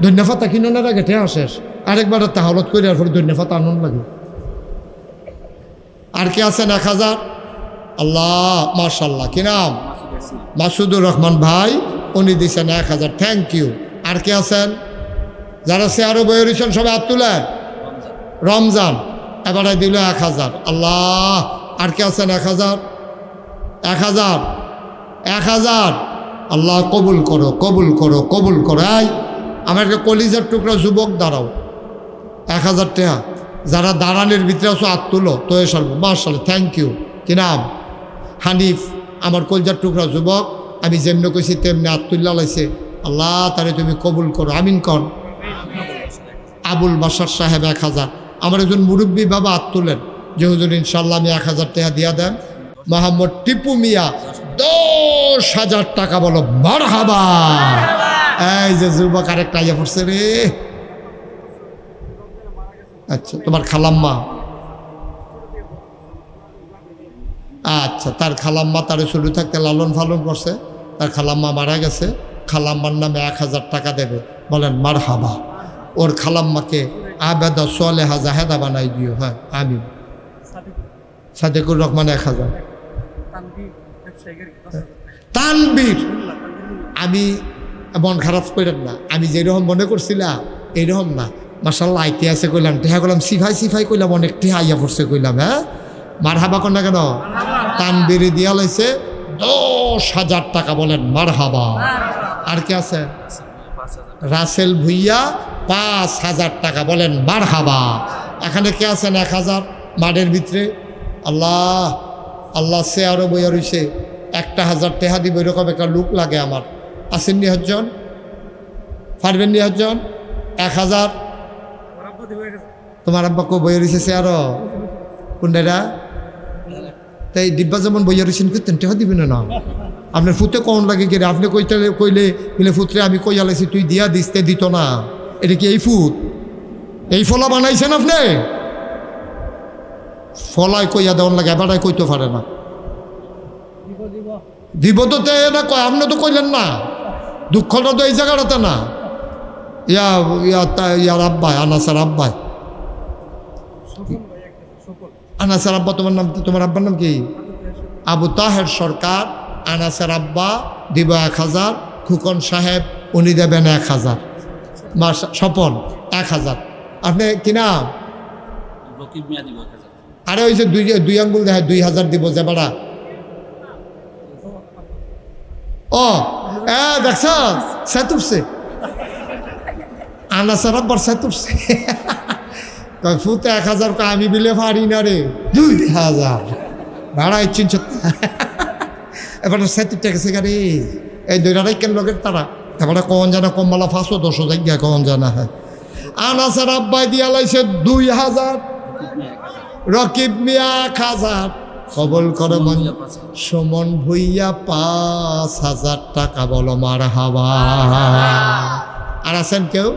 ধন্যপাতা কিনোনার আগে টেহা শেষ। আরেকবার তাহলত করে আর পরে ধন্যপাতা আনন্দ লাগে। আর কে আছেন 1000? আল্লাহ, মাশাল্লাহ। কি নাম? মাসুদুর রহমান ভাই, উনি দিচ্ছেন 1000। Thank you. আর কে আছেন? যারা চেয়ারও বয়ে রয়েছেন সবাই হাত তুলেন। রমজান, এবারে দিল 1000। আল্লাহ। আর কে আছেন? 1000 1000 1000। আল্লাহ কবুল করো, কবুল করো, কবুল করো। এই আমার একটা কলিজার টুকরা যুবক দাঁড়াও, 1000 টাকা। যারা দাঁড়ানোর ভিতরে আছো হাত তুলো তো এসব। মাশাআল্লাহ, থ্যাংক ইউ। কি নাম? হানিফ, আমার কলিজার টুকরা যুবক, আমি যেমনি কইছি তেমনি হাত তুল্লা লাইছে। আল্লাহ তারে তুমি কবুল করো, আমিন কর। আবুল বাসার সাহেব 1000। আমার একজন মুরব্বী বাবা হাত তুলেন যে হুজুর ইনশাল্লাহ আমি 1000 টাকা দিয়া দেন। মোহাম্মদ টিপু মিয়া 10,000 টাকা। বলো মারহাবা। এই যে যুবক আরেকটা ইয়ে পড়ছে রে। আচ্ছা, তোমার খালাম্মা? আচ্ছা, তার খালাম্মা তার শুরু থাকতে লালন পালন করছে, তার খালাম্মা মারা গেছে, খালাম্মার নামে 1000 টাকা দেবে। বলেন মারহাবা। ওর খালাম্মাকে আবেদা সোলেহা জাহেদা বানাই দিও। হ্যাঁ, আমি সাদেকুর রহমান 1000। তানবীর, আমি মন খারাপ করেন না, আমি যেরকম মনে করছিলাম এইরকম না। মাশাল্লাহ আইতে আছে কইলাম, টেহা করলাম সিফাই সিফাই কইলাম, অনেক টেহা আইয়া পড়ছে কইলাম। হ্যাঁ, মারহাবা কর না কেন? তানবীরে দিয়া লাইছে 10,000 টাকা। বলেন মারহাবা। আর কে আছে? রাসেল ভুইয়া 5,000 টাকা। বলেন মারহাবা। এখানে কে আছেন 1000 মাঠের ভিতরে? আল্লাহ আল্লাহ, সে আরো বইয়া রয়েছে। 1000 টাকা দিব এরকম একটা লোক লাগে আমার। আসেন নি হজন? পারবেন নি হজন? 1000। তোমার আব্বা কো বইয়া রয়েছে সে আরো কোনটা? তাই ডিব্বা যেমন বইয়া রয়েছেন করতেন টেহা দিবেন না। আপনার ফুতে কম লাগে কি? আপনি কইলে বলে ফুতরে আমি কইয়া লাইছি তুই দিয়া দিতে দিত না। এটা কি এই ফুত? এই ফলা বানাইছেন আপনি? ফলায় কইয়া দেওয়ান লাগে, এবারাই কইতে পারে না। দিব তো না কয়, আপনি তো কইলেন না। দুঃখটা তো এই জায়গাটাতে না। ইয়ার আব্বাই, আনাসার আব্বাই, আনাসার আব্বা। তোমার নাম কি? তোমার আব্বার নাম কি? আবু তাহের সরকার। আনাসার আব্বা দিব 1000। খুকন সাহেব উনি দেবেন 1000। স্বপন 1000। আপনি কি নাম? রকিব মিয়া দিব 1000। আরে ওই যে দুই আঙ্গুল দেখায় 2000 দিব যে বাড়া। ও দেখছ সেত উঠছে, আনা সারা বর্ষাত উঠছে। ফুতে 1000 আমি বিলে পারি না রে, 2000 ভাড়া ইচ্ছিন সত্যি। এবার 70 টাকা গেছে রে, এই দুইটাই কেন লগের তারা এবারে কখন জানা কমবালা 500-10 জায়গা কখন জানা। হ্যাঁ আনা সারা আব্বাই দিয়া লাইছে 2000, রকিব মিয়া 1000, কবল করে মন সুমন ভুইয়া 5000 টাকা, বলো মার হাবা। আর আছেন কেউ?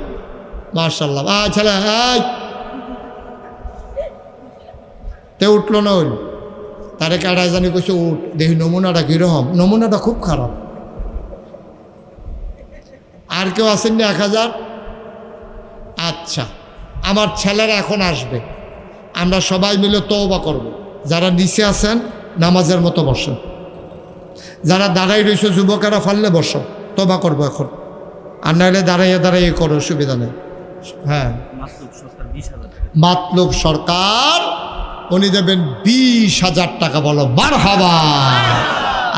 মার্শাল্লাহ। ছেলে তে উঠলো না, ওই তারে কাটায় জানি কইছে উঠ, দেখি নমুনাটা কিরকম। নমুনাটা খুব খারাপ। আর কেউ আসেন না? 1000। আচ্ছা, আমার ছেলেরা এখন আসবে, আমরা সবাই মিলে তওবা করব। যারা নিচে আছেন নামাজের মতো বসেন, যারা দাঁড়াই রয়েছে যুবকেরা ফাললে বসো, তওবা করবো এখন। আর নাহলে দাঁড়াইয়ে করো, অসুবিধা নেই। হ্যাঁ, মাতলুব সরকার উনি দেবেন 20,000 টাকা, বলো মারহাবা।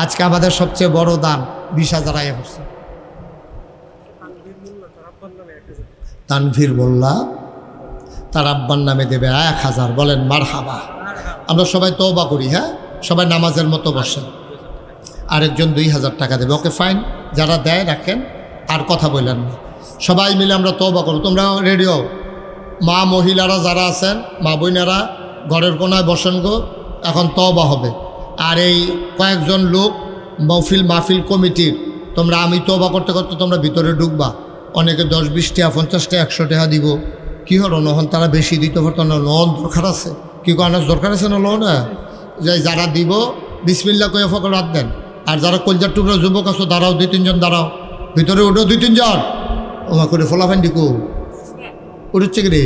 আজকে আমাদের সবচেয়ে বড় দান 20,000 আয় হচ্ছে। তানভীর মোল্লা তার আব্বার নামে দেবে 1000, বলেন মারহাবা। আমরা সবাই তওবা করি। হ্যাঁ, সবাই নামাজের মতো বসেন। আরেকজন 2000 টাকা দেবে। ওকে ফাইন, যারা দেয় রাখেন, আর কথা বললেন না। সবাই মিলে আমরা তওবা করব। তোমরা রেডিও মা মহিলারা যারা আছেন, মা বোনেরা ঘরের কোনায় বসেন গো, এখন তওবা হবে। আর এই কয়েকজন লোক মাহফিল কমিটির, তোমরা আমি তওবা করতে করতে তোমরা ভিতরে ঢুকবা। অনেকে 10-20 টাকা 50 টাকা 100 টাকা দিব। কী হলো নহন তারা বেশি দিতে পারতো না, লোন দরকার আছে। কি আনাজ দরকার আছে না লোন? যে যারা দিব বিসমিল্লাহ কয়ে ফকর রাত দেন। আর যারা কলজার টুকরা যুবক আছো দাঁড়াও, 2-3 জন দাঁড়াও, ভিতরে উঠো 2-3 জন। ওমা করে ফলাফান ডিকো উঠছে কি রে?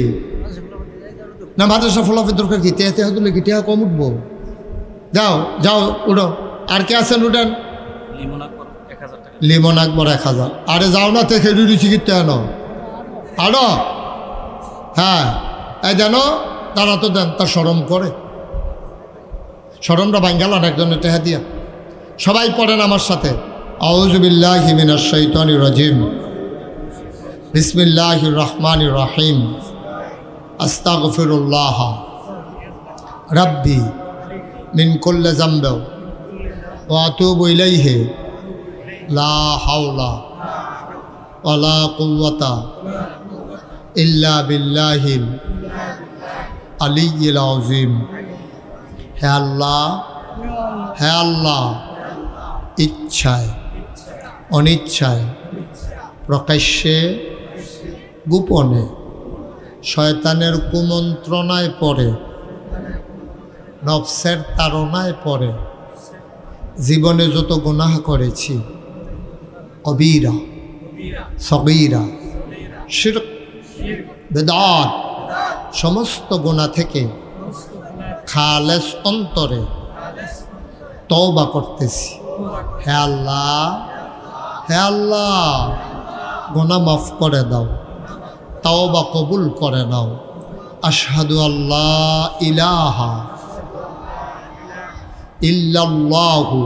না মাদ্রাসা ফলাফের দরকার কি? তেহা তুলে কি টেহা কম উঠবো? যাও যাও উঠো। আর কে আছেন? উঠেন। লিমন আকবর 1000। আরে যাও না, দেখে রুচি কিনতে আনো আরো। হ্যাঁ, এই জানো তারা তো দেন, তার শরম করে, শরমটা ভাঙ্গাল একজনের টেহা দিয়া। সবাই পড়েন আমার সাথে, আউযু বিল্লাহি মিনাশ শাইতানির রাজিম, বিসমিল্লাহির রহমানির রহিম, আস্তাগফিরুল্লাহ রাব্বি মিন কুল্লি যামবি ওয়া আতুবু ইলাইহি লা হাওলা ওয়ালা কুওয়াতা ইল্লা বিল্লাহিল আলিয়্যিল আযীম। হে আল্লাহ, হে আল্লাহ, ইচ্ছায় অনিচ্ছায় প্রকাশ্যে গোপনে শয়তানের কুমন্ত্রণায় পড়ে, নফসের তাড়নায় পড়ে জীবনে যত গুনাহ করেছি, কবিরা সগীরা শিরক বেদাত, সমস্ত গুনাহ থেকে খালেস অন্তরে তওবা করতেছি। হে আল্লাহ, হে আল্লাহ, গুনাহ মাফ করে দাও, তওবা কবুল করে নাও। আশহাদু আল্লাহ ইলাহা ইল্লাল্লাহু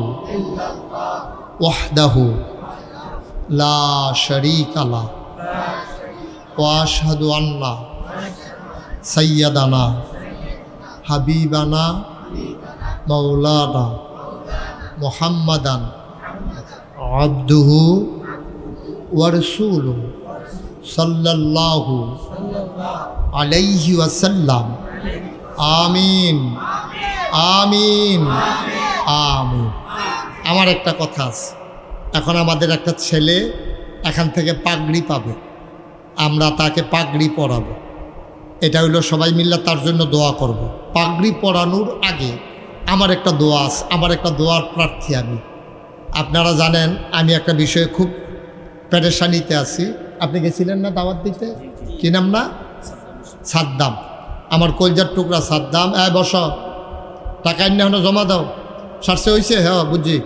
ওয়াহদাহু লা শারীকা লাহ ওয়া আশহাদু আন্না সাইয়্যিদানা হাবিবানা মাওলানা মুহাম্মাদান আবদুহু ওয়া রাসূলুহু সাল্লাল্লাহু আলাইহি ওয়াসাল্লাম। আমিন আমিন আমিন। আমার একটা কথা আছে, এখন আমাদের একটা ছেলে এখান থেকে পাগড়ি পাবে, আমরা তাকে পাগড়ি পরাবো। এটা হইলো সবাই মিলে তার জন্য দোয়া করব। পাগড়ি পরানোর আগে আমার একটা দোয়া আছে, আমার একটা দোয়ার প্রার্থী আমি। আপনারা জানেন আমি একটা বিষয়ে খুব পেরেশানিতে আছি। আপনি গেছিলেন না দাওয়াত দিতে? কি নাম না? সাদ্দাম, আমার কলজার টুকরা সাদ্দাম। বস, টাকা এনে হলো জমা দাও। সারছে হয়েছে? হ্যাঁ বুঝছি।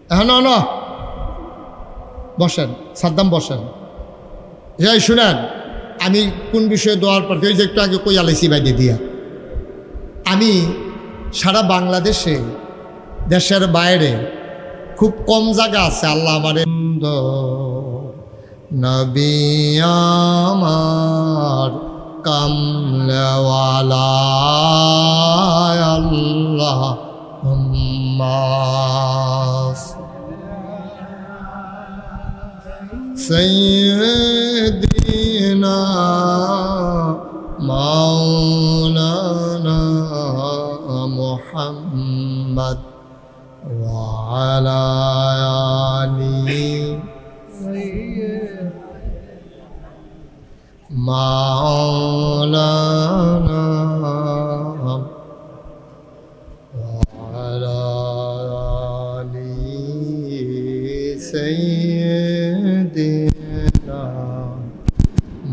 হ্যাঁ না বসেন সাদ্দাম, বসেন। যাই শুনেন, আমি কোন বিষয়ে দোয়ার প্রার্থী, ওই যে একটু আগে কই আলাইছি বাইদে দিয়া, আমি সারা বাংলাদেশে, দেশের বাইরে খুব কম জায়গা আছে আল্লাহ আমার নবী আমার কামলেওয়ালা আল্লাহ সৈয়দিনা মাওলানা মুহাম্মদ ওয়া আলা আলিহি মাওলানা وعلى آل سيدنا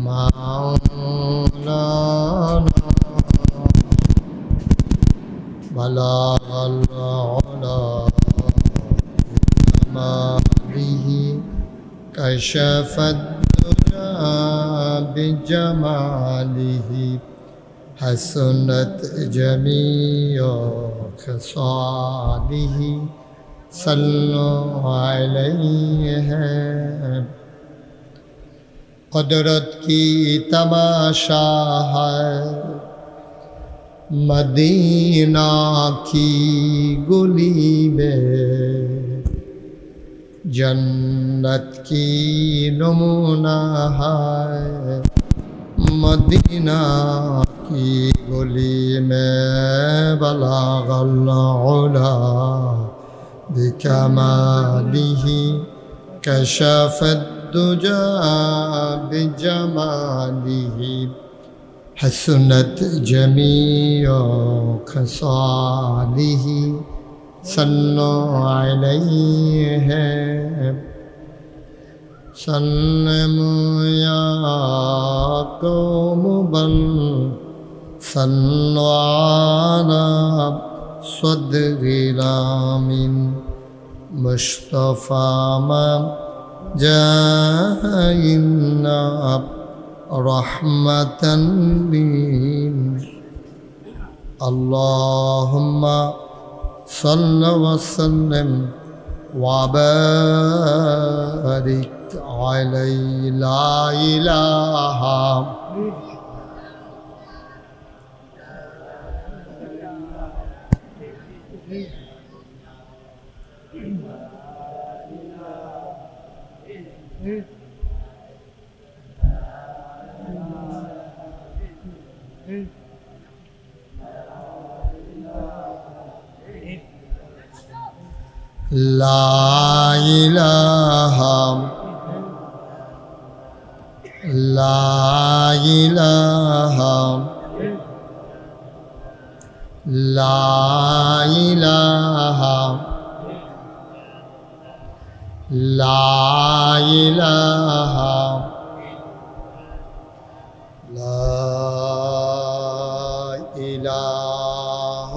مولانا بلغ العلا بكماله كشف الدجى بجماله حسنت جميع خصاله صلوا عليه قدرت کی تماشا ہے مدینہ کی گلی میں جنت کی نمونہ ہے مدینہ کی گلی میں بلغ العلا بکمالہ کشف الدجى بجمالہ حسنت جميع خصالہ صلوا علیہ سلموا یا قوم بل صلوا علی صدر الامین مصطفى ما جاءنا رحمة اللهم صل وسلم وبارك عليه لا إله لا إله لا إله لا إله لا إله لا إله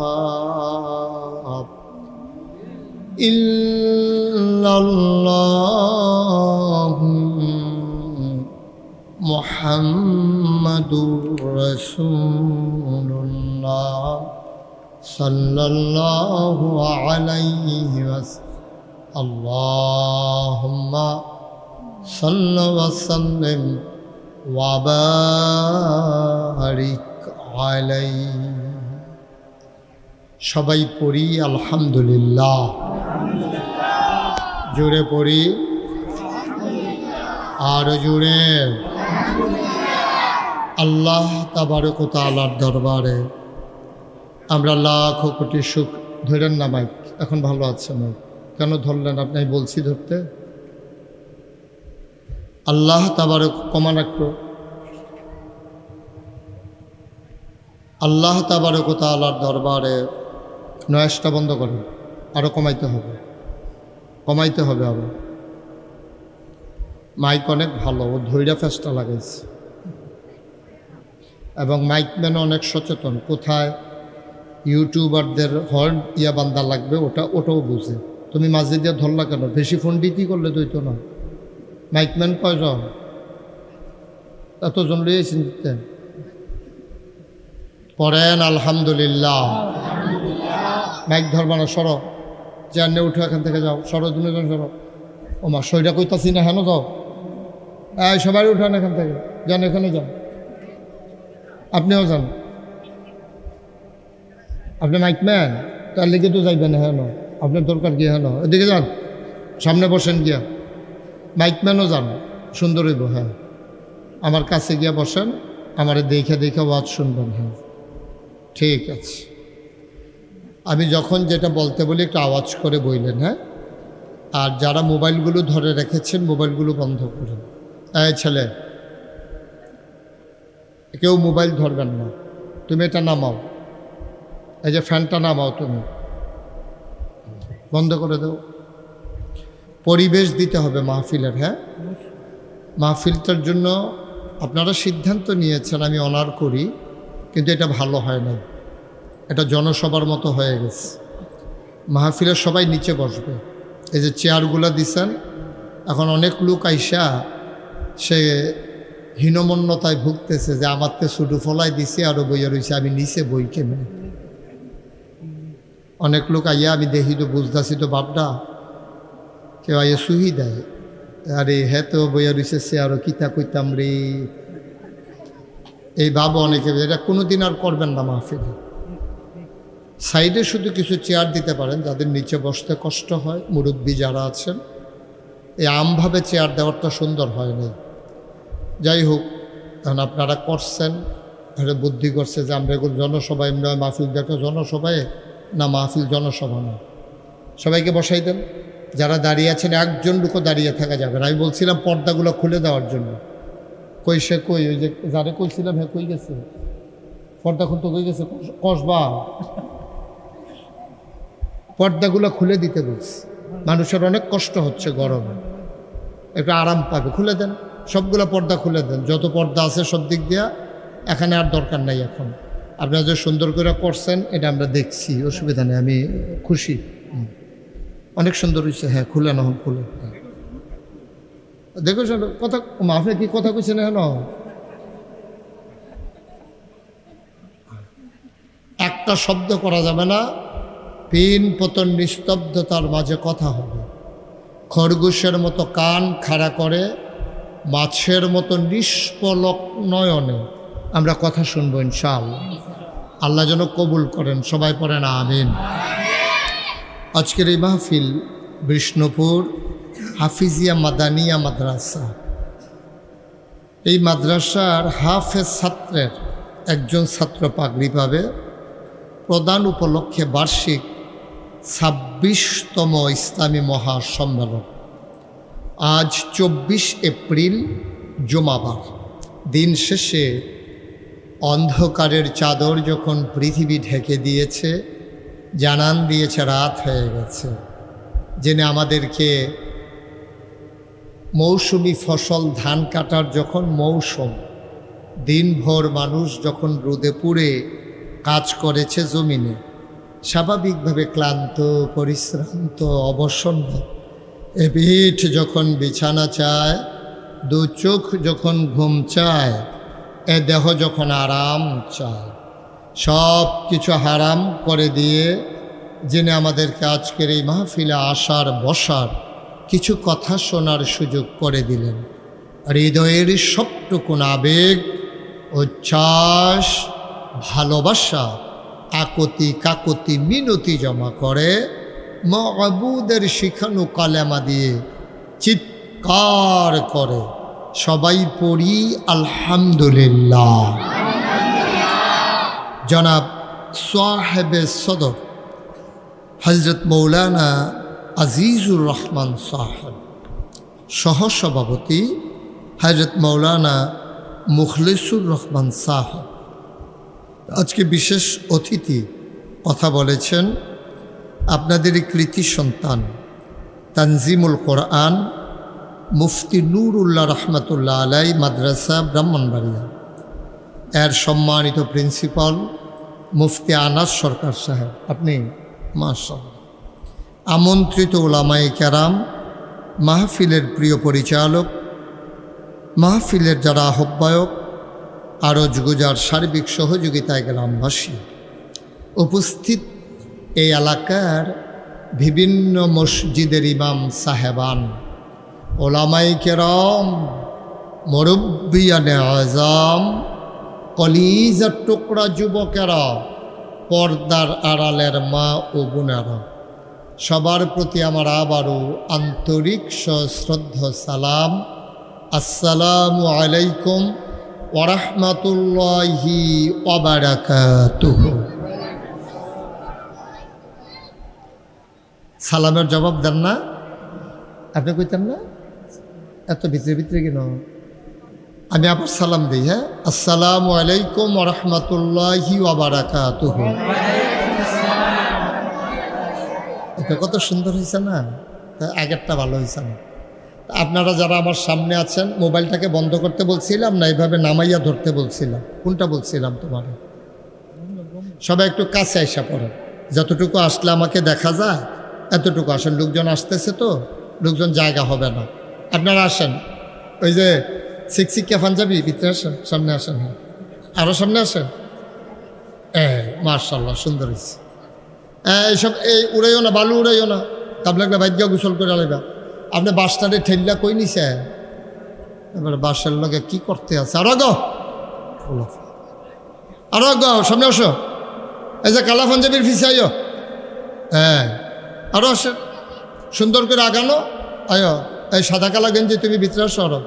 إلا الله محمد رسول الله صلى الله عليه وسلم اللهم صل وسلم وبارك عليه সবাই পড়ি আলহামদুলিল্লাহ জোরে পড়ি আর জোরে আল্লাহ তাবারক ওয়া তাআলার দরবারে আমরা লাখ কোটি শুক ধরেন না মাইক এখন ভালো আছে মাইক কেন ধরলেন আপনি বলছি ধরতে আল্লাহ তাবারক কমান রাখতো আল্লাহ তাবারক ওয়া তাআলার দরবারে নয়েজটা বন্ধ করেন আরও কমাইতে হবে আরো মাইক অনেক ভালো ও ধৈর্য ফেস্টা লাগাইছে এবং মাইকম্যান অনেক সচেতন কোথায় ইউটিউবারদের হর্ন বান্দা লাগবে ওটাও বুঝে তুমি মাঝে দিয়ে ধরলা কেন বেশি ফোন দিতেই করলে দইতো না মাইকম্যান কয়জন এতজন লইয়েছেন দিতে পড়েন আলহামদুলিল্লাহ। মাইক ধরবা না, সরো জানে উঠো, এখান থেকে যাও, সরো দুজন সরো। ও মা সইটা কইতাছি না, হেন যাও, এই সবাই উঠান এখান থেকে, যান এখানে যান, আপনিও যান, আপনি মাইকম্যান, তার লিগে তো যাইবেন হেন, আপনার দরকার গিয়ে হেন, এদিকে যান, সামনে বসেন গিয়া, মাইকম্যানও যান, সুন্দর হইব। হ্যাঁ, আমার কাছে গিয়া বসেন, আমার দেখে দেখে ওয়াজ শুনবেন। হ্যাঁ ঠিক আছে, আমি যখন যেটা বলতে বলি একটু আওয়াজ করে বললেন। হ্যাঁ, আর যারা মোবাইলগুলো ধরে রেখেছেন মোবাইলগুলো বন্ধ করুন। এই ছেলে, কেউ মোবাইল ধরবেন না, তুমি এটা নামাও, এই যে ফ্যানটা নামাও, তুমি বন্ধ করে দাও। পরিবেশ দিতে হবে মাহফিলের। হ্যাঁ, মাহফিলটার জন্য আপনারা সিদ্ধান্ত নিয়েছেন, আমি অনার করি, কিন্তু এটা ভালো হয় না, এটা জনসভার মতো হয়ে গেছে। মাহফিলের সবাই নিচে বসবে, এই যে চেয়ারগুলো দিছেন, এখন অনেক লোক আইসা সে হীনমন্যতায় ভুগতেছে যে আমার তো শুধু ফলাই দিছে আরও বইয়া রয়েছে, আমি নিচে বই কেমনি। অনেক লোক আইয়া আমি দেখি তো বুঝতেছি তো বাপটা, কেউ আইয়া সুহি দেয়, আরে হ্যাঁ তো বইয়া রয়েছে সে আরও কিতা কইতাম রে, এই ভাব অনেকে। এটা কোনোদিন আর করবেন না মাহফিলে। সাইডে শুধু কিছু চেয়ার দিতে পারেন, যাদের নিচে বসতে কষ্ট হয়, মুরব্বী যারা আছেন। এই আমভাবে চেয়ার দেওয়ারটা সুন্দর হয় নাই। যাই হোক, তখন আপনারা করছেন, এটা বুদ্ধি করছে যে আমরা এগুলো জনসভা, এমনি মাহফিল দেখো জনসভায় না, মাহফিল জনসভা না, সবাইকে বসাই দেন। যারা দাঁড়িয়ে আছেন একজন লোকও দাঁড়িয়ে থাকা যাবে না। আমি বলছিলাম পর্দাগুলো খুলে দেওয়ার জন্য, কই সে কই, ওই যে যারে কইছিলাম হ্যাঁ কই গেছে, পর্দা খুলতে কই গেছে, কসবা, পর্দাগুলো খুলে দিতে বলছি। মানুষের অনেক কষ্ট হচ্ছে গরমে, একটু আরাম পাবে, খুলে দেন সবগুলো পর্দা খুলে দেন, যত পর্দা আছে সব দিক দিয়া। এখানে আর দরকার নাই এখন, আপনারা যে সুন্দর করে করছেন এটা আমরা দেখছি, অসুবিধা নেই, আমি খুশি, অনেক সুন্দর হয়েছে। হ্যাঁ খুলে না, খুলে দেখো কথা, আপনি কি কথা কইছেন হেন, একটা শব্দ করা যাবে না, পিন পতন নিস্তব্ধতার মাঝে কথা হবে। খরগোশের মতো কান খাড়া করে, মাছের মতো নিষ্পলক নয়নে আমরা কথা শুনবো ইনশাআল্লাহ। আল্লাহ যেন কবুল করেন, সবাই পড়েন আমিন। আজকের এই মাহফিল বিষ্ণুপুর হাফিজিয়া মাদানিয়া মাদ্রাসা, এই মাদ্রাসার হাফেজ ছাত্রের একজন ছাত্র পাগড়ি পাবে। প্রদান উপলক্ষে বার্ষিক ২৬তম ইসলামী মহাসম্মেলন আজ ২৪ এপ্রিল জুমাবার। দিন শেষে অন্ধকারের চাদর যখন পৃথিবী ঢেকে দিয়েছে, জানান দিয়েছে রাত হয়ে গেছে, জেনে আমাদেরকে মৌসুমি ফসল ধান কাটার যখন মৌসুম, দিনভর মানুষ যখন রোদে পুড়ে কাজ করেছে জমিনে, স্বাভাবিকভাবে ক্লান্ত, পরিশ্রান্ত, অবসন্ন, এ পিঠ যখন বিছানা চায়, দু চোখ যখন ঘুম চায়, এ দেহ যখন আরাম চায়, সব কিছু হারাম করে দিয়ে জেনে আমাদেরকে আজকের এই মাহফিলে আসার বসার, কিছু কথা শোনার সুযোগ করে দিলেন। হৃদয়ের সবটুকুন আবেগ, উচ্ছ্বাস, ভালোবাসা, আকতি কাকতি মিনতি জমা করে মাবুদের শিখানো কালেমা দিয়ে চিৎকার করে সবাই পড়ি আলহামদুলিল্লাহ। জনাব সাহেবে সদর হজরত মৌলানা আজিজুর রহমান সাহেব, সহসভাপতি হজরত মৌলানা মুখলিসুর রহমান সাহেব, আজকে বিশেষ অতিথি কথা বলেছেন আপনাদেরই কৃতি সন্তান তানজিমুল কোরআন মুফতি নুরুল্লাহ রহমতুল্লাহ আলাই মাদ্রাসা ব্রাহ্মণবাড়িয়া, এর সম্মানিত প্রিন্সিপাল মুফতি আনাস সরকার সাহেব। আপনি মাশাআল্লাহ, আমন্ত্রিত উলামায়ে কেরাম, মাহফিলের প্রিয় পরিচালক মাহফিলের যারা আহ্বায়ক, আরও গুজার সার্বিক সহযোগিতায় গ্রামবাসী, উপস্থিত এই এলাকার বিভিন্ন মসজিদের ইমাম সাহেবান, ওলামাই কেরাম, মুরব্বিয়ানে আজম, কলিজার টুকরা যুবকেরা, পর্দার আড়ালের মা ও বোনেরা, সবার প্রতি আমার আবারও আন্তরিক সশ্রদ্ধ সালাম। আসসালামু আলাইকুম ওয়া রাহমাতুল্লাহি ওয়া বারাকাতুহু। সালামের জবাব দেন না? আপনি কইতেন না? এত ভিতরে ভিতরে কেন? আমি আবার সালাম দিই। হ্যাঁ, আসসালামু আলাইকুম ওয়া রাহমাতুল্লাহি ওয়া বারাকাতুহু। এটা কত সুন্দর হয়েছে না? আগেরটা ভালো হয়েছে না? আপনারা যারা আমার সামনে আছেন, মোবাইলটাকে বন্ধ করতে বলছিলাম না এইভাবে নামাইয়া ধরতে বলছিলাম? কোনটা বলছিলাম তোমার? সবাই একটু কাছে আইসা পড়ে, যতটুকু আসলে আমাকে দেখা যায় এতটুকু আসেন। লোকজন আসতেছে তো, লোকজন জায়গা হবে না। আপনারা আসেন, ওই যে শিক্ষিকা পাঞ্জাবি ভিতরে আসেন, সামনে আসেন। হ্যাঁ, আরও সামনে আসেন। মার্শাল্লাহ, সুন্দর হয়েছে। এইসব উড়াইও না, বালু উড়াইও না, তাপ লাগলে বাইক গোসল করে আলাইবা। আপনি বাসটারে ঠেললা কই নিছে? এবার বাসের লগে কি করতে আছে? আরো গো সামনে আসো। এই যে কালা পাঞ্জাবির ফিসাইও, হ্যাঁ আরো আসে, সুন্দর করে আগানো। আয়ো, এই সাদা কালা গেঞ্জি তুমি ভিতরে আসো। আরো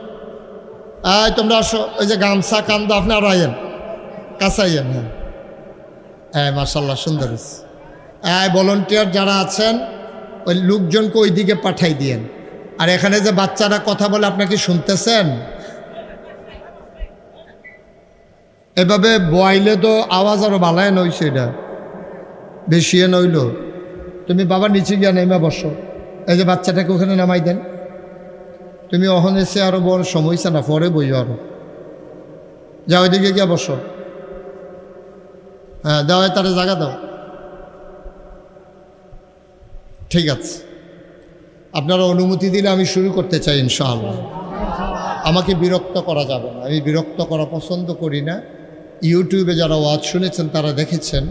তোমরা আসো। ওই যে গামছা কান্দা আপনি আরো আইয়েন, কাছে আইয়েন। হ্যাঁ মার্শাল্লাহ, সুন্দর হয়েছে। ভলেন্টিয়ার যারা আছেন ওই লোকজনকে ওই দিকে পাঠাই দিয়েন। আর এখানে যে বাচ্চারা কথা বলে আপনার কি শুনতেছেন? এভাবে বয়াইলে তো আওয়াজ আরো বালায় নইছে, এটা বেশি নইল। তুমি বাবা নিচে গিয়া নেমে বসো। এই যে বাচ্চাটাকে ওখানে নামাই দেন। তুমি ওখানে এসে আরো বড় সময়ছে না, পরে বইও আরো। যাও ওইদিকে গিয়া বসো। হ্যাঁ দাও, তারা জায়গা দাও। ঠিক আছে, আপনারা অনুমতি দিলে আমি শুরু করতে চাই ইনশাআল্লাহ। আমাকে বিরক্ত করা যাবে না, আমি বিরক্ত করা পছন্দ করি না। ইউটিউবে যারা ওয়াজ শুনেছেন তারা দেখেছেন,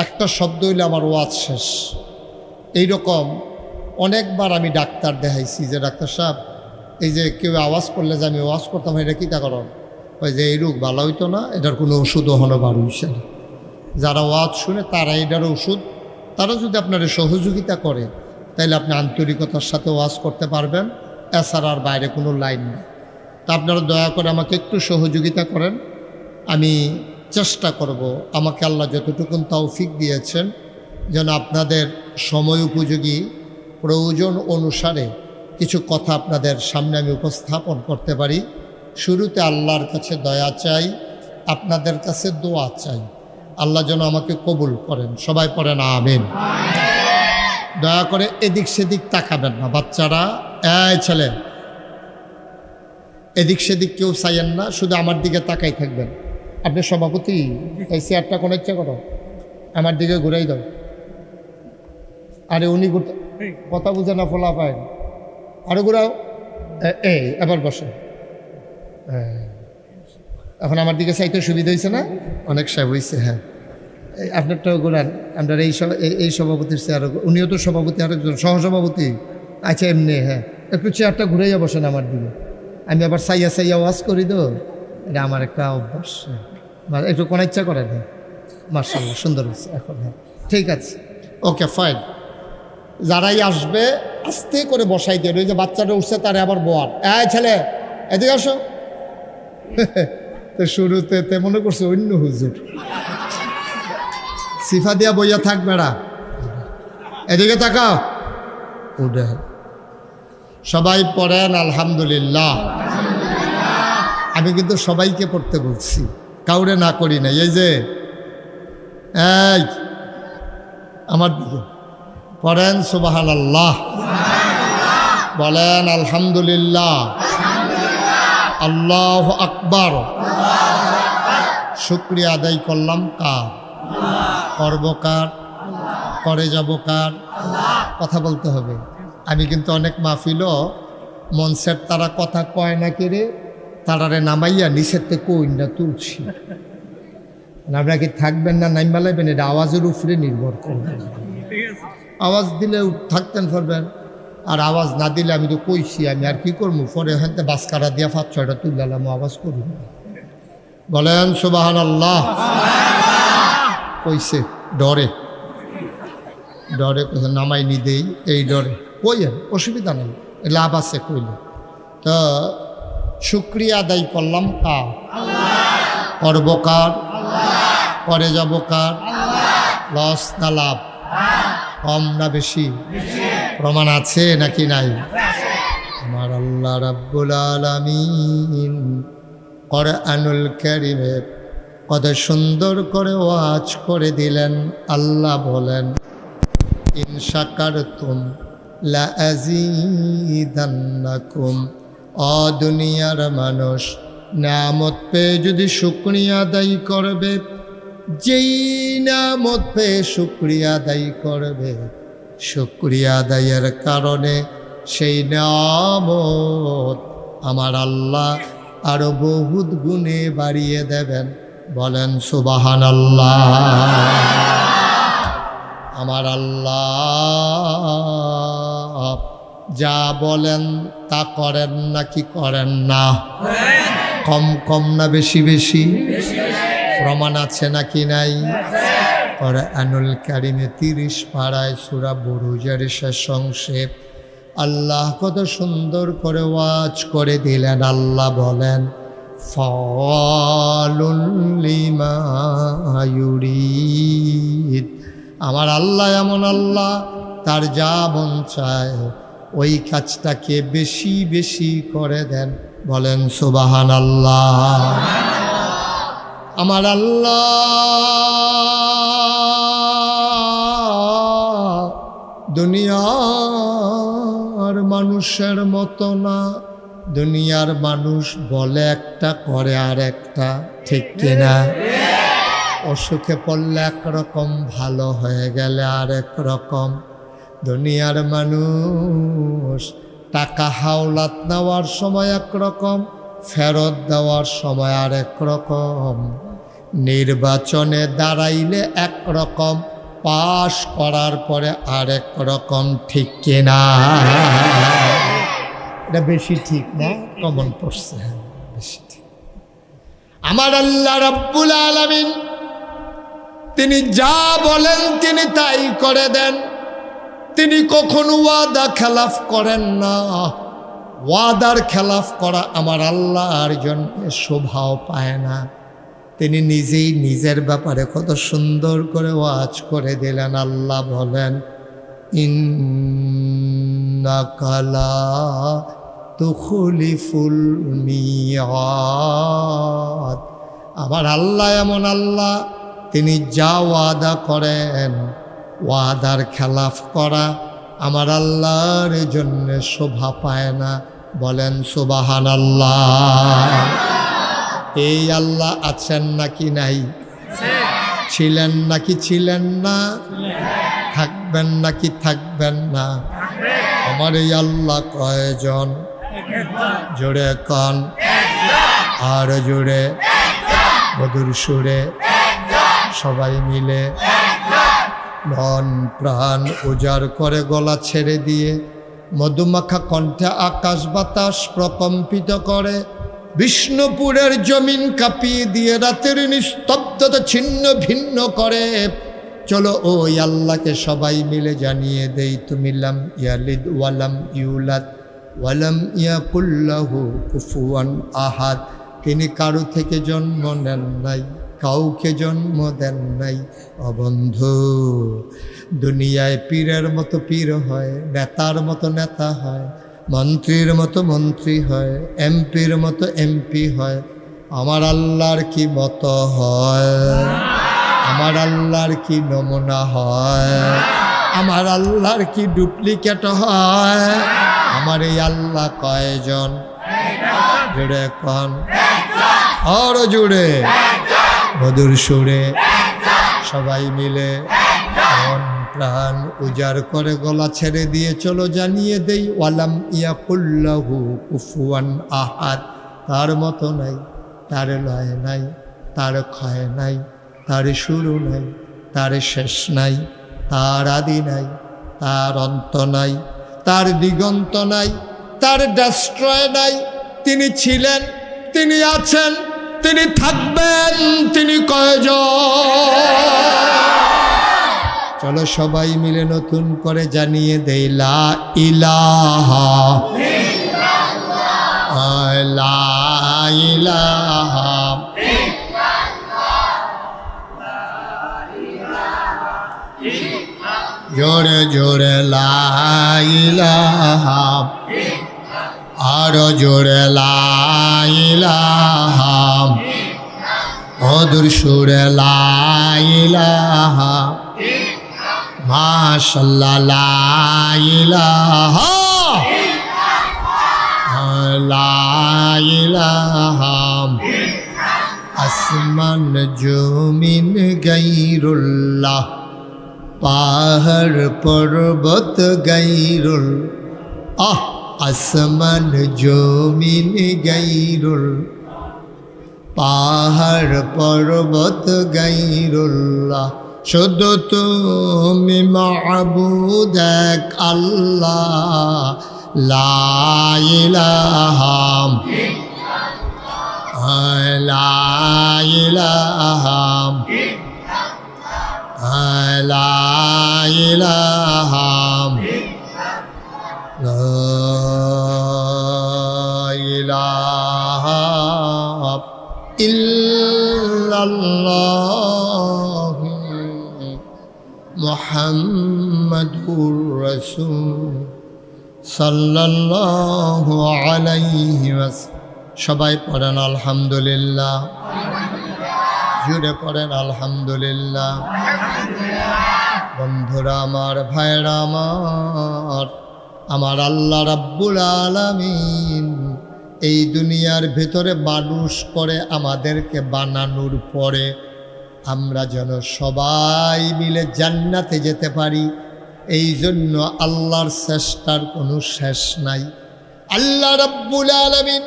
একটা শব্দ হইলে আমার ওয়াজ শেষ। এইরকম অনেকবার আমি ডাক্তার দেখাইছি যে ডাক্তার সাহেব, এই যে কেউ আওয়াজ করলে যে আমি ওয়াজ করতাম, এটা কী তা করো? ওই যে এই রোগ ভালো হইতো না, এটার কোনো ওষুধও হলো বার হইছে না। যারা ওয়াজ শুনে তারা এটার ওষুধ, তারা যদি আপনার সহযোগিতা করে তাহলে আপনি আন্তরিকতার সাথে ওয়াজ করতে পারবেন। এছাড়া আর বাইরে কোনো লাইন নেই। তা আপনারা দয়া করে আমাকে একটু সহযোগিতা করেন। আমি চেষ্টা করব, আমাকে আল্লাহ যতটুকুন তৌফিক দিয়েছেন, যেন আপনাদের সময় উপযোগী প্রয়োজন অনুসারে কিছু কথা আপনাদের সামনে আমি উপস্থাপন করতে পারি। শুরুতে আল্লাহর কাছে দয়া চাই, আপনাদের কাছে দোয়া চাই। আল্লাহ যেন আমাকে কবুল করেন। সবাই পড়েন আমিন। দয়া করে এদিক সেদিক তাকাবেন না। বাচ্চারা, এই ছেলে, এদিক সেদিক কেউ চাইয়েন না, শুধু আমার দিকে তাকাই থাকবেন। আপনি সভাপতি, এই চেয়ারটা কোনো ইচ্ছা করো, আমার দিকে ঘুরাই দাও। আরে উনি কথা বুঝে না, ফোলা পায়। আরো ঘুরাও। এই এবার বসে। এখন আমার দিকে চাইতে সুবিধা হয়েছে না? অনেক সাহেব হয়েছে। হ্যাঁ, আপনারটাও ঘুরান। আপনার এই সভাপতির চেয়ার, উনিও তো সভাপতি, আরেকজন সহসভাপতি। আচ্ছা এমনি, হ্যাঁ একটু চেয়ারটা ঘুরাইয়া বসেন আমার দিকে। আমি আবার চাইয়া চাইয়া ওয়াজ করি তো, এটা আমার একটা অভ্যাস। একটু কোনো ইচ্ছা করেন। হ্যাঁ মার্শাল্লাহ, সুন্দর হয়েছে। এখন হ্যাঁ ঠিক আছে, ওকে ফাইন। যারাই আসবে আস্তে করে বসাই দিয়ে, ওই যে বাচ্চাটা উঠছে তারা আবার বোয়ার। ছেলে এদিকে আসো। তো শুরুতে তে মনে করছে অন্য হুজুর, সিফা দিয়া বইয়া থাক বেড়া, এদিকে তাকাও। উঠে সবাই পড়েন আলহামদুলিল্লাহ। আমি কিন্তু সবাইকে পড়তে বলছি, কাউরে না করি না। এই যে এই আমার দিকে পড়েন সুবহানাল্লাহ, বলেন আলহামদুলিল্লাহ, আল্লাহু আকবার। শুকরিয়া আদায় করলাম কার? করব কার? করে যাব কার? কথা বলতে হবে। আমি কিন্তু অনেক মাহফিলও মঞ্চের তারা কথা কয় না কে রে, তারারে নামাইয়া নিচের থেকে কই না তুলছি। আপনারা কি থাকবেন না নাইমা লাইবেন, এটা আওয়াজের উপরে নির্ভর করবে। আওয়াজ দিলে থাকতেন পারবেন, আর আওয়াজ না দিলে আমি তো কইছি, আমি আর কি করবো। পরে হয়তো বাসকারা দিয়া 5-6টা তুললাম, আওয়াজ করুন। বলেন সুবহানাল্লাহ। কইছে ডরে ডরে কইছে নামাই নি দেই, এই ডরে কইয়েন, অসুবিধা নেই, লাভ আছে কইলে। তো শুক্রিয়া আদায় করলাম কার? করব কার? করে যাব কার? লস না লাভ? কম না বেশি? প্রমাণ আছে নাকি নাই? আমার আল্লাহ রাব্বুল আলামিন কোরআনুল কারীমে কত সুন্দর করে ওয়াজ করে দিলেন। আল্লাহ বলেন, ইন শাকারতুম লা আযীদান্নাকুম। ও দুনিয়ার মানুষ, নিয়ামত পেয়ে যদি শুকরিয়া আদায় করবে, যেই নিয়ামত পেয়ে শুকরিয়া আদায় করবে, শুকরিয়া আদায়ের কারণে সেই নিয়ামত আমার আল্লাহ আরো বহুত গুণে বাড়িয়ে দেবেন। বলেন সুবহানাল্লাহ। আমার আল্লাহ যা বলেন তা করেন নাকি করেন না? কম কম না বেশি বেশি? প্রমাণ আছে নাকি নাই? কোরআনুল কারীমে 30 পারায় সূরা বুরুজের শেষ অংশে আল্লাহ কত সুন্দর করে ওয়াজ করে দিলেন। আল্লাহ বলেন, ফাআলুল লিমা ইউরিদ। আমার আল্লাহ এমন আল্লাহ, তার যা মন চায় ওই কাজটাকে বেশি বেশি করে দেন। বলেন সুবহানাল্লাহ। আমার আল্লাহ দুনিয়ার মানুষের মতো না। দুনিয়ার মানুষ বলে একটা, করে আর একটা, ঠিক কিনা? অসুখে পড়লে একরকম, ভালো হয়ে গেলে আরেক রকম। দুনিয়ার মানুষ টাকা হাওলাত নেওয়ার সময় একরকম, ফেরত দেওয়ার সময় আরেক রকম। নির্বাচনে দাঁড়াইলে একরকম, পাশ করার পরে আরেক রকম, ঠিক কিনা? এটা বেশি ঠিক না? কমন পড়ছে, বেশি ঠিক। আমার আল্লাহ রাব্বুল আলামিন তিনি যা বলেন তিনি তাই করে দেন। তিনি কখনো ওয়াদা খেলাফ করেন না। ওয়াদার খেলাফ করা আমার আল্লাহর জন্য শোভাও পায় না। তিনি নিজেই নিজের ব্যাপারে কত সুন্দর করে ওয়াজ করে দিলেন। আল্লাহ বলেন, ইন্নাকা লা তুখলিফুল মিয়াদ। আমার আল্লাহ এমন আল্লাহ, তিনি যা ওয়াদা করেন, ওয়াদার খেলাফ করা আমার আল্লাহর জন্য শোভা পায় না। বলেন সুবহানাল্লাহ। এই আল্লাহ আছেন নাকি নাই? ছিলেন নাকি ছিলেন না? থাকবেন নাকি থাকবেন না? আমার এই আল্লাহ কয়জন? জোরে কন, আর জোরে, মধুর সুরে, সবাই মিলে মন প্রাণ উজাড় করে গলা ছেড়ে দিয়ে মধুমাখা কণ্ঠে আকাশ বাতাস প্রকম্পিত করে, বিষ্ণুপুরের জমিন কাঁপিয়ে দিয়ে রাতের নিস্তব্ধতা ছিন্ন ভিন্ন করে। চলো ওই আল্লাহকে সবাই মিলে জানিয়ে দেই, তুমি লাম ইয়ালিদ ওয়ালাম ইউলাদ ওয়ালাম ইয়াকুল লাহু কুফুয়ান আহাদ। তিনি কারো থেকে জন্ম নেন নাই, কাউকে জন্ম দেন নাই। অবন্ধু, দুনিয়ায় পীরের মতো পীর হয়, নেতার মতো নেতা হয়, মন্ত্রীর মতো মন্ত্রী হয়, এমপির মতো এমপি হয়। আমার আল্লাহর কি মতো হয়? আমার আল্লাহর কি নমুনা হয়? আমার আল্লাহর কি ডুপ্লিকেট হয়? আমার এই আল্লাহ কয়জন? জুড়ে কন, আরো জুড়ে, মধুর সুরে, সবাই মিলে মন প্রাণ উজাড় করে গলা ছেড়ে দিয়ে চলো জানিয়ে দেই, ওয়ালাম ইয়াকুল লাহু কুফুয়ান আহাদ। তার মতো নাই, তার লয় নাই, তার ক্ষয় নাই, তার শুরু নাই, তার শেষ নাই, তার আদি নাই, তার অন্ত নাই, তার দিগন্ত নাই, তার ডাস্ট্রয় নাই। তিনি ছিলেন, তিনি আছেন, তিনি থাকবেন, তিনি কয়জন? চলো সবাই মিলে নতুন করে জানিয়ে দেই লা ইলাহা লা ইলাহা জোরে জোরে লা ইলাহা, আরো জোরে লা ইলাহা, মধুর সুরে লা ইলাহা, মাশাআল্লাহ লা ইলাহা লা ইলাহা। আসমান জমিন গায়রুল্লাহ, পাহাড় পর্বত গায়রুল, আসমান জমিন গায়রুল, পাহাড় পর্বত গায়রুল্লাহ। শুধু তুমি মাবুদ এক আল্লাহ, লা ইলাহা লা ইলাহা লা ইলাহা লা ইলাহা ইল্লাল্লাহ মুহাম্মাদুর রাসূল সাল্লাল্লাহু আলাইহি ওয়াসাল্লাম। সবাই পড়েন আলহামদুলিল্লাহ, জুড়ে পড়েন আলহামদুলিল্লাহ। বন্ধুরা আমার, ভাইরা আমার আল্লাহ রাব্বুল আলামিন এই দুনিয়ার ভেতরে মানুষ করে আমাদেরকে বানানোর পরে আমরা যেন সবাই মিলে জান্নাতে যেতে পারি, এই জন্য আল্লাহর চেষ্টার কোনো শেষ নাই। আল্লাহ রাব্বুল আলামিন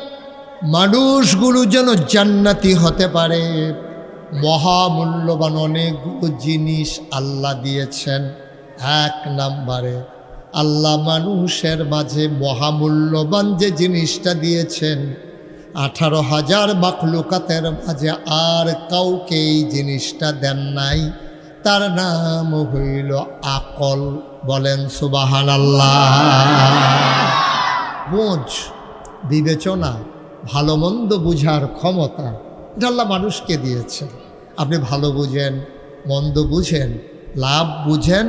মানুষগুলো যেন জান্নাতি হতে পারে, মহামূল্যবান অনেকগুলো জিনিস আল্লাহ দিয়েছেন। এক নম্বরে আল্লাহ মানুষের মাঝে মহামূল্যবান যে জিনিসটা দিয়েছেন, 18,000 মাখলুকাতের মাঝে আর কাউকে এই জিনিসটা দেন নাই। তার নাম হইল আকল। বলেন সুবহানাল্লাহ। বোঝ, বিবেচনা, ভালো মন্দ বুঝার ক্ষমতা এটা আল্লাহ মানুষকে দিয়েছেন। আপনি ভালো বুঝেন, মন্দ বুঝেন, লাভ বুঝেন,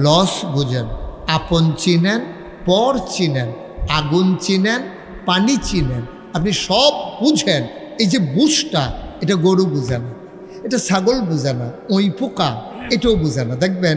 লস বুঝেন, আপন চিনেন, পর চিনেন, আগুন চিনেন, পানি চিনেন, আপনি সব বুঝেন। এই যে বুঝটা, এটা গরু বুঝে না, এটা ছাগল বুঝে না, ওই পোকা এটাও বুঝে না। দেখবেন